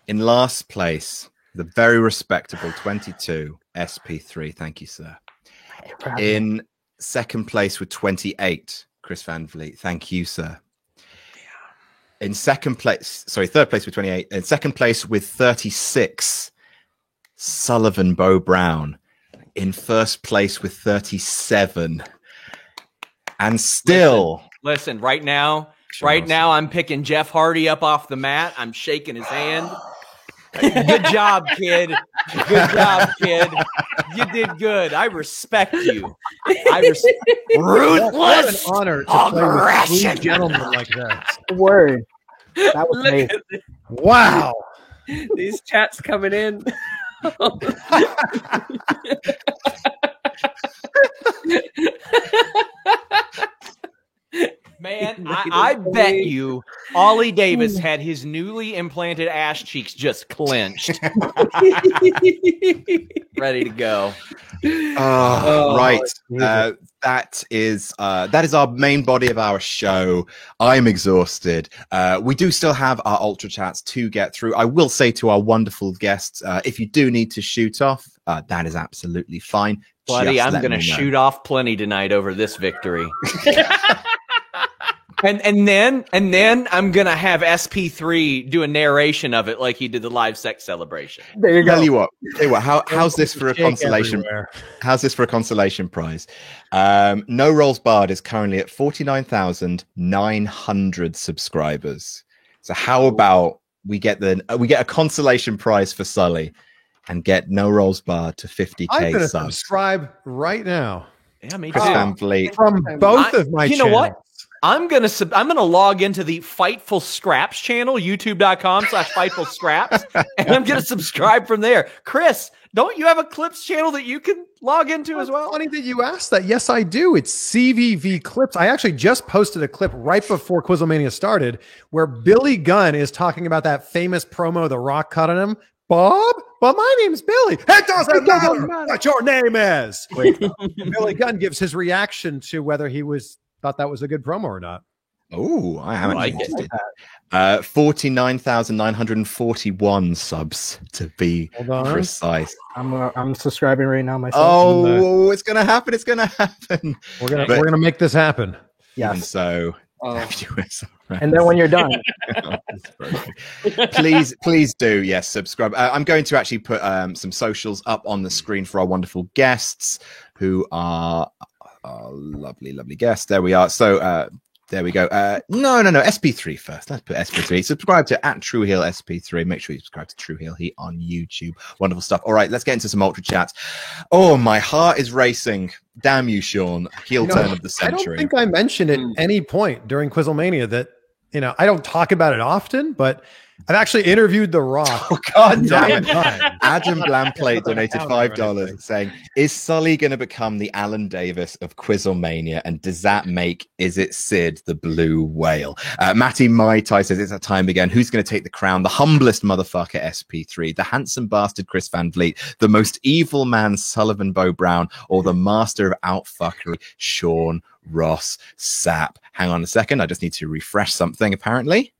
In last place, the very respectable 22 SP3. Thank you, sir. In second place with 28, Chris Van Vliet. Thank you, sir. In third place with 28. In second place with 36, Sullivan Bo Brown. In first place with 37. And still... Listen, right now, I'm picking Jeff Hardy up off the mat. I'm shaking his hand. Good job, kid. Good job, kid. You did good. I respect you. Ruthless. What an honor to play with 3 gentlemen like that. Word. That was Look amazing. at this. Wow. These chats coming in. Man, I bet you Ollie Davis had his newly implanted ass cheeks just clenched. Ready to go. right. that is our main body of our show. I'm exhausted. We do still have our Ultra Chats to get through. I will say to our wonderful guests, if you do need to shoot off, that is absolutely fine. Buddy, I'm going to shoot off plenty tonight over this victory. And then I'm gonna have SP3 do a narration of it like he did the live sex celebration. There you go. Tell you what, how's this for a consolation? How's this for a consolation prize? No Rolls Barred is currently at 49,900 subscribers. So how about we get a consolation prize for Sully and get No Rolls Barred to 50K I'm gonna subs. subscribe right now. Yeah, me Chris too. Van Vliet. From both of my channels. You know what? I'm gonna log into the Fightful Scraps channel, youtube.com/Fightful Scraps, and I'm gonna subscribe from there. Chris, don't you have a clips channel that you can log into as well? Funny that you asked that. Yes, I do. It's CVV Clips. I actually just posted a clip right before Quizlemania started where Billy Gunn is talking about that famous promo The Rock cut on him. Bob? Well, my name's Billy. It doesn't matter what your name is. Billy Gunn gives his reaction to whether he thought that was a good promo or not. Oh, I haven't watched it. 49,941 subs to be precise. I'm subscribing right now myself. Oh, it's gonna happen. It's gonna happen. We're gonna make this happen. Even Yes. so, And then when you're done, please do, yes, subscribe. I'm going to actually put some socials up on the screen for our wonderful guests who are lovely guests. There we are. So there we go. No, SP3 first. Let's put SP3. Subscribe to @TrueHeelSP3. Make sure you subscribe to True Heel Heat on YouTube. Wonderful stuff. All right, let's get into some Ultra Chats. Oh, my heart is racing. Damn you, Sean. Heel turn of the century. I don't think I mentioned at any point during Quizlemania that, I don't talk about it often, but I've actually interviewed The Rock. Oh, God damn it. Adam Blamplate donated $5 saying, is Sully going to become the Alan Davis of Quizlemania? And does that make Is It Sid the blue whale? Matty Mai Tai says, it's that time again. Who's going to take the crown? The humblest motherfucker, SP3, the handsome bastard, Chris Van Vliet, the most evil man, Sullivan Bo Brown, or the master of outfuckery, Sean Ross Sapp. Hang on a second. I just need to refresh something, apparently.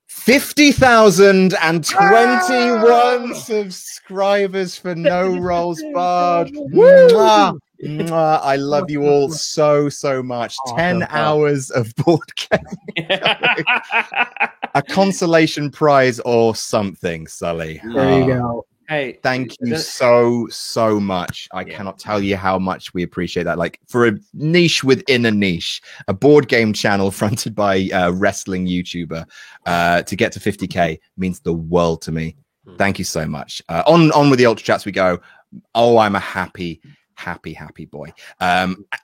50,021 subscribers for No Rolls Barred. Mwah, mwah. I love you all so much. Awesome. 10 hours of board game. A consolation prize or something, Sully. There you go. Hey, thank you so much. I cannot tell you how much we appreciate that. Like, for a niche within a niche, a board game channel fronted by a wrestling YouTuber, to get to 50K means the world to me. Thank you so much. On with the Ultra Chats we go. Oh, I'm a happy boy.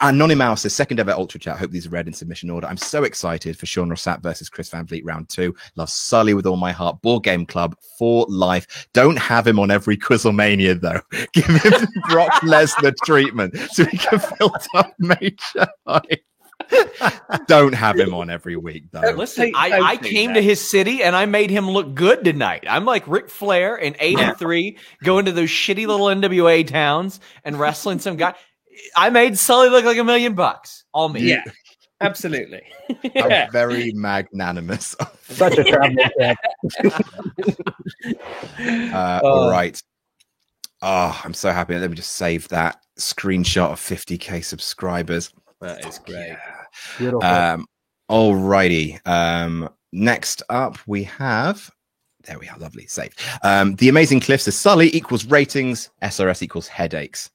Anonymous says, second ever Ultra Chat. Hope these are read in submission order. I'm so excited for Sean Rossap versus Chris Van Vliet round 2. Love Sully with all my heart. Board Game Club for life. Don't have him on every Quizlemania though. Give him Brock Lesnar treatment so he can fill up Major Hype. Don't have him on every week though. Listen, I came to his city and I made him look good tonight. I'm like Ric Flair in 83 going to those shitty little NWA towns and wrestling some guy. I made Sully look like $1 million. All me. Yeah, absolutely. I'm very magnanimous. Such a traveling all right. Oh, I'm so happy. Let me just save that screenshot of 50K subscribers. That is great. Beautiful. All righty. Next up, we have. There we are. Lovely. Save. The Amazing Cliff says Sully equals ratings. SRS equals headaches.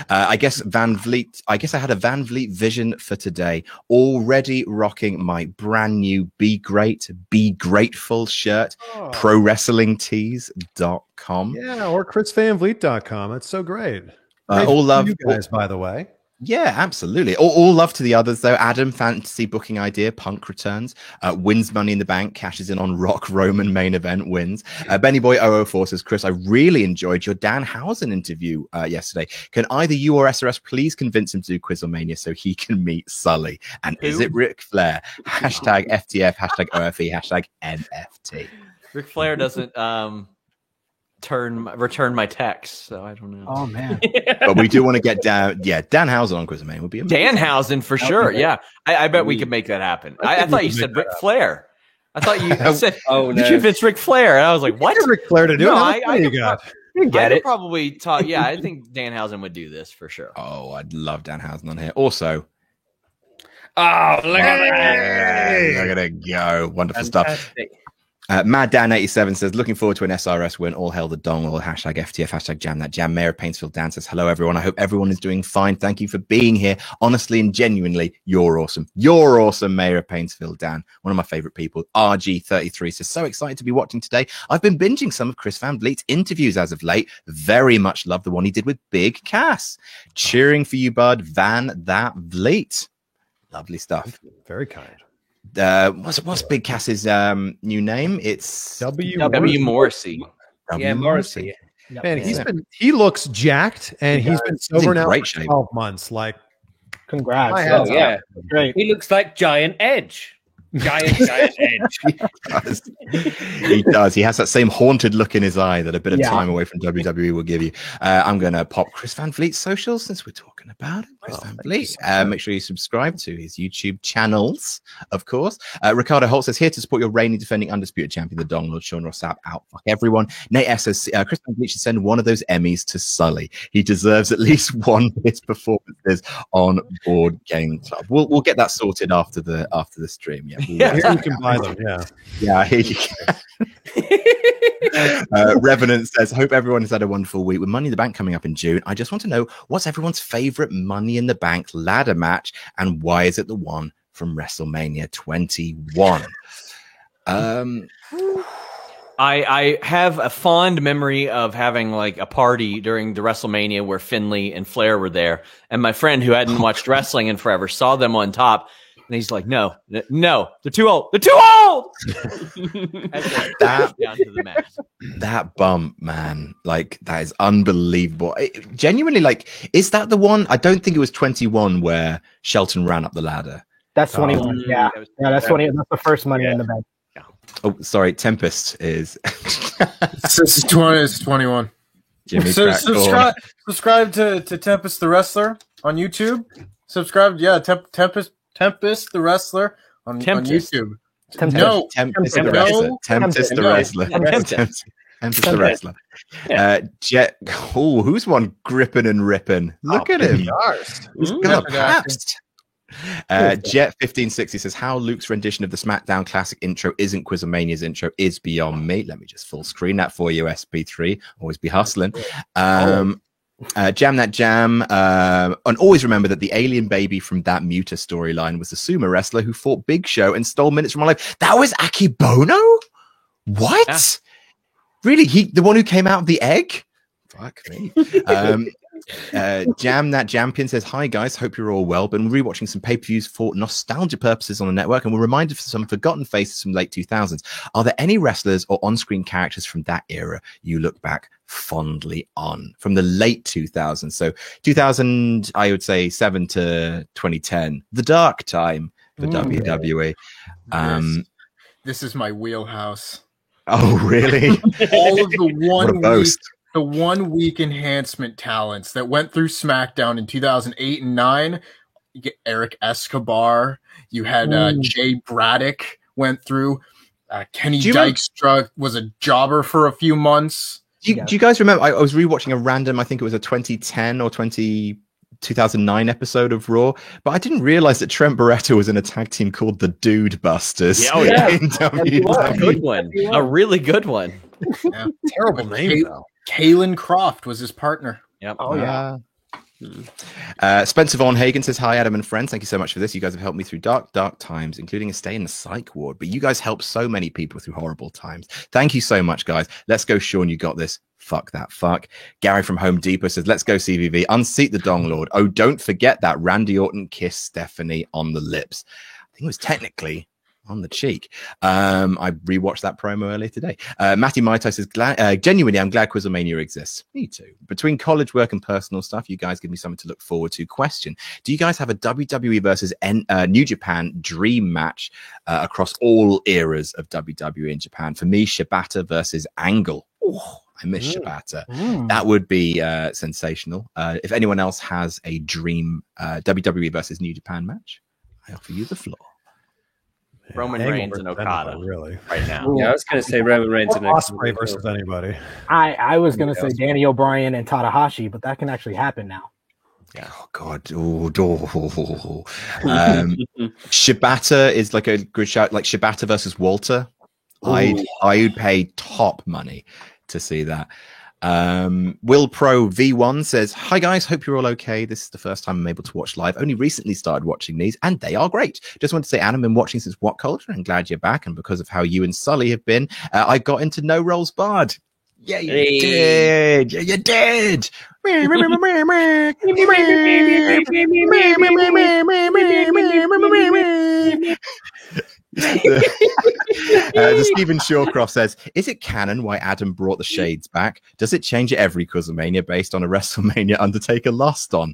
I guess Van Vliet. I guess I had a Van Vliet vision for today. Already rocking my brand new Be Great, Be Grateful shirt. ProWrestlingTees.com. Yeah, or ChrisVanVliet.com. That's so great. All love, you guys, by the way. Yeah, absolutely. All love to the others, though. Adam, fantasy booking idea, Punk returns. Wins Money in the Bank, cashes in on Rock Roman main event, wins. Benny Boy 004 says, Chris, I really enjoyed your Danhausen interview yesterday. Can either you or SRS please convince him to do Quizlemania so he can meet Sully? And is it Ric Flair? Hashtag FTF, hashtag OFE, hashtag NFT. Ric Flair doesn't return my text, so I don't know. Oh man. But we do want to get down. Yeah, Danhausen on Quizomania would be amazing. Danhausen for sure. Yeah, I bet we could make that happen. I thought you said Ric Flair. I thought you said, "Oh no, it's Ric Flair," and I was like, "What?" Ric Flair to do? No, you got. You get it. Probably talk. Yeah, I think Danhausen would do this for sure. Oh, I'd love Danhausen on here. Also, oh look at that! Look at it go! Wonderful stuff. Fantastic. Mad Dan87 says, looking forward to an SRS win. All hail the dongle. Hashtag FTF. Hashtag jam that jam. Mayor of Paintsville Dan says, hello, everyone. I hope everyone is doing fine. Thank you for being here. Honestly and genuinely, you're awesome. You're awesome, Mayor of Paintsville Dan. One of my favorite people. RG33 says, so excited to be watching today. I've been binging some of Chris Van Vliet's interviews as of late. Very much love the one he did with Big Cass. Cheering for you, bud. Van That Vliet. Lovely stuff. Very kind. What's Big Cass's new name? It's W. Morrissey. Yeah, Morrissey. Man, he looks jacked, and he's been sober now for 12 months. Like, congrats! Oh yeah, great. He looks like Giant Edge. Giant Edge. He does. He has that same haunted look in his eye that a bit of time away from WWE will give you. I'm going to pop Chris Van Vliet's socials since we're talking about it. Chris Van Vliet. Make sure you subscribe to his YouTube channels, of course. Ricardo Holt says, here to support your reigning defending undisputed champion, the Dong Lord, Sean Ross Sapp. Out. Fuck everyone. Nate S says, Chris Van Vliet should send one of those Emmys to Sully. He deserves at least one of his performances on Board Game Club. We'll get that sorted after the stream. Yeah. Here you can buy them. Yeah, here you can. Revenant says, hope everyone has had a wonderful week. With Money in the Bank coming up in June, I just want to know what's everyone's favorite Money in the Bank ladder match and why is it the one from WrestleMania 21? I have a fond memory of having like a party during the WrestleMania where Finlay and Flair were there, and my friend who hadn't watched wrestling in forever saw them on top. And he's like, no, they're too old. They're too old. Down to the mat. That bump, man, like that is unbelievable. Genuinely, like, is that the one? I don't think it was 21 where Shelton ran up the ladder. That's 21. Yeah, that's 20. That's the first Money in the Bank. Yeah. Oh, sorry, Tempest is. This is 20. It's 21. Jimmy, subscribe to Tempest the Wrestler on YouTube. Subscribe, Tempest the Wrestler on YouTube. Tempest the Wrestler. Tempest the Wrestler. Tempest the Wrestler. Jet. Oh, who's one gripping and ripping? Look at him. He's got a past. Jet 1560 says, how Luke's rendition of the SmackDown Classic intro isn't Quizomania's intro is beyond me. Let me just full screen that for you, SP3. Always be hustling. Jam That Jam, and always remember that the alien baby from that Muta storyline was the sumo wrestler who fought Big Show and stole minutes from my life. That was Akibono? What? Yeah. Really? The one who came out of the egg? Fuck me. Jam That Champion says, hi guys, hope you're all well. Been rewatching some pay-per-views for nostalgia purposes on the network, and we're reminded of some forgotten faces from late 2000s. Are there any wrestlers or on-screen characters from that era you look back fondly on? From the late 2000s, so 2000, I would say 7 to 2010, the dark time for WWE. This is my wheelhouse. Oh, really? All of the 1 week enhancement talents that went through SmackDown in 2008 and 9. You get Eric Escobar. You had Jay Braddock went through. Kenny Dykstra was a jobber for a few months. Do you guys remember? I was rewatching a random, I think it was a 2010 or 2009 episode of Raw, but I didn't realize that Trent Barreto was in a tag team called the Dude Busters. Yeah, a good one. A really good one. Yeah. Terrible name, though. Kalen Croft was his partner. Yep. Oh, yeah. Spencer Von Hagen says, hi, Adam and friends. Thank you so much for this. You guys have helped me through dark times, including a stay in the psych ward. But you guys help so many people through horrible times. Thank you so much, guys. Let's go, Sean. You got this. Fuck that. Fuck. Gary from Home Depot says, let's go, CVV. Unseat the Dong Lord. Oh, don't forget that Randy Orton kissed Stephanie on the lips. I think it was technically on the cheek. I rewatched that promo earlier today. Matty Maitai says, genuinely, I'm glad Quizomania exists. Me too. Between college work and personal stuff, you guys give me something to look forward to. Question: do you guys have a WWE versus New Japan dream match across all eras of WWE in Japan? For me, Shibata versus Angle. Oh, I miss Shibata. That would be sensational. If anyone else has a dream WWE versus New Japan match, I offer you the floor. Roman Reigns and Okada, really, right now. Yeah, I was going to say Roman Reigns and Ospreay versus anybody. I was going to say Danny O'Brien and Tanahashi, but that can actually happen now. Yeah. Oh God. Shibata is like a good shout. Like Shibata versus Walter. I would pay top money to see that. Will Pro V1 says, "Hi guys, hope you're all okay. This is the first time I'm able to watch live. Only recently started watching these, and they are great. Just want to say, Adam, been watching since What Culture, and glad you're back. And because of how you and Sully have been, I got into No Rolls Barred. Yeah, you did. Yeah, you did. The Stephen Shawcroft says, is it canon why Adam brought the shades back? Does it change every Quizlemania based on a WrestleMania Undertaker lost on?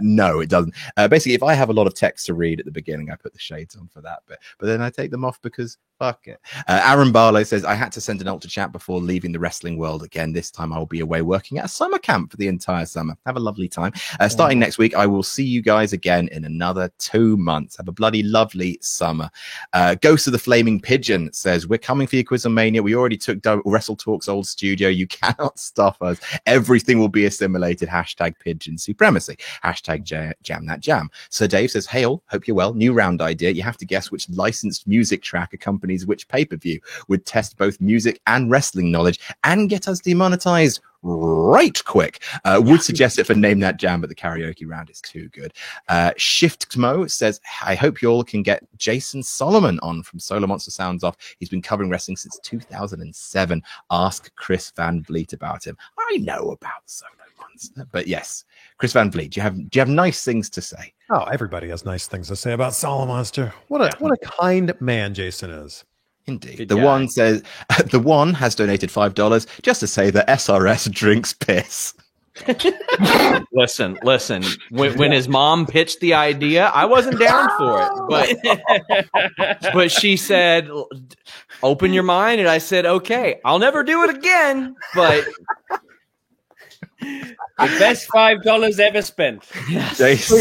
No, it doesn't. Basically, if I have a lot of text to read at the beginning, I put the shades on for that bit, but then I take them off because fuck it. Aaron Barlow says, I had to send an ultra chat before leaving the wrestling world again. This time I will be away working at a summer camp for the entire summer. Have a lovely time. Starting next week, I will see you guys again in another 2 months. Have a bloody lovely summer. Ghost of the Flaming Pigeon says, we're coming for you, Quizlemania. We already took Wrestle Talk's old studio. You cannot stop us. Everything will be assimilated. Hashtag pigeon supremacy. Hashtag jam that jam. So Dave says, hey all, hope you're well. New round idea. You have to guess which licensed music track accompanies which pay-per-view. Would test both music and wrestling knowledge and get us demonetized right quick. Would suggest it for Name That Jam, but the karaoke round is too good. Shift Mo says, I hope you all can get Jason Solomon on from Solar Monster Sounds Off. He's been covering wrestling since 2007. Ask Chris Van Vliet about him. I know about Solar Monster, but yes, Chris Van Vliet, do you have nice things to say? Oh, everybody has nice things to say about Solar Monster. What a kind man Jason is. Indeed. Good the guy. One says, the one has donated $5 just to say that SRS drinks piss. Listen. When his mom pitched the idea, I wasn't down for it, but she said, "Open your mind," and I said, "Okay, I'll never do it again." But the best $5 ever spent. Yes.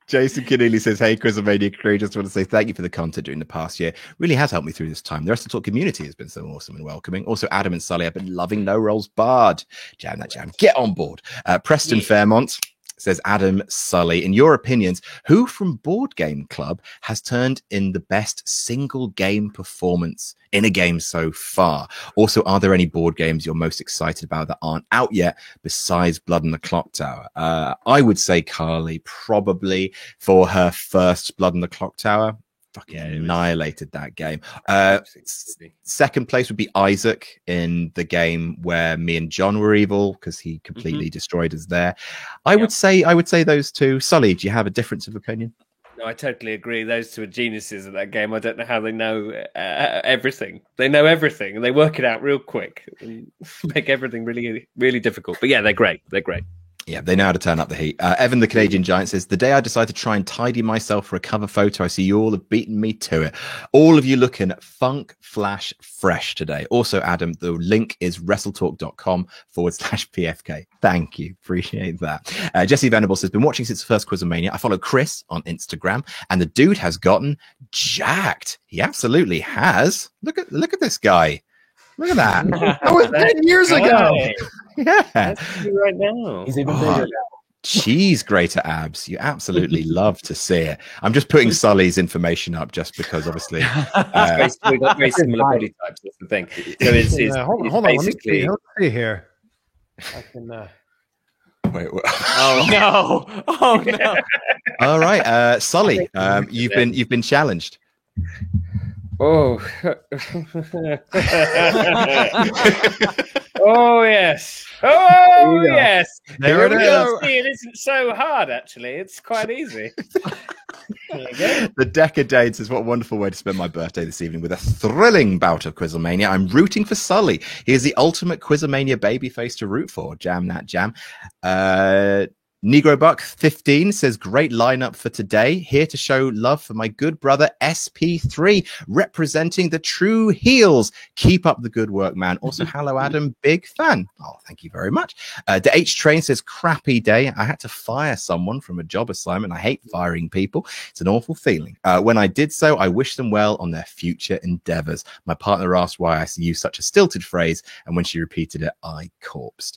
Jason Keneally says, hey, Quizlemania crew, just want to say thank you for the content during the past year. Really has helped me through this time. The Wrestle Talk community has been so awesome and welcoming. Also, Adam and Sully have been loving No Rolls Barred. Jam that jam. Get on board. Preston Fairmont says, Adam, Sully, in your opinions, who from Board Game Club has turned in the best single game performance in a game so far? Also, are there any board games you're most excited about that aren't out yet besides Blood on the Clock Tower? I would say Carly, probably for her first Blood on the Clock Tower. Fucking annihilated that game. Second place would be Isaac in the game where me and John were evil because he completely destroyed us there. I would say those two. Sully, do you have a difference of opinion? No, I totally agree. Those two are geniuses at that game. I don't know how they know everything. They know everything and they work it out real quick and make everything really, really difficult. But yeah, they're great. They're great. Yeah, they know how to turn up the heat. Evan, the Canadian Giant, says, the day I decided to try and tidy myself for a cover photo, I see you all have beaten me to it. All of you looking funk flash fresh today. Also, Adam, the link is wrestletalk.com/PFK. Thank you. Appreciate that. Jesse Venable says, been watching since the first Quizlemania. I follow Chris on Instagram, and the dude has gotten jacked. He absolutely has. Look at this guy. Look at that. That was 10 years ago. Yeah. That's right now. He's even bigger now. Cheese grater abs. You absolutely love to see it. I'm just putting Sully's information up just because obviously we've got very similar body types. That's the thing. So it's hold on. basically... Let's see here. I can Wait, Oh no. All right. Sully, you've been challenged. Oh. Oh yes. Oh yes. There it is. It isn't so hard actually. It's quite easy. There you go. The Decadades is what a wonderful way to spend my birthday this evening with a thrilling bout of Quizlemania. I'm rooting for Sully. He is the ultimate Quizlemania babyface to root for. Jam that jam. Negro Buck 15 says, great lineup for today. Here to show love for my good brother SP3, representing the true heels. Keep up the good work, man. Also, hello, Adam. Big fan. Oh, thank you very much. The H Train says, crappy day. I had to fire someone from a job assignment. I hate firing people. It's an awful feeling. When I did so, I wish them well on their future endeavors. My partner asked why I used such a stilted phrase, and when she repeated it, I corpsed.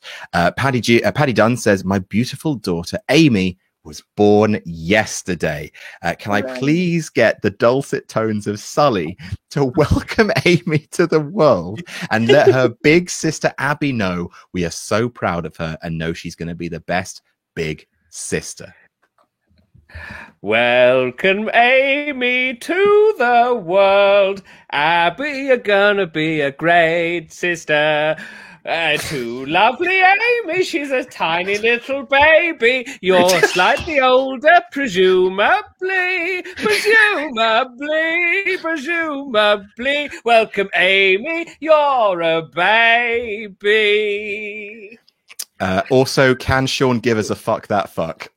Paddy Dunn says, my beautiful daughter Amy was born yesterday. Can I please get the dulcet tones of Sully to welcome Amy to the world and let her big sister Abby know we are so proud of her and know she's going to be the best big sister. Welcome Amy to the world. Abby, you're gonna be a great sister. To lovely Amy, she's a tiny little baby. You're slightly older, presumably. Welcome Amy, you're a baby. Also, can Sean give us a fuck that fuck?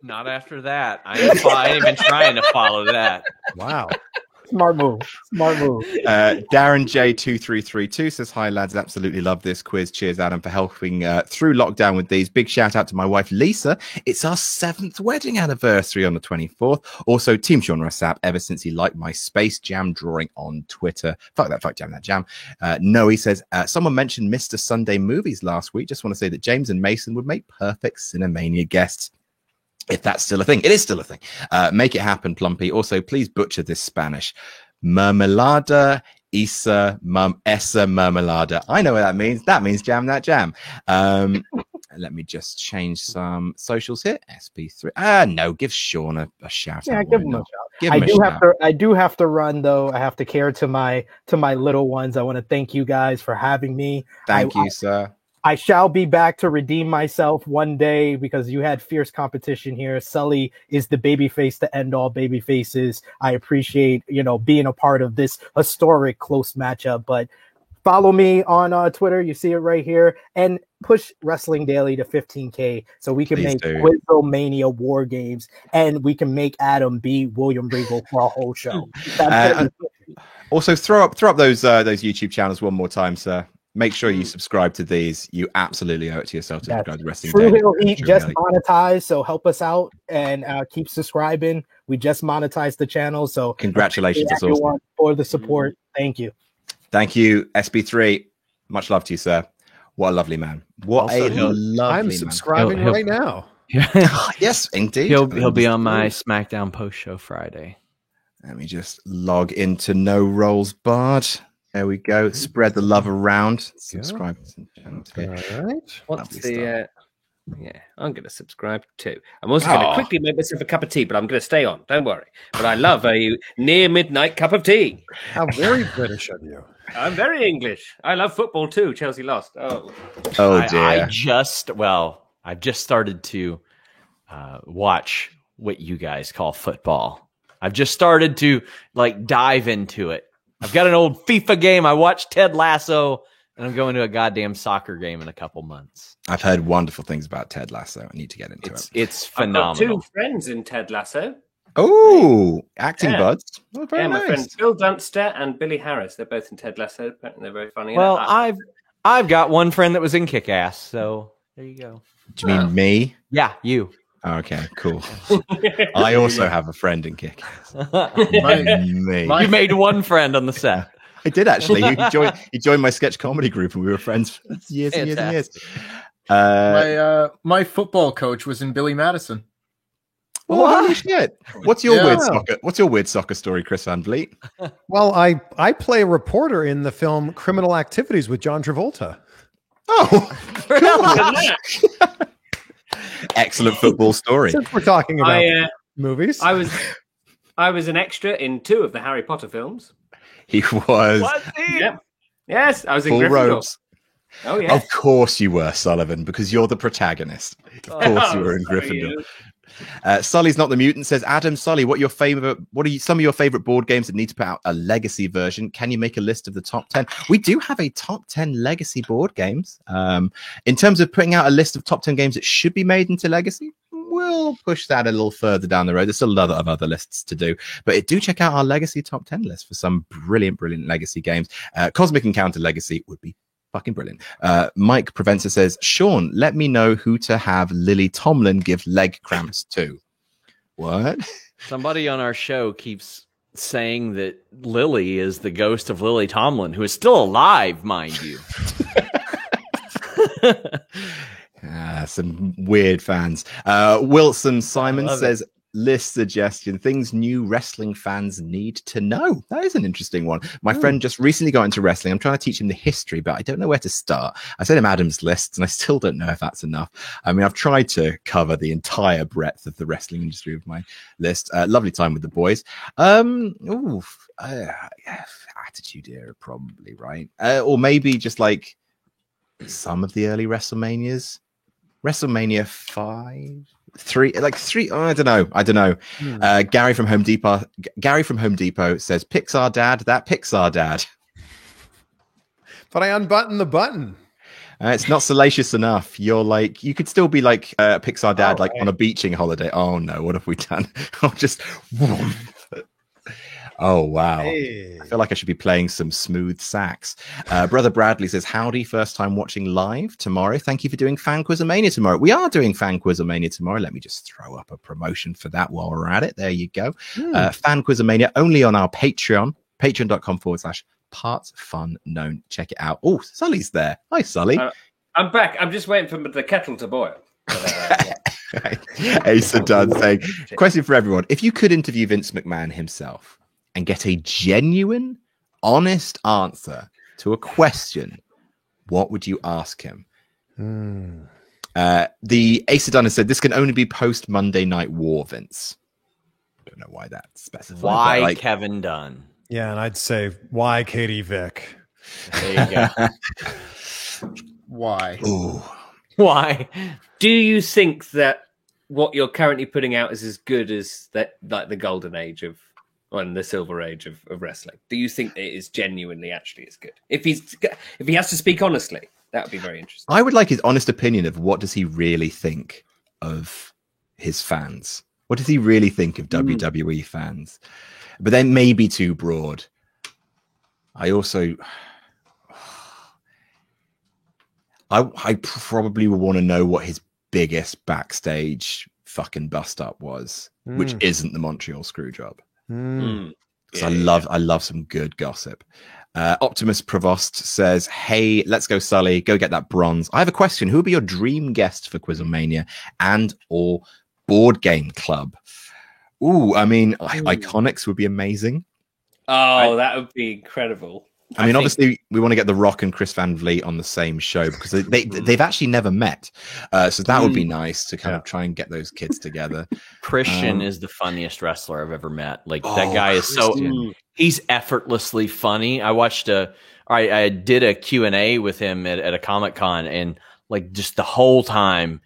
Not after that. I ain't even trying to follow that. Wow. Smart move. Darren J2332 says, hi lads, absolutely love this quiz. Cheers Adam for helping through lockdown with these. Big shout out to my wife Lisa. It's our 7th wedding anniversary on the 24th. Also Team Sean Rossap, ever since he liked my Space Jam drawing on Twitter. Fuck jam that jam. No, he says, someone mentioned Mr. Sunday Movies last week. Just want to say that James and Mason would make perfect Cinemania guests. If that's still a thing. It is still a thing. Make it happen, Plumpy. Also, please butcher this Spanish. Mermelada, esa mermelada. I know what that means. That means jam that jam. Let me just change some socials here. SP3. No, give Sean a shout out. Give him a shout. I do have to run though. I have to care to my little ones. I want to thank you guys for having me. Thank you, sir. I shall be back to redeem myself one day because you had fierce competition here. Sully is the babyface to end all baby faces. I appreciate, being a part of this historic close matchup, but follow me on Twitter. You see it right here, and push Wrestling Daily to 15K so we can make Quizomania War Games and we can make Adam beat William Regal for a whole show. Also throw up those YouTube channels one more time, sir. Make sure you subscribe to these. You absolutely owe it to yourself to subscribe to Wrestling Daily. True Hill Heat just monetized, so help us out and keep subscribing. We just monetized the channel, so congratulations to everyone for the support. Thank you. Thank you, SB3. Much love to you, sir. What a lovely man. I'm subscribing right now. Yes, indeed. He'll be on my SmackDown post show Friday. Let me just log into No Rolls Barred. There we go. Spread the love around. Subscribe to the channel. All right. What's the? I'm going to subscribe too. I'm also going to quickly make myself a cup of tea, but I'm going to stay on. Don't worry. But I love a near midnight cup of tea. How very British of you. I'm very English. I love football too. Chelsea lost. Oh dear. I've just started to watch what you guys call football. I've just started to dive into it. I've got an old FIFA game. I watched Ted Lasso, and I'm going to a goddamn soccer game in a couple months. I've heard wonderful things about Ted Lasso. I need to get into it. It's phenomenal. I've got 2 friends in Ted Lasso. Oh, acting buds. Oh, very my nice. friends Phil Dunster and Billy Harris. They're both in Ted Lasso. Apparently, they're very funny. Well, I've got one friend that was in Kick-Ass, so there you go. Do you mean me? Yeah, you. Okay, cool. I also have a friend in Kick-Ass. Me. You made one friend on the set. I did actually. He joined my sketch comedy group, and we were friends for years and years and years. My football coach was in Billy Madison. Oh, holy shit! What's your weird soccer story, Chris Van Vliet? Well, I play a reporter in the film Criminal Activities with John Travolta. Oh, excellent football story. Since we're talking about movies, I was an extra in 2 of the Harry Potter films. He was. Yeah. Yes, I was in Full Gryffindor. robes. Oh yeah. Of course you were, Sullivan, because you're the protagonist. Of course you were in Gryffindor. Sully's Not the Mutant says, Adam, Sully, what are some of your favorite board games that need to put out a legacy version? Can you make a list of the top 10? We do have a top 10 legacy board games. In terms of putting out a list of top 10 games that should be made into legacy, we'll push that a little further down the road. There's still a lot of other lists to do, but do check out our legacy top 10 list for some brilliant legacy games. Cosmic Encounter Legacy would be fucking brilliant. Mike Preventer says, Sean, let me know who to have Lily Tomlin give leg cramps to. What? Somebody on our show keeps saying that Lily is the ghost of Lily Tomlin, who is still alive, mind you. Some weird fans. Wilson Simon says, list suggestion, things new wrestling fans need to know. That is an interesting one. My friend just recently got into wrestling. I'm trying to teach him the history, but I don't know where to start. I sent him Adam's lists and I still don't know if that's enough. I mean, I've tried to cover the entire breadth of the wrestling industry with my list. Lovely time with the boys. Attitude Era, probably, right? Or maybe just like some of the early WrestleManias. WrestleMania 5, 3, like 3. Oh, I don't know. Gary from Home Depot says, Pixar Dad, that Pixar Dad. But I unbuttoned the button. It's not salacious enough. You're like, you could still be like Pixar Dad, like on a beaching holiday. Oh no, what have we done? Oh, wow. Hey. I feel like I should be playing some smooth sax. Brother Bradley says, howdy, first time watching live tomorrow. Thank you for doing Fan Quizomania tomorrow. We are doing Fan Quizomania tomorrow. Let me just throw up a promotion for that while we're at it. There you go. Fan Quizomania only on our Patreon, patreon.com/partsfunknown. Check it out. Oh, Sully's there. Hi, Sully. I'm back. I'm just waiting for the kettle to boil. Asa Dunn saying, question for everyone. If you could interview Vince McMahon himself and get a genuine, honest answer to a question, what would you ask him? The Asa Dunn has said, this can only be post Monday Night War, Vince. I don't know why that's specified. Why Kevin Dunn? Yeah, and I'd say, why Katie Vick? There you go. Why? Ooh. Why? Do you think that what you're currently putting out is as good as that, like the golden age of, and the silver age of wrestling? Do you think it is genuinely actually as good? If he has to speak honestly, that would be very interesting. I would like his honest opinion of what does he really think of his fans? What does he really think of WWE fans? But they may be too broad. I probably would want to know what his biggest backstage fucking bust up was, which isn't the Montreal Screwjob. Because I love some good gossip. Optimus Provost says, hey, let's go, Sully. Go get that bronze. I have a question. Who would be your dream guest for Quizlemania and or board game club? Ooh, I mean, Iconics would be amazing. Oh, that would be incredible. I mean, obviously, we want to get The Rock and Chris Van Vliet on the same show because they've actually never met. So that would be nice to kind of try and get those kids together. Christian is the funniest wrestler I've ever met. Like, that guy is he's effortlessly funny. I did a Q&A with him at a Comic-Con, and like just the whole time,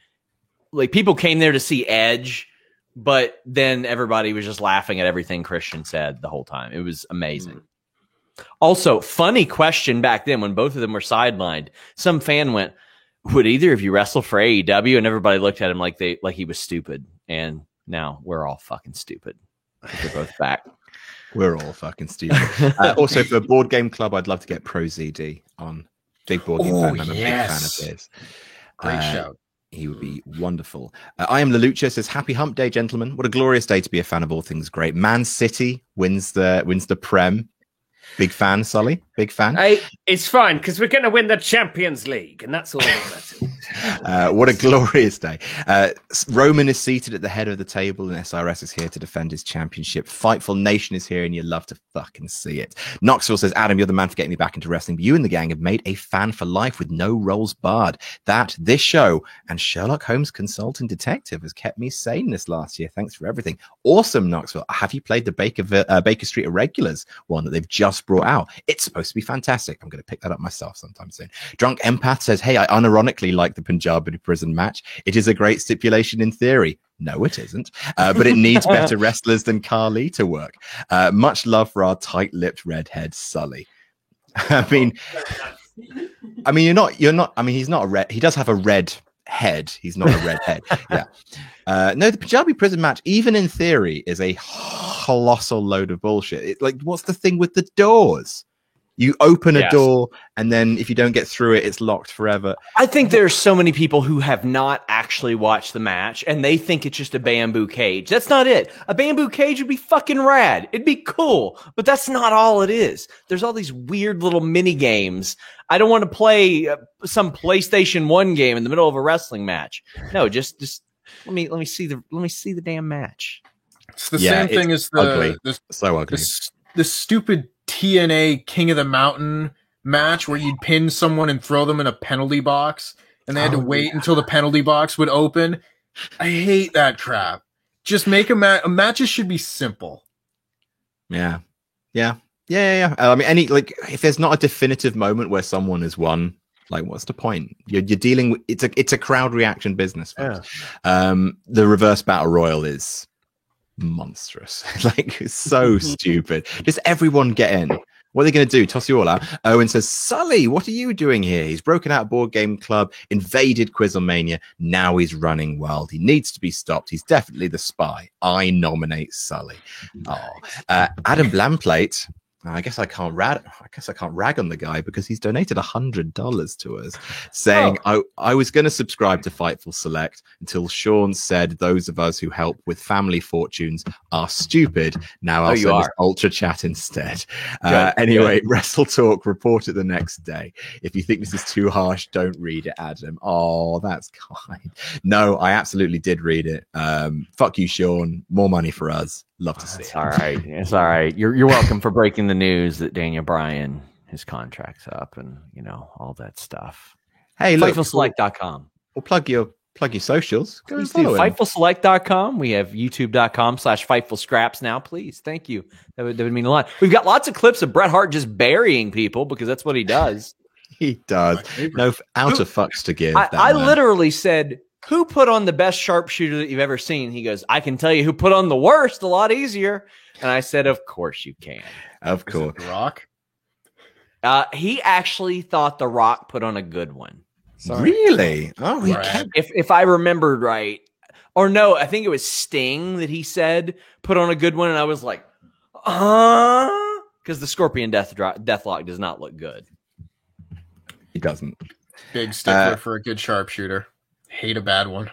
like people came there to see Edge, but then everybody was just laughing at everything Christian said the whole time. It was amazing. Also, funny question back then when both of them were sidelined. Some fan went, would either of you wrestle for AEW? And everybody looked at him like he was stupid. And now we're all fucking stupid. They're both back. We're all fucking stupid. Also, for Board Game Club, I'd love to get Pro ZD on. Big board game fan. I'm a big fan of his. Great show. He would be wonderful. I am Lelucha says, happy hump day, gentlemen. What a glorious day to be a fan of all things great. Man City wins the Prem. Big fan, Sully. Big fan. It's fine because we're going to win the Champions League, and that's all that matters. What a glorious day. Roman is seated at the head of the table, and SRS is here to defend his championship. Fightful Nation is here, and you love to fucking see it. Knoxville says, Adam, you're the man for getting me back into wrestling, but you and the gang have made a fan for life with no roles barred. This show and Sherlock Holmes Consulting Detective has kept me sane this last year. Thanks for everything. Awesome, Knoxville. Have you played the Baker Street Irregulars one that they've just brought out? It's supposed to be fantastic. I'm going to pick that up myself sometime soon. Drunk Empath says, hey, I unironically like the Punjabi prison match. It is a great stipulation in theory. No, it isn't. But it needs better wrestlers than Carly to work. Much love for our tight-lipped redhead Sully. I mean, you're not. I mean, he's not a red. He does have a red head. He's not a red head. Yeah. No, the Punjabi prison match, even in theory, is a colossal load of bullshit. What's the thing with the doors? You open a door, and then if you don't get through it, it's locked forever. I think there's so many people who have not actually watched the match, and they think it's just a bamboo cage. That's not it. A bamboo cage would be fucking rad. It'd be cool, but that's not all it is. There's all these weird little mini games. I don't want to play some PlayStation 1 game in the middle of a wrestling match. No, just let me see the damn match. It's the same thing as so ugly. The stupid TNA King of the Mountain match where you'd pin someone and throw them in a penalty box, and they had to wait until the penalty box would open. I hate that crap. Just make matches should be simple. Yeah. I mean, if there's not a definitive moment where someone has won, what's the point? You're dealing with it's a crowd reaction business. Folks. Yeah. The reverse battle royal is monstrous. It's so stupid. Just everyone get in. What are they going to do? Toss you all out? Owen says, Sully, what are you doing here? He's broken out a board game club, invaded Quizlemania. Now he's running wild. He needs to be stopped. He's definitely the spy. I nominate Sully. Adam Blamplate. I guess I can't rag on the guy because he's donated $100 to us, saying I was going to subscribe to Fightful Select until Sean said those of us who help with family fortunes are stupid. Now I'll send us Ultra Chat instead. Anyway, Wrestle Talk report it the next day. If you think this is too harsh, don't read it, Adam. Oh, that's kind. No, I absolutely did read it. Fuck you, Sean. More money for us. Love to see it. All right. It's all right. You're welcome for breaking the news that Daniel Bryan, his contract's up and, all that stuff. Hey, look. FightfulSelect.com. We'll plug your socials. Go Please do. FightfulSelect.com. We have YouTube.com/FightfulScraps now. Please. Thank you. That would mean a lot. We've got lots of clips of Bret Hart just burying people because that's what he does. He does. No out of fucks to give. I literally said, who put on the best sharpshooter that you've ever seen? He goes, I can tell you who put on the worst a lot easier. And I said, of course you can. Of course. The Rock? He actually thought The Rock put on a good one. Sorry. Really? Oh, he can't. If I remembered right. Or no, I think it was Sting that he said put on a good one. And I was like, because the Scorpion Deathlock does not look good. He doesn't. Big stickler for a good sharpshooter. Hate a bad one.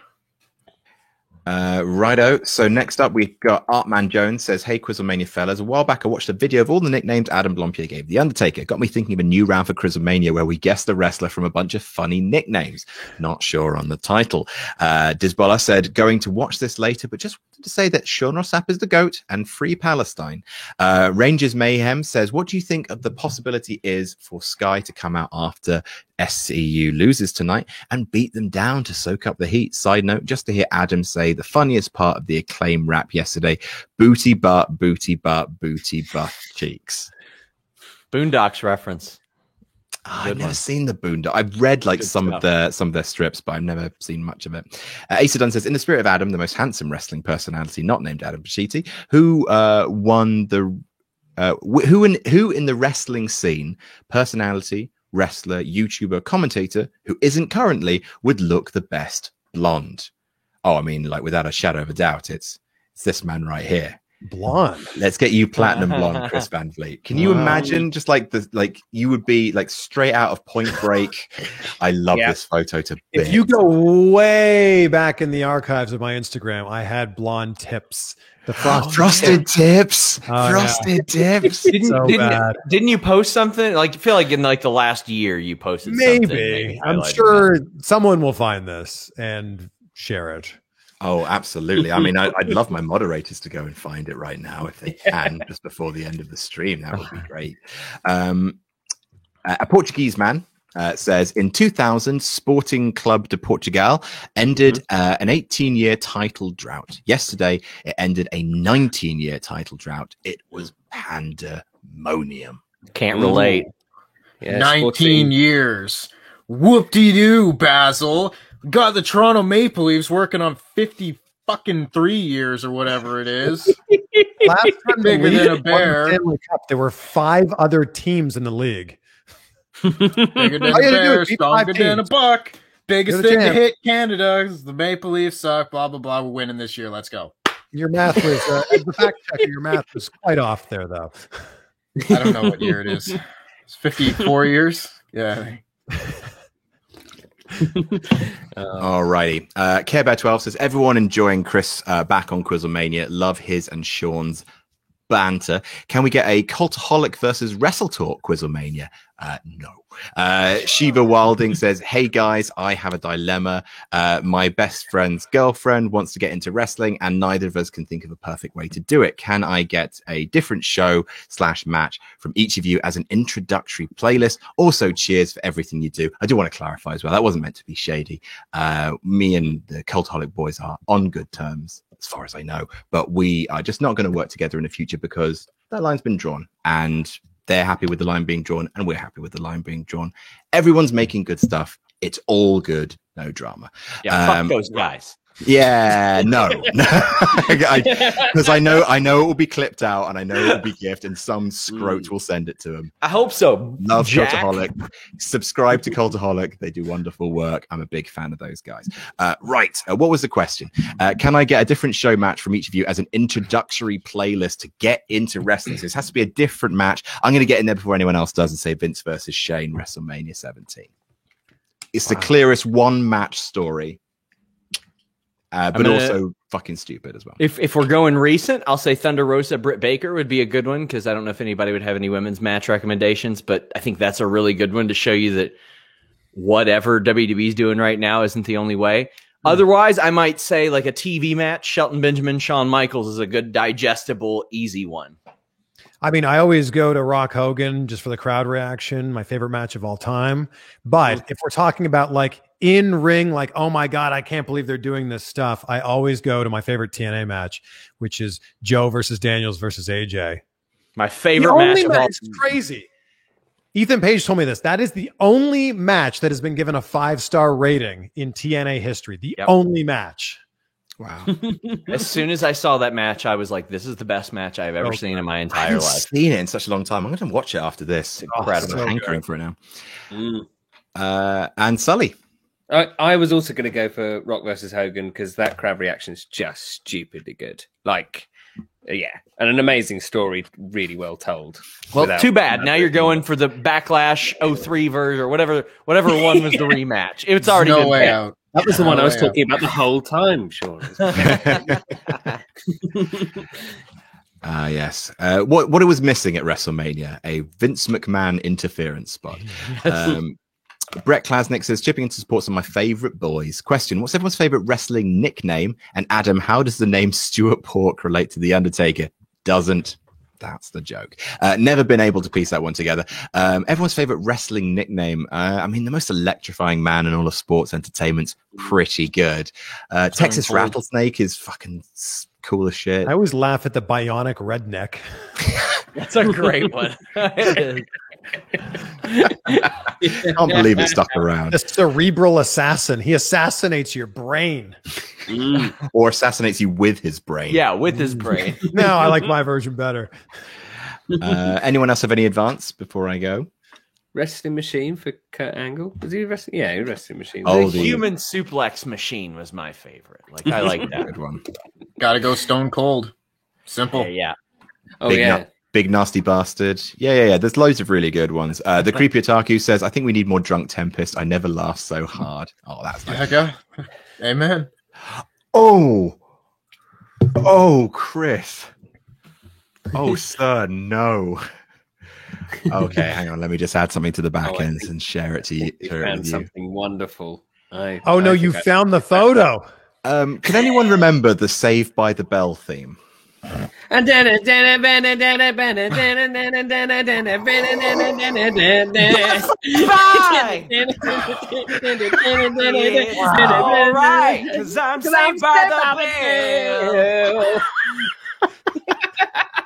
Righto. So next up, we've got Artman Jones says, hey, Quizlemania fellas. A while back, I watched a video of all the nicknames Adam Blompier gave The Undertaker. Got me thinking of a new round for Quizlemania where we guess the wrestler from a bunch of funny nicknames. Not sure on the title. Dizbola said, going to watch this later, but just wanted to say that Sean Rossap is the GOAT and free Palestine. Rangers Mayhem says, what do you think of the possibility is for Sky to come out after SCU loses tonight and beat them down to soak up the heat? Side note, just to hear Adam say the funniest part of the Acclaim rap yesterday, booty butt cheeks. Boondocks reference. I've never seen the Boondock. I've read some of their strips, but I've never seen much of it. Asa Dunn says, in the spirit of Adam, the most handsome wrestling personality not named Adam Pacitti, who won the who in the wrestling scene, personality, wrestler, YouTuber, commentator, who isn't currently, would look the best blonde? Oh, I mean, without a shadow of a doubt, it's this man right here. Blonde. Let's get you platinum blonde, Chris Van Vliet. Can you imagine just you would be straight out of Point Break? I love this photo to bits. If you go way back in the archives of my Instagram, I had blonde tips. The frosted tips. Frosted tips. Didn't you post something? I feel like in the last year you posted something. Maybe. I'm sure someone will find this and share it. Oh, absolutely. I mean, I'd love my moderators to go and find it right now if they can, just before the end of the stream. That would be great. A Portuguese man says, in 2000, Sporting Club de Portugal ended an 18-year title drought. Yesterday, it ended a 19-year title drought. It was pandemonium. Can't relate. Yeah, 19 years. Whoop-de-doo, Basil. Got the Toronto Maple Leafs working on 50 fucking 3 years or whatever it is. Last time Bigger the than a Leafs won the bear. Stanley Cup, there were 5 other teams in the league. Bigger than All a you gotta do bear, is beat stronger 5 than a teams. buck. Biggest You're the thing to champ. hit Canada is the Maple Leafs suck. Blah blah blah. We're winning this year. Let's go. Your math was, as the fact checker, your math was quite off there, though. I don't know what year it is. It's 54 years. Yeah. Alrighty. Care Bear 12 says, everyone enjoying Chris back on Quizzlemania. Love his and Sean's banter. Can we get a Cultaholic versus Wrestle Talk Quizzlemania? No. Shiva Wilding says, hey guys, I have a dilemma. My best friend's girlfriend wants to get into wrestling and neither of us can think of a perfect way to do it. Can I get a different show/match from each of you as an introductory playlist? Also, cheers for everything you do. I do want to clarify as well, that wasn't meant to be shady. Me and the Cultaholic boys are on good terms as far as I know, but we are just not going to work together in the future because that line's been drawn and they're happy with the line being drawn and we're happy with the line being drawn. Everyone's making good stuff. It's all good. No drama. Yeah, fuck those guys. Yeah, no, because I know it will be clipped out and I know it will be gift and some scrote will send it to him. I hope so. Love Jack. Cultaholic. Subscribe to Cultaholic. They do wonderful work. I'm a big fan of those guys. Right. What was the question? Can I get a different show match from each of you as an introductory playlist to get into wrestling? So this has to be a different match. I'm going to get in there before anyone else does and say Vince versus Shane, WrestleMania 17. It's the clearest one match story. But also fucking stupid as well. If we're going recent, I'll say Thunder Rosa, Britt Baker would be a good one because I don't know if anybody would have any women's match recommendations, but I think that's a really good one to show you that whatever WWE's doing right now isn't the only way. Otherwise, I might say like a TV match, Shelton Benjamin, Shawn Michaels is a good, digestible, easy one. I mean, I always go to Rock Hogan just for the crowd reaction, my favorite match of all time. But if we're talking about like in ring, like, oh my God, I can't believe they're doing this stuff, I always go to my favorite TNA match, which is Joe versus Daniels versus AJ. My favorite match of all time. It's crazy. Ethan Page told me this. That is the only match that has been given a 5-star rating in TNA history. The only match. Wow. As soon as I saw that match, I was like, this is the best match I've ever seen in my entire life. I've seen it in such a long time. I'm going to watch it after this. Incredible. I'm hankering for it now. And Sully. I was also going to go for Rock versus Hogan because that crowd reaction is just stupidly good. Like, yeah, and an amazing story, really well told. Well, too bad. Now you're going for the Backlash 03 version or whatever one was the rematch. It's already no been way picked. out. That was the one I was talking about the whole time, Sean. Yes. What it was missing at WrestleMania, a Vince McMahon interference spot. Brett Klasnick says, chipping into support some of my favorite boys. Question, what's everyone's favorite wrestling nickname? And Adam, how does the name Stuart Pork relate to The Undertaker? Doesn't. That's the joke. Never been able to piece that one together. Everyone's favorite wrestling nickname. I mean, the most electrifying man in all of sports entertainment's pretty good. Texas Rattlesnake is fucking cool as shit. I always laugh at the Bionic Redneck. That's a great one. I can't believe it stuck around. The Cerebral Assassin. He assassinates your brain. Or assassinates you with his brain. Yeah, with his brain. No, I like my version better. Anyone else have any advance before I go? Wrestling Machine for Kurt Angle. Was he wrestling? Yeah, Wrestling Machine. The Human Suplex Machine was my favorite. Like, I like that. Good one. Gotta go Stone Cold. Simple. Yeah. Oh, yeah. Big Nasty Bastard. Yeah. There's loads of really good ones. The Creepy Otaku says, I think we need more Drunk Tempest. I never laughed so hard. Oh, that's nice. Amen. Oh, Chris. Oh, sir, no. Okay, hang on. Let me just add something to the back end and share it to you. You found something wonderful. You found the photo. Can anyone remember the Saved by the Bell theme? And then Bye! All right, because I'm saved by the bell.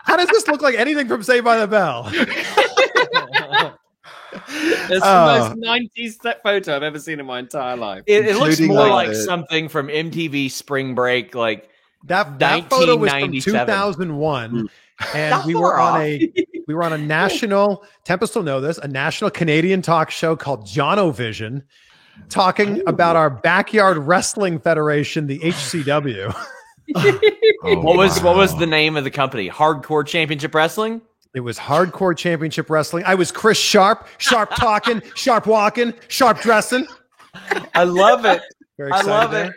How does this look like anything from Saved by the Bell? It's the most 90s photo I've ever seen in my entire life. It looks more like like something from MTV Spring Break, like that photo was from 2001, and we were on a national. Tempest will know this, a national Canadian talk show called Jono-Vision, talking about our backyard wrestling federation, the HCW. What was the name of the company? Hardcore Championship Wrestling? It was Hardcore Championship Wrestling. I was Chris Sharp, sharp talking, sharp walking, sharp dressing. I love it. Very I love it.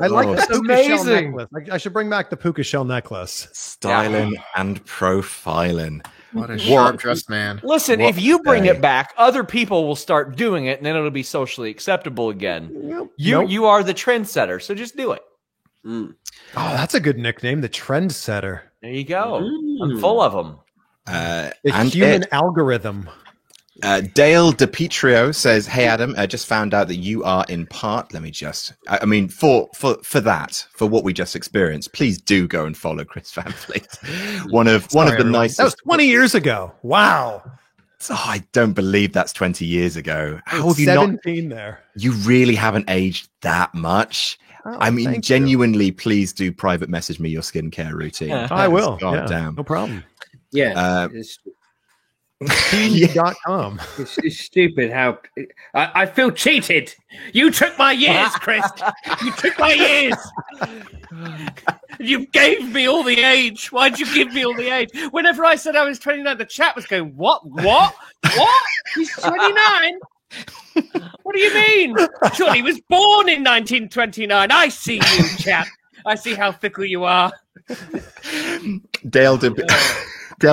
I like the puka amazing. shell necklace. I should bring back the puka shell necklace. Styling and profiling. What a sharp-dressed man. Listen, if you bring it back, other people will start doing it, and then it'll be socially acceptable again. You are the trendsetter, so just do it. Oh, that's a good nickname, the trendsetter. There you go. I'm full of them. The human algorithm. Dale DePietrio says, "Hey Adam, I just found out that you are in part. Let me just. I mean, for what we just experienced, please do go and follow Chris Van Fleet. One of the nicest. That was 20 years ago. Wow. Oh, I don't believe that's 20 years ago. How have you 17 there? You really haven't aged that much. Oh, I mean, genuinely, please do private message me your skincare routine. I will. God damn. No problem. Yeah. Team.com. It's stupid how I feel cheated. You took my years, Chris. You took my years. You gave me all the age. Why'd you give me all the age? Whenever I said I was 29, the chat was going, What? He's 29? What do you mean? Surely he was born in 1929. I see you, chap. I see how fickle you are. Dale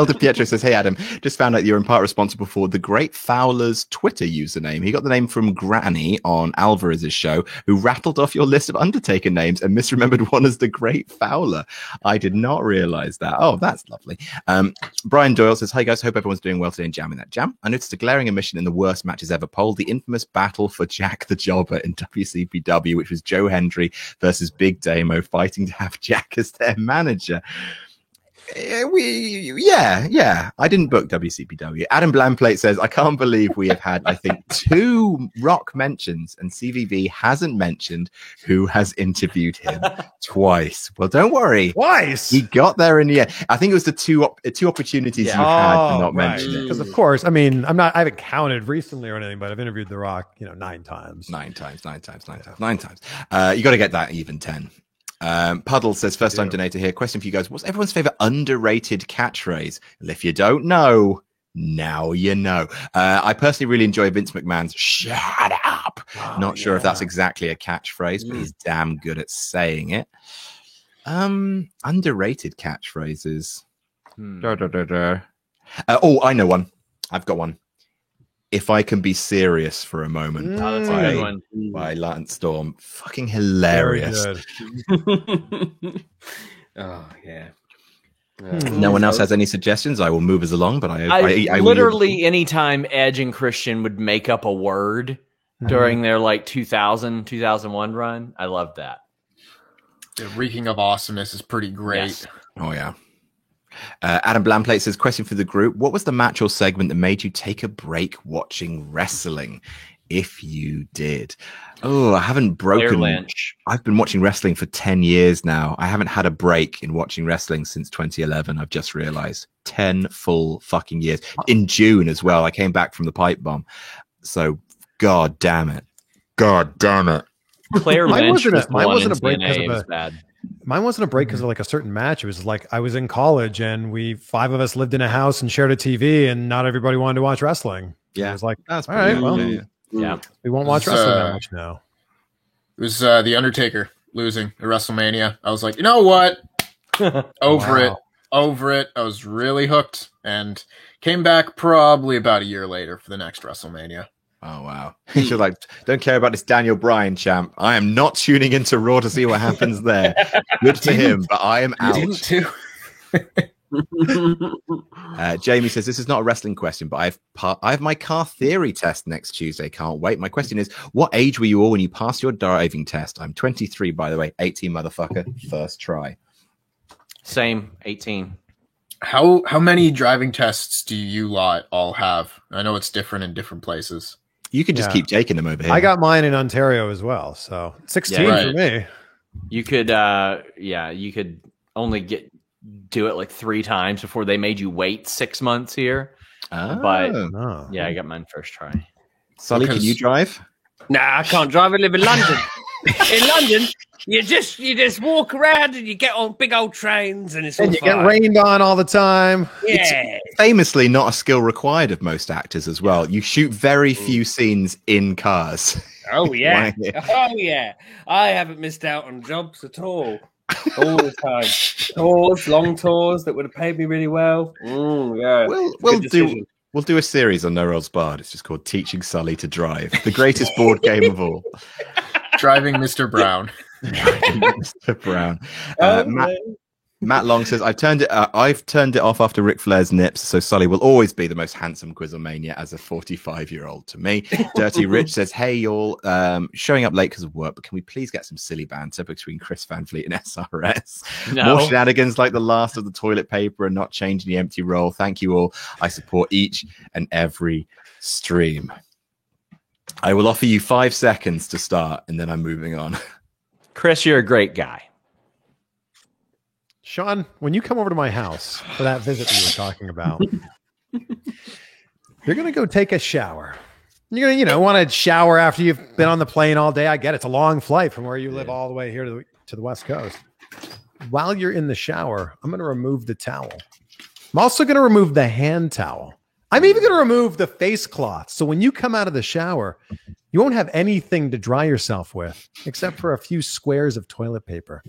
DePietro says, "Hey Adam, just found out you're in part responsible for the Great Fowler's Twitter username. He got the name from Granny on Alvarez's show, who rattled off your list of Undertaker names and misremembered one as the Great Fowler. I did not realize that. Oh, that's lovely." Brian Doyle says, "Hi guys, hope everyone's doing well today and jamming that jam. I noticed a glaring omission in the worst matches ever polled, the infamous battle for Jack the Jobber in WCPW, which was Joe Hendry versus Big Damo fighting to have Jack as their manager." Yeah. I didn't book WCPW. Adam Blandplate says, "I can't believe we have had, I think, 2 Rock mentions, and CVV hasn't mentioned who has interviewed him twice." Well, don't worry. Twice. He got there in the end. I think it was the two opportunities you had to not mention it. Because of course, I mean, I haven't counted recently or anything, but I've interviewed The Rock, 9 times. 9 times. You got to get that even 10. Puddle says, "First time donator here. Question for you guys. What's everyone's favorite underrated catchphrase? And if you don't know, now you know." I personally really enjoy Vince McMahon's "shut up." Not sure if that's exactly a catchphrase, but he's damn good at saying it. Underrated catchphrases. Oh, I know one. I've got one. "If I can be serious for a moment." That's a good one. By Lance Storm. Fucking hilarious. Oh, yeah. No one else has any suggestions. I will move us along, but I literally anytime Edge and Christian would make up a word during their 2001 run, I loved that. The reeking of awesomeness is pretty great. Yes. Oh, yeah. Adam Blandplate says, "Question for the group. What was the match or segment that made you take a break watching wrestling? If you did." Oh, I haven't broken. I've been watching wrestling for 10 years now. I haven't had a break in watching wrestling since 2011. I've just realized 10 full fucking years. In June as well. I came back from the pipe bomb. So, God damn it. Claire Lynch mine wasn't a break TNA. because of Mine wasn't a break because of a certain match. It was I was in college and 5 of us lived in a house and shared a TV, and not everybody wanted to watch wrestling. Yeah, it was that's all right. Well, yeah, we won't watch wrestling that much now. It was The Undertaker losing at WrestleMania. I was like, you know what? Over it. I was really hooked, and came back probably about a year later for the next WrestleMania. Oh, wow. You're like, don't care about this Daniel Bryan champ. I am not tuning into Raw to see what happens there. Good for him, but I am out. Didn't too. Jamie says, "This is not a wrestling question, but I have my car theory test next Tuesday. Can't wait. My question is, what age were you all when you passed your driving test?" I'm 23, by the way. 18, motherfucker. First try. Same, 18. How many driving tests do you lot all have? I know it's different in different places. You can just keep taking them over here. I got mine in Ontario as well, so 16 for me. You could, you could only do it like 3 times before they made you wait 6 months here. But I got mine first try. Sully, can you drive? Nah, I can't drive. I live in London. In London, you just walk around and you get on big old trains and it's all get rained on all the time. Yeah. It's famously not a skill required of most actors as well. You shoot very few scenes in cars. Oh yeah. Oh yeah. I haven't missed out on jobs at all. All the time. Tours, long tours that would have paid me really well. Yeah. We'll do a series on No Rolls Barred. It's just called Teaching Sully to Drive, the greatest board game of all. Driving Mr. Brown. Mr. Brown. Matt Long says, I've turned it off after Ric Flair's nips, so Sully will always be the most handsome Quizzlemania as a 45-year-old to me. Dirty Rich says, hey, y'all, showing up late because of work, but can we please get some silly banter between Chris Van Vliet and SRS? No. More shenanigans like the last of the toilet paper and not changing the empty roll. Thank you all. I support each and every stream. I will offer you 5 seconds to start, and then I'm moving on. Chris, you're a great guy. Sean, when you come over to my house for that visit that you were talking about, you're going to go take a shower. You're going to, want to shower after you've been on the plane all day. I get it. It's a long flight from where you live all the way here to the West Coast. While you're in the shower, I'm going to remove the towel. I'm also going to remove the hand towel. I'm even going to remove the face cloth. So when you come out of the shower, you won't have anything to dry yourself with except for a few squares of toilet paper.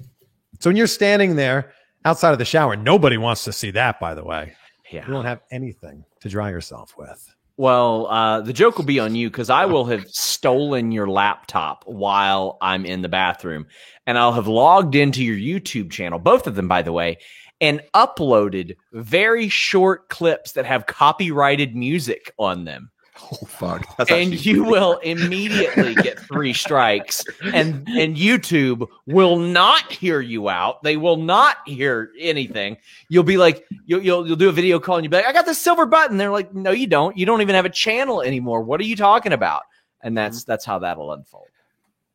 So when you're standing there outside of the shower, nobody wants to see that, by the way. Yeah. You won't have anything to dry yourself with. Well, the joke will be on you because I will have stolen your laptop while I'm in the bathroom, and I'll have logged into your YouTube channel, both of them, by the way, and uploaded very short clips that have copyrighted music on them. Oh, fuck. And you will immediately get 3 strikes, and YouTube will not hear you out. They will not hear anything. You'll be like, you'll do a video call and you'll be like, I got this silver button. They're like, no, you don't. You don't even have a channel anymore. What are you talking about? And that's how that'll unfold.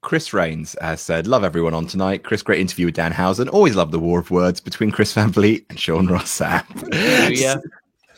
Chris Rains has said, love everyone on tonight. Chris, great interview with Dan Housen. Always love the war of words between Chris Van Vliet and Sean Ross Sapp. Yeah.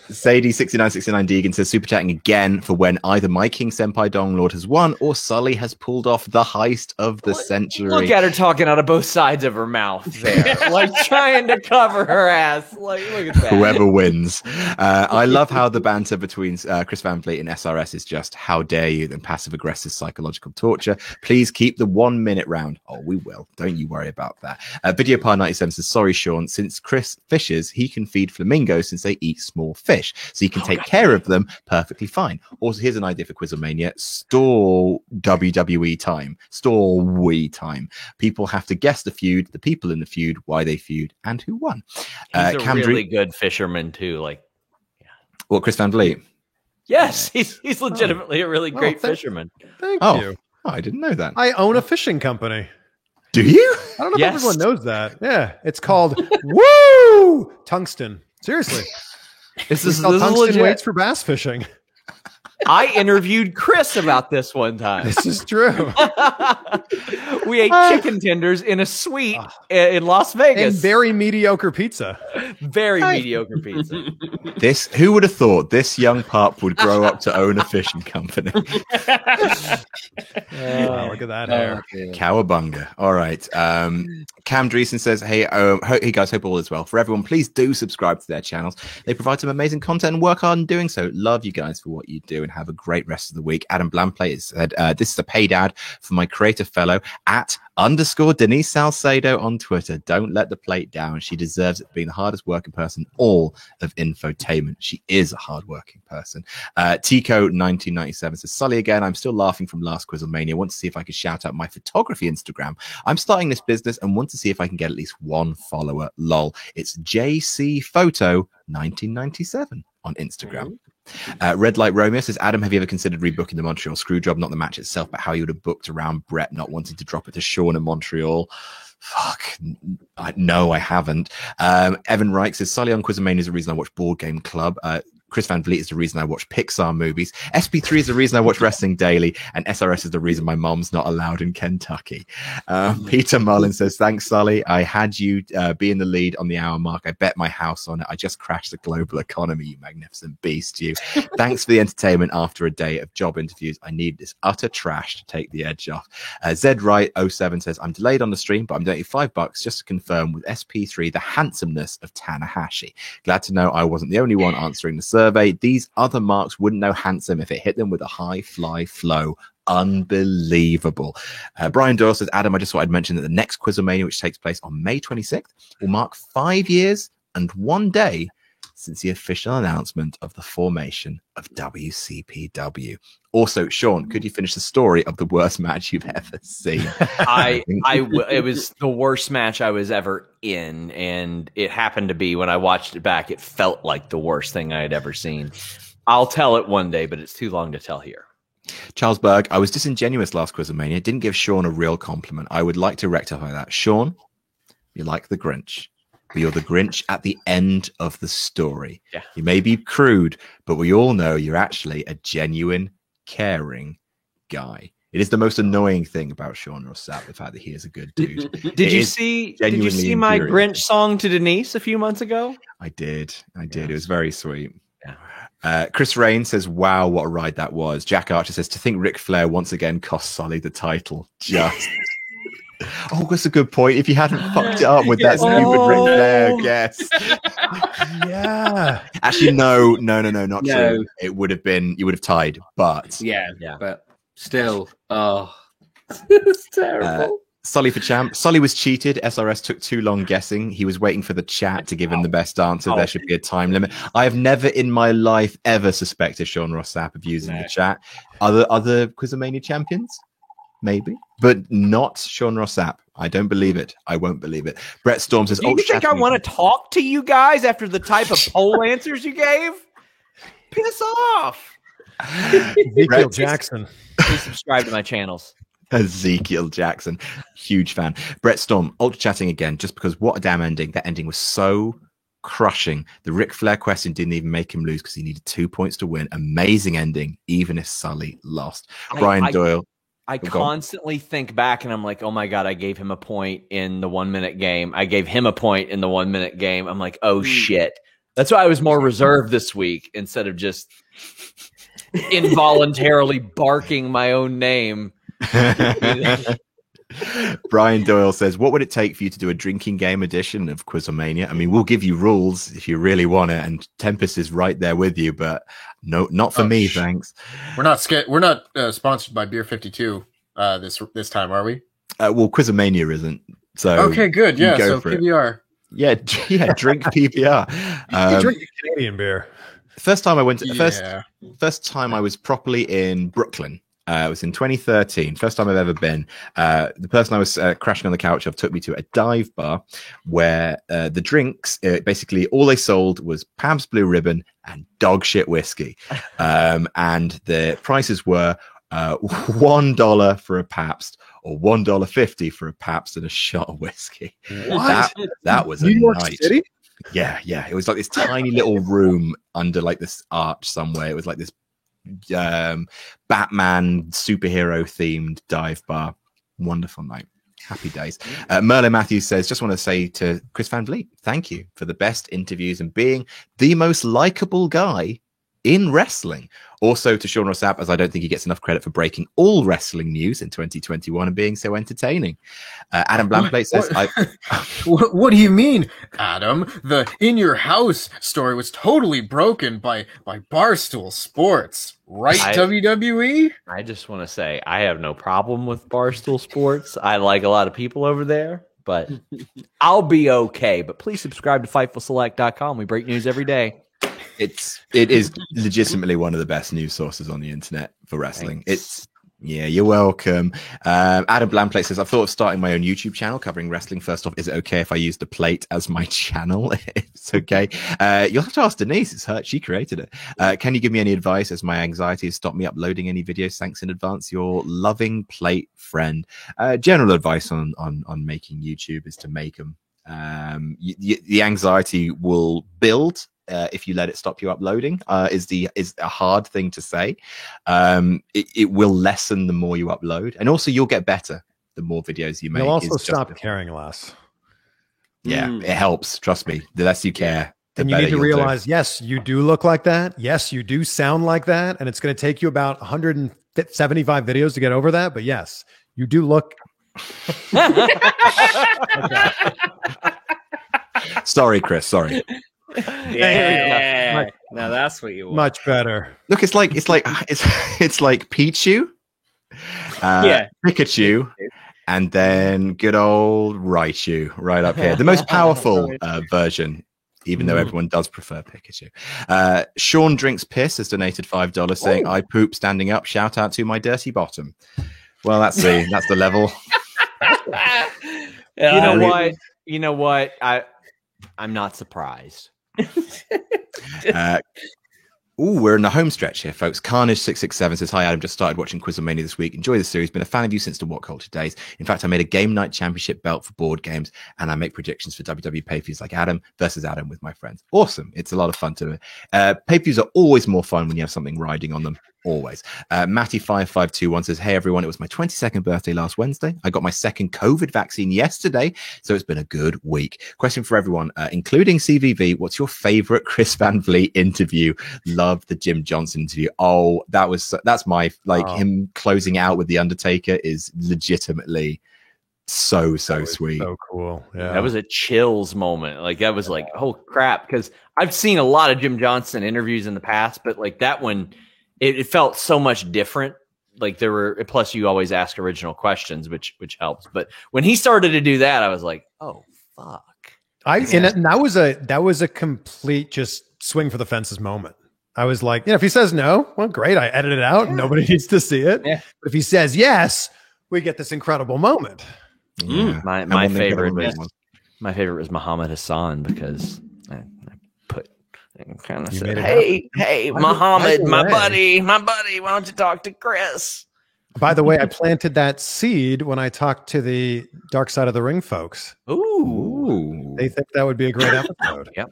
Sadie6969 Deegan says, super chatting again for when either my King Senpai Dong Lord has won or Sully has pulled off the heist of the century. Look at her talking out of both sides of her mouth there, like trying to cover her ass. Like, look at that. Whoever wins. I love how the banter between Chris Van Vliet and SRS is just how dare you than passive-aggressive psychological torture. Please keep the 1 minute round. Oh, we will. Don't you worry about that. VideoPar97 says, sorry, Sean, since Chris fishes, he can feed flamingos since they eat small fish. So you can take care of them perfectly fine. Also, here's an idea for Quizzlemania. Store WWE time. Store we time. People have to guess the feud, the people in the feud, why they feud, and who won. He's a really good fisherman, too. Like, yeah. What, Chris Van Vliet? Yes, he's legitimately a really great fisherman. Thank you. Oh, I didn't know that. I own a fishing company. Do you? I don't know if everyone knows that. Yeah, it's called Woo Tungsten. Seriously. This is tungsten weights for bass fishing. I interviewed Chris about this one time. This is true. We ate chicken tenders in a suite in Las Vegas. And very mediocre pizza. Very mediocre pizza. Who would have thought this young pup would grow up to own a fishing company? Wow, look at that hair. Cowabunga. All right. Cam Dreesen says, hey guys, hope all is well. For everyone, please do subscribe to their channels. They provide some amazing content and work hard in doing so. Love you guys for what you do and have a great rest of the week. Adam Blamplay said, this is a paid ad for my creator fellow at _Denise Salcedo on Twitter. Don't let the plate down. She deserves it, being the hardest working person all of infotainment. She is a hardworking person. Tico1997 says, Sully again, I'm still laughing from last Quizzlemania. Want to see if I could shout out my photography Instagram. I'm starting this business and want to see if I can get at least 1 follower. Lol. It's JC Photo 1997 on Instagram. Red Light Romeo says, Adam, have you ever considered rebooking the Montreal Screwjob? Not the match itself, but how you would have booked around Brett not wanting to drop it to Sean in Montreal. Fuck. No, I haven't. Evan Reich says, Sully on Quizomania is the reason I watch Board Game Club. Chris Van Vliet is the reason I watch Pixar movies. SP3 is the reason I watch Wrestling Daily. And SRS is the reason my mom's not allowed in Kentucky. Peter Mullen says, thanks, Sully. I had you be in the lead on the hour mark. I bet my house on it. I just crashed the global economy, you magnificent beast, you. Thanks for the entertainment after a day of job interviews. I need this utter trash to take the edge off. Zed Wright 07 says, I'm delayed on the stream, but I'm donating $5 just to confirm with SP3 the handsomeness of Tanahashi. Glad to know I wasn't the only one answering the survey. These other marks wouldn't know handsome if it hit them with a high fly flow. Unbelievable. Brian Doyle says, Adam, I just thought I'd mention that the next Quizomania, which takes place on May 26th, will mark 5 years and 1 day since the official announcement of the formation of WCPW. Also, Sean, could you finish the story of the worst match you've ever seen? It was the worst match I was ever in, and it happened to be, when I watched it back, it felt like the worst thing I had ever seen. I'll tell it one day, but it's too long to tell here. Charles Berg, I was disingenuous last Quizomania. Didn't give Sean a real compliment. I would like to rectify that. Sean, you're like the Grinch. But you're the Grinch at the end of the story. Yeah. You may be crude, but we all know you're actually a genuine, caring guy. It is the most annoying thing about Sean Ross Sapp, the fact that he is a good dude. Did you see my Grinch song to Denise a few months ago? I did. It was very sweet. Yeah. Chris Rain says, wow, what a ride that was. Jack Archer says, to think Ric Flair once again cost Sully the title. Just... Oh, that's a good point. If you hadn't fucked it up with that stupid Ric Flair guess. Yeah. Actually, no, not true. It would have been, you would have tied, but. Yeah. But still, it's terrible. Sully for champ. Sully was cheated. SRS took too long guessing. He was waiting for the chat to give him the best answer. There should be a time limit. I have never in my life ever suspected Sean Ross Sapp of using the chat. Other Quizomania champions? Maybe, but not Sean Ross Sapp. I don't believe it. I won't believe it. Brett Storm says, do you think I want to talk to you guys after the type of poll answers you gave? Piss off. Ezekiel Jackson. Please subscribe to my channels. Ezekiel Jackson. Huge fan. Brett Storm, ultra chatting again, just because what a damn ending. That ending was so crushing. The Ric Flair question didn't even make him lose because he needed 2 points to win. Amazing ending, even if Sully lost. Brian Doyle. I constantly think back and I'm like, oh my God, I gave him a point in the 1 minute game. I gave him a point in the 1 minute game. I'm like, oh shit. That's why I was more reserved this week instead of just involuntarily barking my own name. Brian Doyle says, what would it take for you to do a drinking game edition of Quizomania? I mean, we'll give you rules if you really want it, and Tempest is right there with you, but no, not for me, thanks. We're not sponsored by Beer 52 this time, are we? Well, Quizomania isn't. So okay, good. Yeah, so PBR. Yeah, drink PBR. You drink Canadian beer. First time I went to first time I was properly in Brooklyn. It was in 2013. First time I've ever been. The person I was crashing on the couch of took me to a dive bar where the drinks, basically all they sold was Pabst Blue Ribbon and dog shit whiskey. And the prices were $1 for a Pabst or $1.50 for a Pabst and a shot of whiskey. What? That was New a York night. City? Yeah. It was like this tiny little room under like this arch somewhere. It was like this Batman superhero themed dive bar. Wonderful night. Happy days. Merlin Matthews says, just want to say to Chris Van Vliet, thank you for the best interviews and being the most likable guy in wrestling. Also to Sean Ross Sapp, as I don't think he gets enough credit for breaking all wrestling news in 2021 and being so entertaining. Adam Blamplate says, what do you mean, Adam? The In Your House story was totally broken by Barstool Sports, right, WWE? I just want to say I have no problem with Barstool Sports. I like a lot of people over there, but I'll be okay. But please subscribe to FightfulSelect.com. We break news every day. It is legitimately one of the best news sources on the internet for wrestling. Thanks. Yeah, you're welcome. Adam Blandplate says, I've thought of starting my own YouTube channel covering wrestling. First off, is it okay if I use the plate as my channel? It's okay. You'll have to ask Denise. It's her. She created it. Can you give me any advice as my anxiety has stopped me uploading any videos? Thanks in advance. Your loving plate friend. General advice on making YouTube is to make them. The anxiety will build if you let it stop you uploading. Is a hard thing to say. It will lessen the more you upload, and also you'll get better the more videos you make. You'll also stop caring less. Yeah, it helps. Trust me. The less you care, the and you better need to you'll realize, do. yes, you do look like that. Yes, you do sound like that, and it's going to take you about 175 videos to get over that. But yes, you do look. Sorry, Chris. Sorry. Yeah. Now that's what you want. Much better. Look, it's like Pichu, Pikachu, and then good old Raichu right up here. The most powerful version, even though everyone does prefer Pikachu. Sean Drinks Piss has donated $5 saying, I poop standing up. Shout out to my dirty bottom. Well, that's the level. You know what? I'm not surprised. We're in the home stretch here, folks. Carnage667 says, hi, Adam. Just started watching Quizlemania this week. Enjoy the series. Been a fan of you since the What Culture days. In fact, I made a game night championship belt for board games, and I make predictions for WWE pay-per-views like Adam versus Adam with my friends. Awesome. It's a lot of fun to it. Pay-per-views are always more fun when you have something riding on them. Always. Matty5521 says, hey everyone, it was my 22nd birthday last Wednesday. I got my second COVID vaccine yesterday, so it's been a good week. Question for everyone, including CVV, what's your favorite Chris Van Vliet interview? Love the Jim Johnson interview. Oh, that's my him closing out with the Undertaker is legitimately so sweet. So cool. Yeah. That was a chills moment. Like that was like, oh crap, because I've seen a lot of Jim Johnson interviews in the past, but like that one, it felt so much different. Like there were, plus you always ask original questions, which helps. But when he started to do that, I was like, oh fuck. And that was a complete just swing for the fences moment. I was like, if he says no, well, great. I edited it out. Nobody needs to see it. Yeah. But if he says yes, we get this incredible moment. Yeah. My favorite was Muhammad Hassan because I put kind of said, hey, Muhammad, my buddy, why don't you talk to Chris? By the way, I planted that seed when I talked to the Dark Side of the Ring folks. Ooh. They think that would be a great episode. Yep.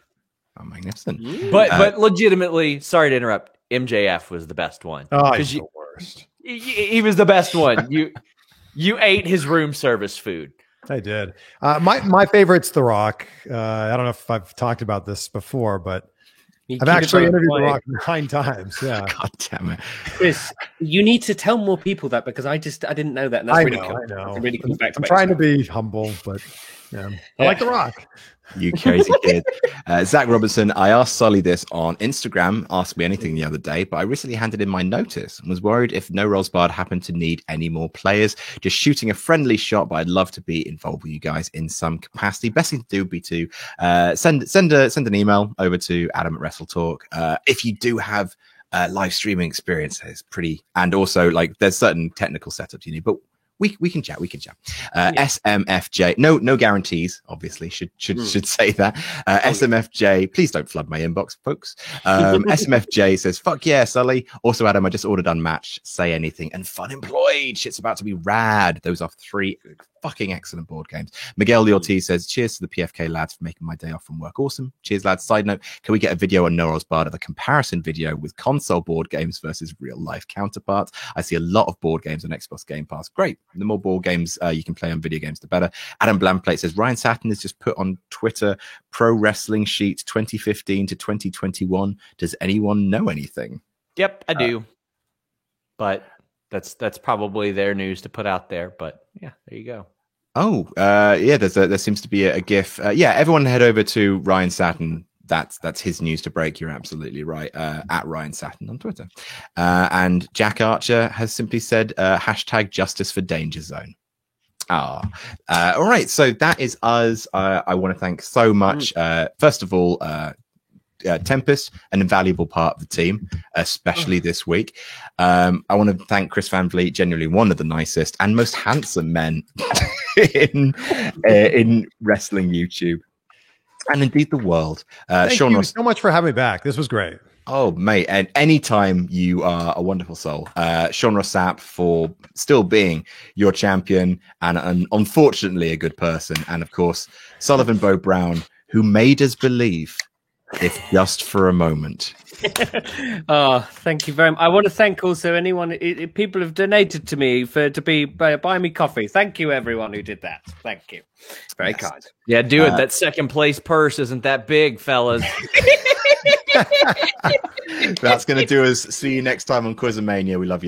Oh, magnificent. But legitimately, sorry to interrupt, MJF was the best one. Oh, he's the worst. He was the best one. You ate his room service food. I did. My favorite's The Rock. I don't know if I've talked about this before, but I've actually interviewed The Rock 9 times. Yeah. God damn it. Chris, you need to tell more people that because I didn't know that. And that's really cool. I know. It really comes back to I'm trying to be humble, but I like The Rock. You crazy kid. Zach Robinson, I asked Sully this on Instagram, Ask Me Anything the other day, but I recently handed in my notice and was worried if No Rosbard happened to need any more players. Just shooting a friendly shot, but I'd love to be involved with you guys in some capacity. Best thing to do would be to send an email over to Adam at WrestleTalk. If you do have live streaming experience, it's pretty, and also like there's certain technical setups you need, but we can chat. SMFJ. No guarantees. Obviously, should say that. SMFJ. Please don't flood my inbox, folks. SMFJ says, "Fuck yeah, Sully." Also, Adam, I just ordered Unmatched. Say Anything and Fun Employed. Shit's about to be rad. Those are 3 fucking excellent board games. Miguel Ortiz says, cheers to the PFK lads for making my day off from work. Awesome. Cheers, lads. Side note, can we get a video on Noros Bard of a comparison video with console board games versus real life counterparts? I see a lot of board games on Xbox Game Pass. Great. The more board games you can play on video games, the better. Adam Blandplate says, Ryan Satin has just put on Twitter Pro Wrestling Sheet 2015 to 2021. Does anyone know anything? Yep, I do. But that's probably their news to put out there. But yeah, there you go. Oh, yeah, there seems to be a GIF. Yeah, everyone head over to Ryan Satin. That's his news to break. You're absolutely right. At Ryan Satin on Twitter. And Jack Archer has simply said, hashtag justice for Danger Zone. All right. So that is us. I want to thank so much. First of all, Tempest, an invaluable part of the team, especially this week. I want to thank Chris Van Vliet, genuinely one of the nicest and most handsome men in wrestling YouTube, and indeed the world. Thank you so much for having me back. This was great. Oh, mate, and anytime, you are a wonderful soul. Sean Ross Sapp for still being your champion and unfortunately a good person. And of course, Sullivan Bo Brown, who made us believe, if just for a moment. Oh, thank you very much. I want to thank also anyone, people have donated to me buy me coffee. Thank you, everyone who did that. Thank you. Very kind. Yeah, do it. That second place purse isn't that big, fellas. That's going to do us. See you next time on Quizomania. We love you.